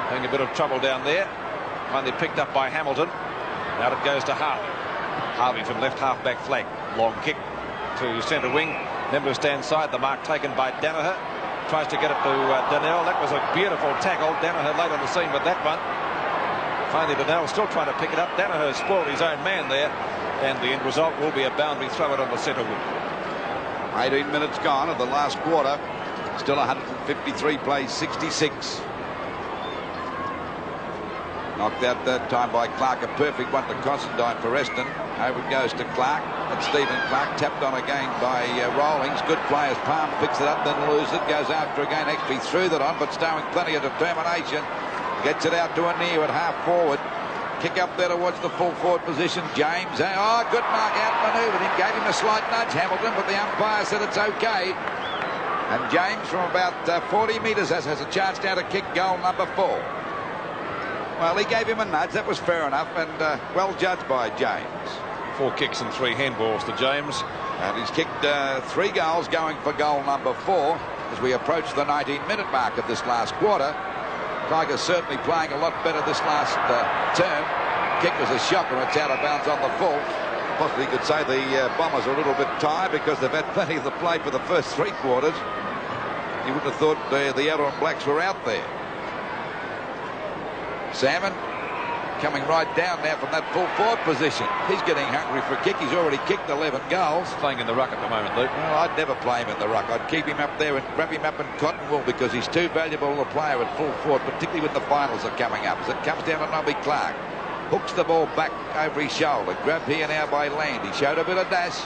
having a bit of trouble down there. Finally picked up by Hamilton. Out it goes to Harvey. Harvey from left half back flank. Long kick to centre wing. Member stand side. The mark taken by Danaher. Tries to get it to Donnell. That was a beautiful tackle. Danaher late on the scene with that one. Finally, Donnell still trying to pick it up. Danaher spoiled his own man there, and the end result will be a boundary throw it on the centre wing. 18 minutes gone of the last quarter. Still 153 plays, 66. Knocked out that time by Clark. A perfect one to Considine for Essendon. Over it goes to Clark. And Stephen Clark tapped on again by Rawlings. Good players. Palm picks it up, then loses it. Goes after again. Actually threw that on, but stowing plenty of determination. Gets it out to Anir at half forward. Kick up there towards the full forward position. James. Oh, good mark. Outmanoeuvred him. Gave him a slight nudge, Hamilton, but the umpire said it's okay. And James from about 40 metres has a chance now to kick goal number 4. Well, he gave him a nudge. That was fair enough and well judged by James. 4 kicks and 3 handballs to James. And he's kicked 3 goals, going for goal number 4 as we approach the 19-minute mark of this last quarter. Tigers certainly playing a lot better this last term. Kick was a shocker. It's out of bounds on the full. Possibly you could say the Bombers are a little bit tired because they've had plenty of the play for the first 3 quarters. You would have thought the Yellow and Blacks were out there. Salmon coming right down now from that full forward position. He's getting hungry for a kick. He's already kicked 11 goals. Playing in the ruck at the moment, Luke. Well, I'd never play him in the ruck. I'd keep him up there and wrap him up in cotton wool because he's too valuable a player at full forward, particularly when the finals are coming up. As it comes down to Nobby Clark. Hooks the ball back over his shoulder. Grabbed here now by Land. He showed a bit of dash.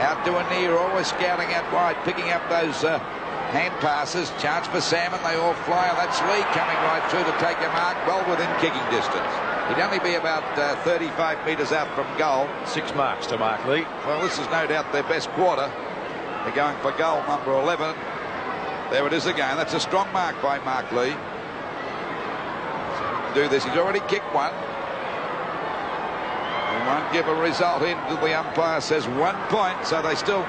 Out to Anir, always scouting out wide, picking up those hand passes. Chance for Salmon. They all fly. That's Lee coming right through to take a mark well within kicking distance. He'd only be about 35 metres out from goal. 6 marks to Mark Lee. Well, this is no doubt their best quarter. They're going for goal number 11. There it is again. That's a strong mark by Mark Lee. Do this. He's already kicked 1. He won't give a result in until the umpire says 1 point. So they still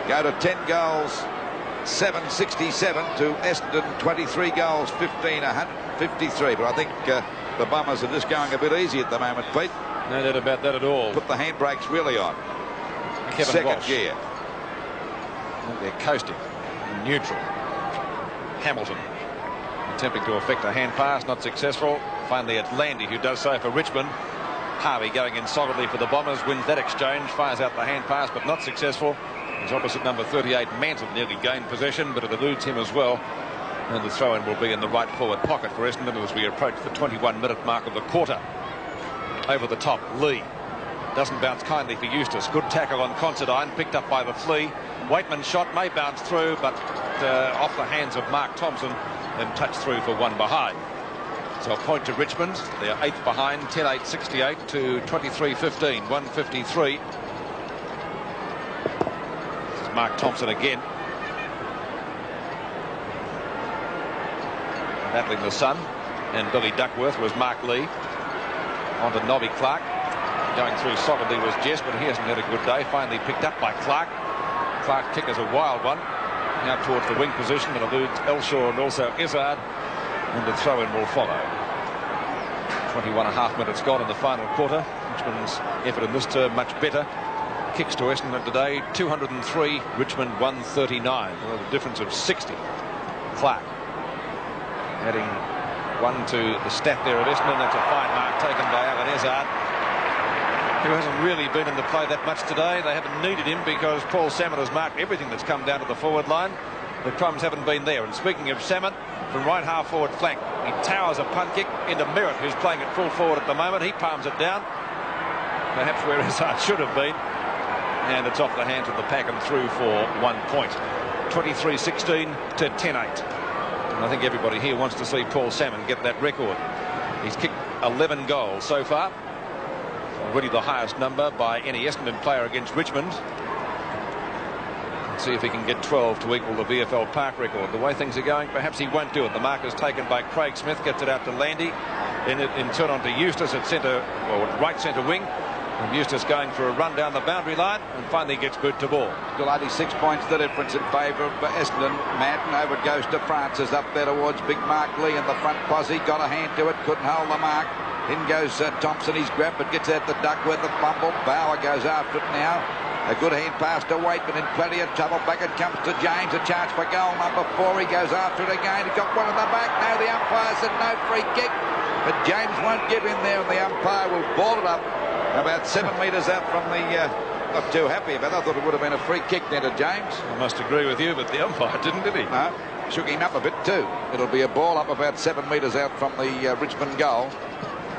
go to 10 goals 767 to Essendon 23 goals 15, 153. But I think the Bummers are just going a bit easy at the moment, Pete. No doubt about that at all. Put the handbrakes really on. Kevin Second Walsh. gear. They're coasting. Neutral. Hamilton attempting to effect a hand pass, not successful. Finally it's Landy who does so for Richmond. Harvey going in solidly for the Bombers, wins that exchange, fires out the hand pass but not successful. His opposite number 38 Mantle nearly gained possession, but it eludes him as well, and the throw-in will be in the right forward pocket for Essendon as we approach the 21-minute mark of the quarter. Over the top, Lee doesn't bounce kindly for Eustace. Good tackle on Considine, picked up by the Flea. Waitman's shot may bounce through, but off the hands of Mark Thompson and touched through for one behind. So a point to Richmond. They're 8th behind, 10-8-68 to 23-15, 153. This is Mark Thompson again. Battling the sun. And Billy Duckworth was Mark Lee. On to Nobby Clark. Going through solidly was Jess, but he hasn't had a good day. Finally picked up by Clark. Clark's kick is a wild one. Now towards the wing position and eludes Elshaw and also Izzard. And the throw-in will follow. 21.5 minutes gone in the final quarter. Richmond's effort in this term much better. Kicks to Essendon today, 203. Richmond 139. A difference of 60. Clark adding one to the stat there at Essendon. That's a fine mark taken by Alan Izzard, who hasn't really been in the play that much today. They haven't needed him because Paul Salmon has marked everything that's come down to the forward line. The crumbs haven't been there. And speaking of Salmon, from right half forward flank, he towers a punt kick into Merritt, who's playing at full forward at the moment. He palms it down, perhaps where Izzard should have been, and it's off the hands of the pack and through for 1 point. 23-16 to 10-8. And I think everybody here wants to see Paul Salmon get that record. He's kicked 11 goals so far. Already the highest number by any Essendon player against Richmond. Let's see if he can get 12 to equal the VFL Park record. The way things are going, perhaps he won't do it. The mark is taken by Craig Smith, gets it out to Landy. In turn on to Eustace at centre, or right centre wing. And Eustace going for a run down the boundary line and finally gets boot to ball. Still 86 points the difference in favour of Essendon. Madden over it goes to Francis, up there towards Big Mark Lee in the front posse. Got a hand to it, couldn't hold the mark. In goes Thompson, he's grabbed but gets out the Duckworth, the fumble. Bauer goes after it now. A good hand pass to Waitman in plenty of trouble. Back it comes to James, a chance for goal number 4. He goes after it again. He got one in the back. Now the umpire said no free kick. But James won't give in there and the umpire will ball it up about 7 metres out from the... not too happy about it. I thought it would have been a free kick there to James. I must agree with you, but the umpire didn't, did he? No. Shook him up a bit too. It'll be a ball up about 7 metres out from the Richmond goal.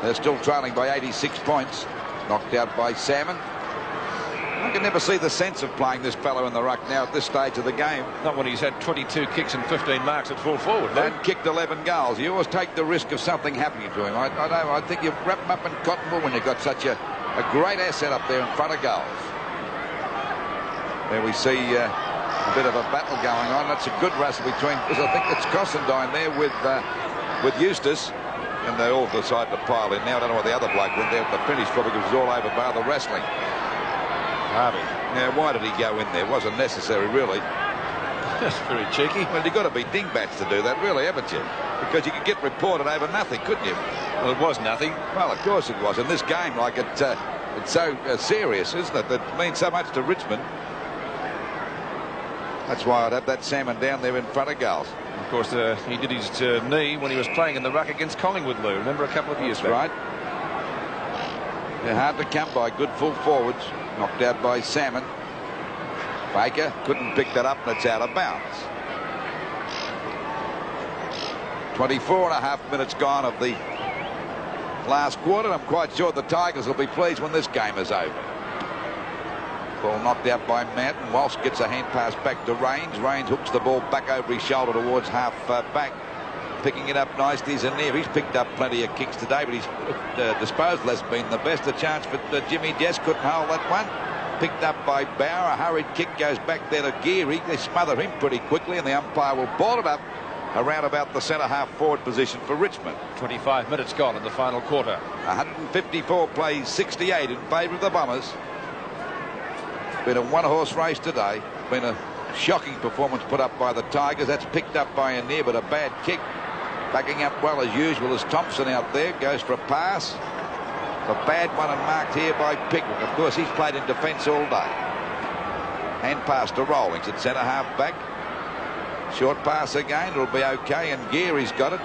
They're still trailing by 86 points. Knocked out by Salmon. I can never see the sense of playing this fellow in the ruck now at this stage of the game. Not when he's had 22 kicks and 15 marks at full forward. And kicked 11 goals. You always take the risk of something happening to him. I think you wrap him up in cotton wool when you've got such a great asset up there in front of goals. There we see a bit of a battle going on. That's a good wrestle between, because I think it's Considine there with Eustace. And they're all decided to pile in now. I don't know what the other bloke went there at the finish, probably because it was all over bar the wrestling. Harvey. Now, why did he go in there? Wasn't necessary, really. That's very cheeky. Well, you've got to be dingbats to do that, really, haven't you? Because you could get reported over nothing, couldn't you? Well, it was nothing. Well, of course it was. In this game, like it's so serious, isn't it? That means so much to Richmond. That's why I'd have that Salmon down there in front of goals. Of course, he did his knee when he was playing in the ruck against Collingwood, Lou. Remember a couple of years back? Right. They're hard to come by. Good full forwards. Knocked out by Salmon. Baker couldn't pick that up, and it's out of bounds. 24.5 minutes gone of the last quarter. I'm quite sure the Tigers will be pleased when this game is over. Ball knocked out by Manton. Walsh gets a hand pass back to Rains. Rains hooks the ball back over his shoulder towards half back. Picking it up nicely is Anir. He's picked up plenty of kicks today, but his disposal has been the best. A chance for Jimmy Jess, couldn't hold that one. Picked up by Bauer. A hurried kick goes back there to Geary. They smother him pretty quickly, and the umpire will ball it up around about the centre half forward position for Richmond. 25 minutes gone in the final quarter. 154 plays 68 in favour of the Bombers. Been a one-horse race today. Been a Shocking performance put up by the Tigers. That's picked up by Anir, but a bad kick. Backing up well as usual is Thompson out there. Goes for a pass. A bad one and marked here by Pickwick. Of course, he's played in defence all day. Hand pass to Rawlings at centre half back. Short pass again. It'll be okay, and Geary's got it.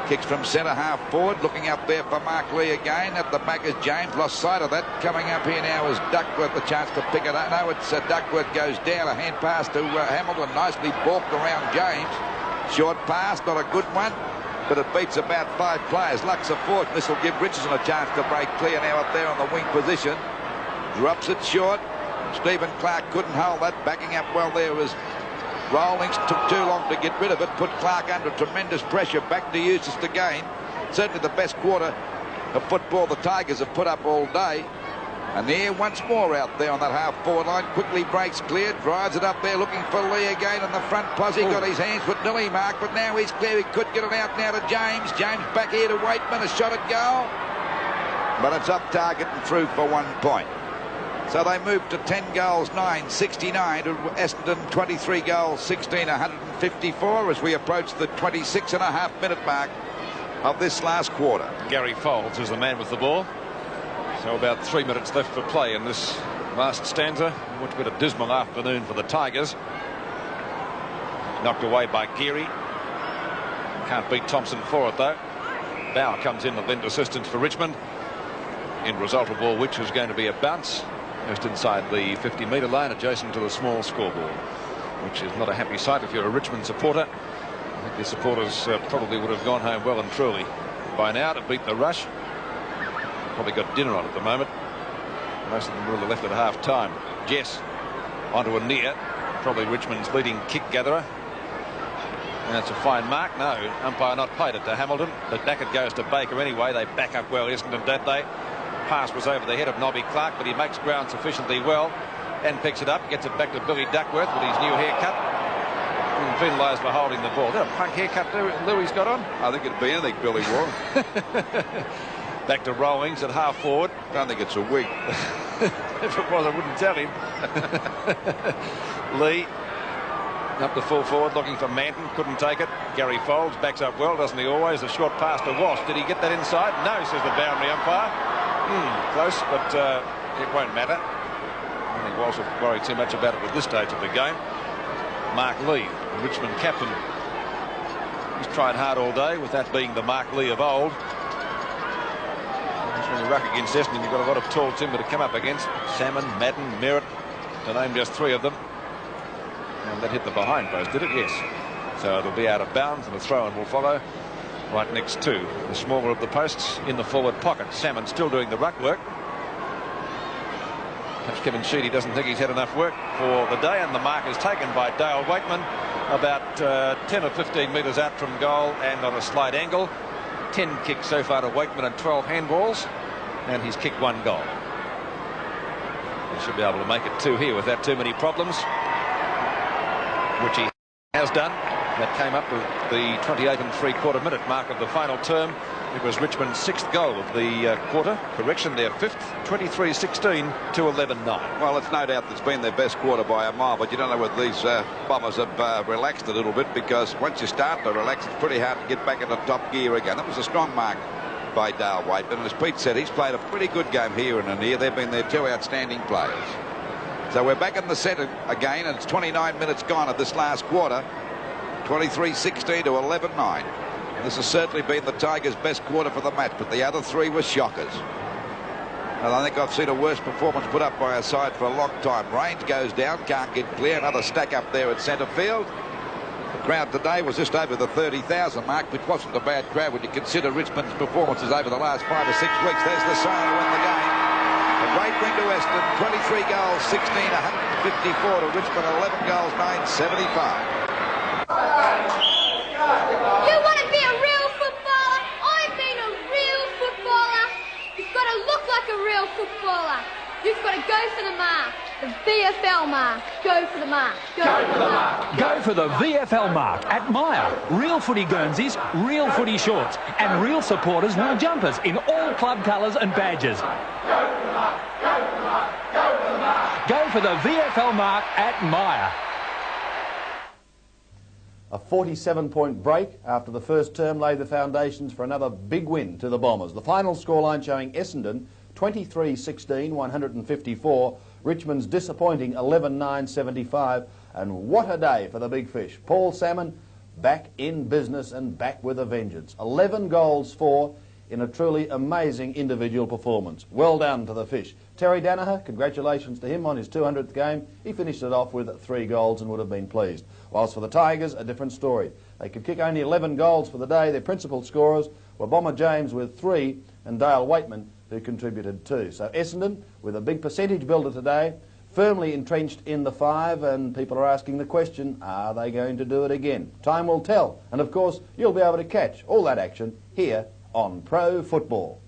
Kicks from centre half forward. Looking up there for Mark Lee again. At the back is James. Lost sight of that. Coming up here now is Duckworth. The chance to pick it up. No, it's Duckworth goes down. A hand pass to Hamilton. Nicely balked around James. Short pass. Not a good one, but it beats about 5 players. Luck's a fourth. This will give Richardson a chance to break clear now up there on the wing position. Drops it short. Stephen Clark couldn't hold that. Backing up well there was Rawlings. Took too long to get rid of it. Put Clark under tremendous pressure. Back to Eustace again. Certainly the best quarter of football the Tigers have put up all day. And there once more out there on that half-forward line. Quickly breaks clear. Drives it up there looking for Lee again in the front posse. Got his hands with nearly marked, but now he's clear. He could get it out now to James. James back here to Waitman. A shot at goal. But it's up target and through for 1 point. So they moved to 10 goals, 9, 69 to Essendon, 23 goals, 16, 154 as we approach the 26.5-minute mark of this last quarter. Gary Folds is the man with the ball. So about 3 minutes left for play in this last stanza. Which been a dismal afternoon for the Tigers. Knocked away by Geary. Can't beat Thompson for it though. Bauer comes in to lend assistance for Richmond. End result of all which is going to be a bounce just inside the 50-metre line adjacent to the small scoreboard, which is not a happy sight if you're a Richmond supporter. I think the supporters probably would have gone home well and truly by now to beat the rush. Probably got dinner on at the moment. Most of them really left at half-time. Jess onto a near, probably Richmond's leading kick gatherer. And that's a fine mark. No, umpire not played it to Hamilton, but back it goes to Baker anyway. They back up well, Essendon, don't they? Pass was over the head of Nobby Clark, but he makes ground sufficiently well and picks it up, gets it back to Billy Duckworth with his new haircut. And Finn lies for holding the ball. Is that a punk haircut Louis got on? I think it'd be anything Billy wore. Back to Rawlings at half forward. I don't think it's a wig. If it was, I wouldn't tell him. Lee up the full forward looking for Manton. Couldn't take it. Gary Folds backs up well, doesn't he always? A short pass to Walsh. Did he get that inside? No, says the boundary umpire. Close, but it won't matter. I think Walsh will worry too much about it at this stage of the game. Mark Lee, the Richmond captain. He's tried hard all day, with that being the Mark Lee of old. When you ruck against Essendon, you've got a lot of tall timber to come up against. Salmon, Madden, Merritt, to name just 3 of them. And that hit the behind post, did it? Yes. So it'll be out of bounds, and a throw-in will follow right next to the smaller of the posts in the forward pocket. Salmon still doing the ruck work. Perhaps Kevin Sheedy doesn't think he's had enough work for the day, and the mark is taken by Dale Waitman about 10 or 15 metres out from goal and on a slight angle. 10 kicks so far to Waitman and 12 handballs, and he's kicked 1 goal. He should be able to make it 2 here without too many problems, which he has done. That came up with the 28 3/4 minute mark of the final term. It was Richmond's 6th goal of the quarter. Correction, their 5th, 23-16 to 11-9. Well, it's no doubt it's been their best quarter by a mile, but you don't know whether these Bombers have relaxed a little bit, because once you start to relax, it's pretty hard to get back into top gear again. That was a strong mark by Dale Waitman, and as Pete said, he's played a pretty good game here and here. They've been their 2 outstanding players. So we're back in the set again, and it's 29 minutes gone of this last quarter. 23-16 to 11-9. This has certainly been the Tigers' best quarter for the match, but the other 3 were shockers. And I think I've seen a worse performance put up by a side for a long time. Range goes down, can't get clear. Another stack up there at centre field. The crowd today was just over the 30,000 mark, which wasn't a bad crowd when you consider Richmond's performances over the last 5 or 6 weeks. There's the sign to win the game. A great win to Essendon, 23 goals, 16, 154 to Richmond, 11 goals, 975. You want to be a real footballer? I've been a real footballer. You've got to look like a real footballer. You've got to go for the mark. The VFL mark. Go for the mark. Go for the mark. Go for the VFL mark at Myer. Real footy Guernseys, real footy shorts, and real supporters wool jumpers in all club colours and badges. Go for the mark. Go for the mark. Go for the mark. Go for the VFL mark at Myer. A 47-point break after the first term laid the foundations for another big win to the Bombers. The final scoreline showing Essendon 23-16, 154. Richmond's disappointing 11-9, 75. And what a day for the big fish. Paul Salmon back in business and back with a vengeance. 11 goals for in a truly amazing individual performance. Well done to the fish. Terry Danaher, congratulations to him on his 200th game. He finished it off with 3 goals and would have been pleased. Whilst for the Tigers, a different story. They could kick only 11 goals for the day. Their principal scorers were Bomber James with 3 and Dale Waitman, who contributed 2. So Essendon, with a big percentage builder today, firmly entrenched in the 5, and people are asking the question, are they going to do it again? Time will tell. And of course, you'll be able to catch all that action here on Pro Football.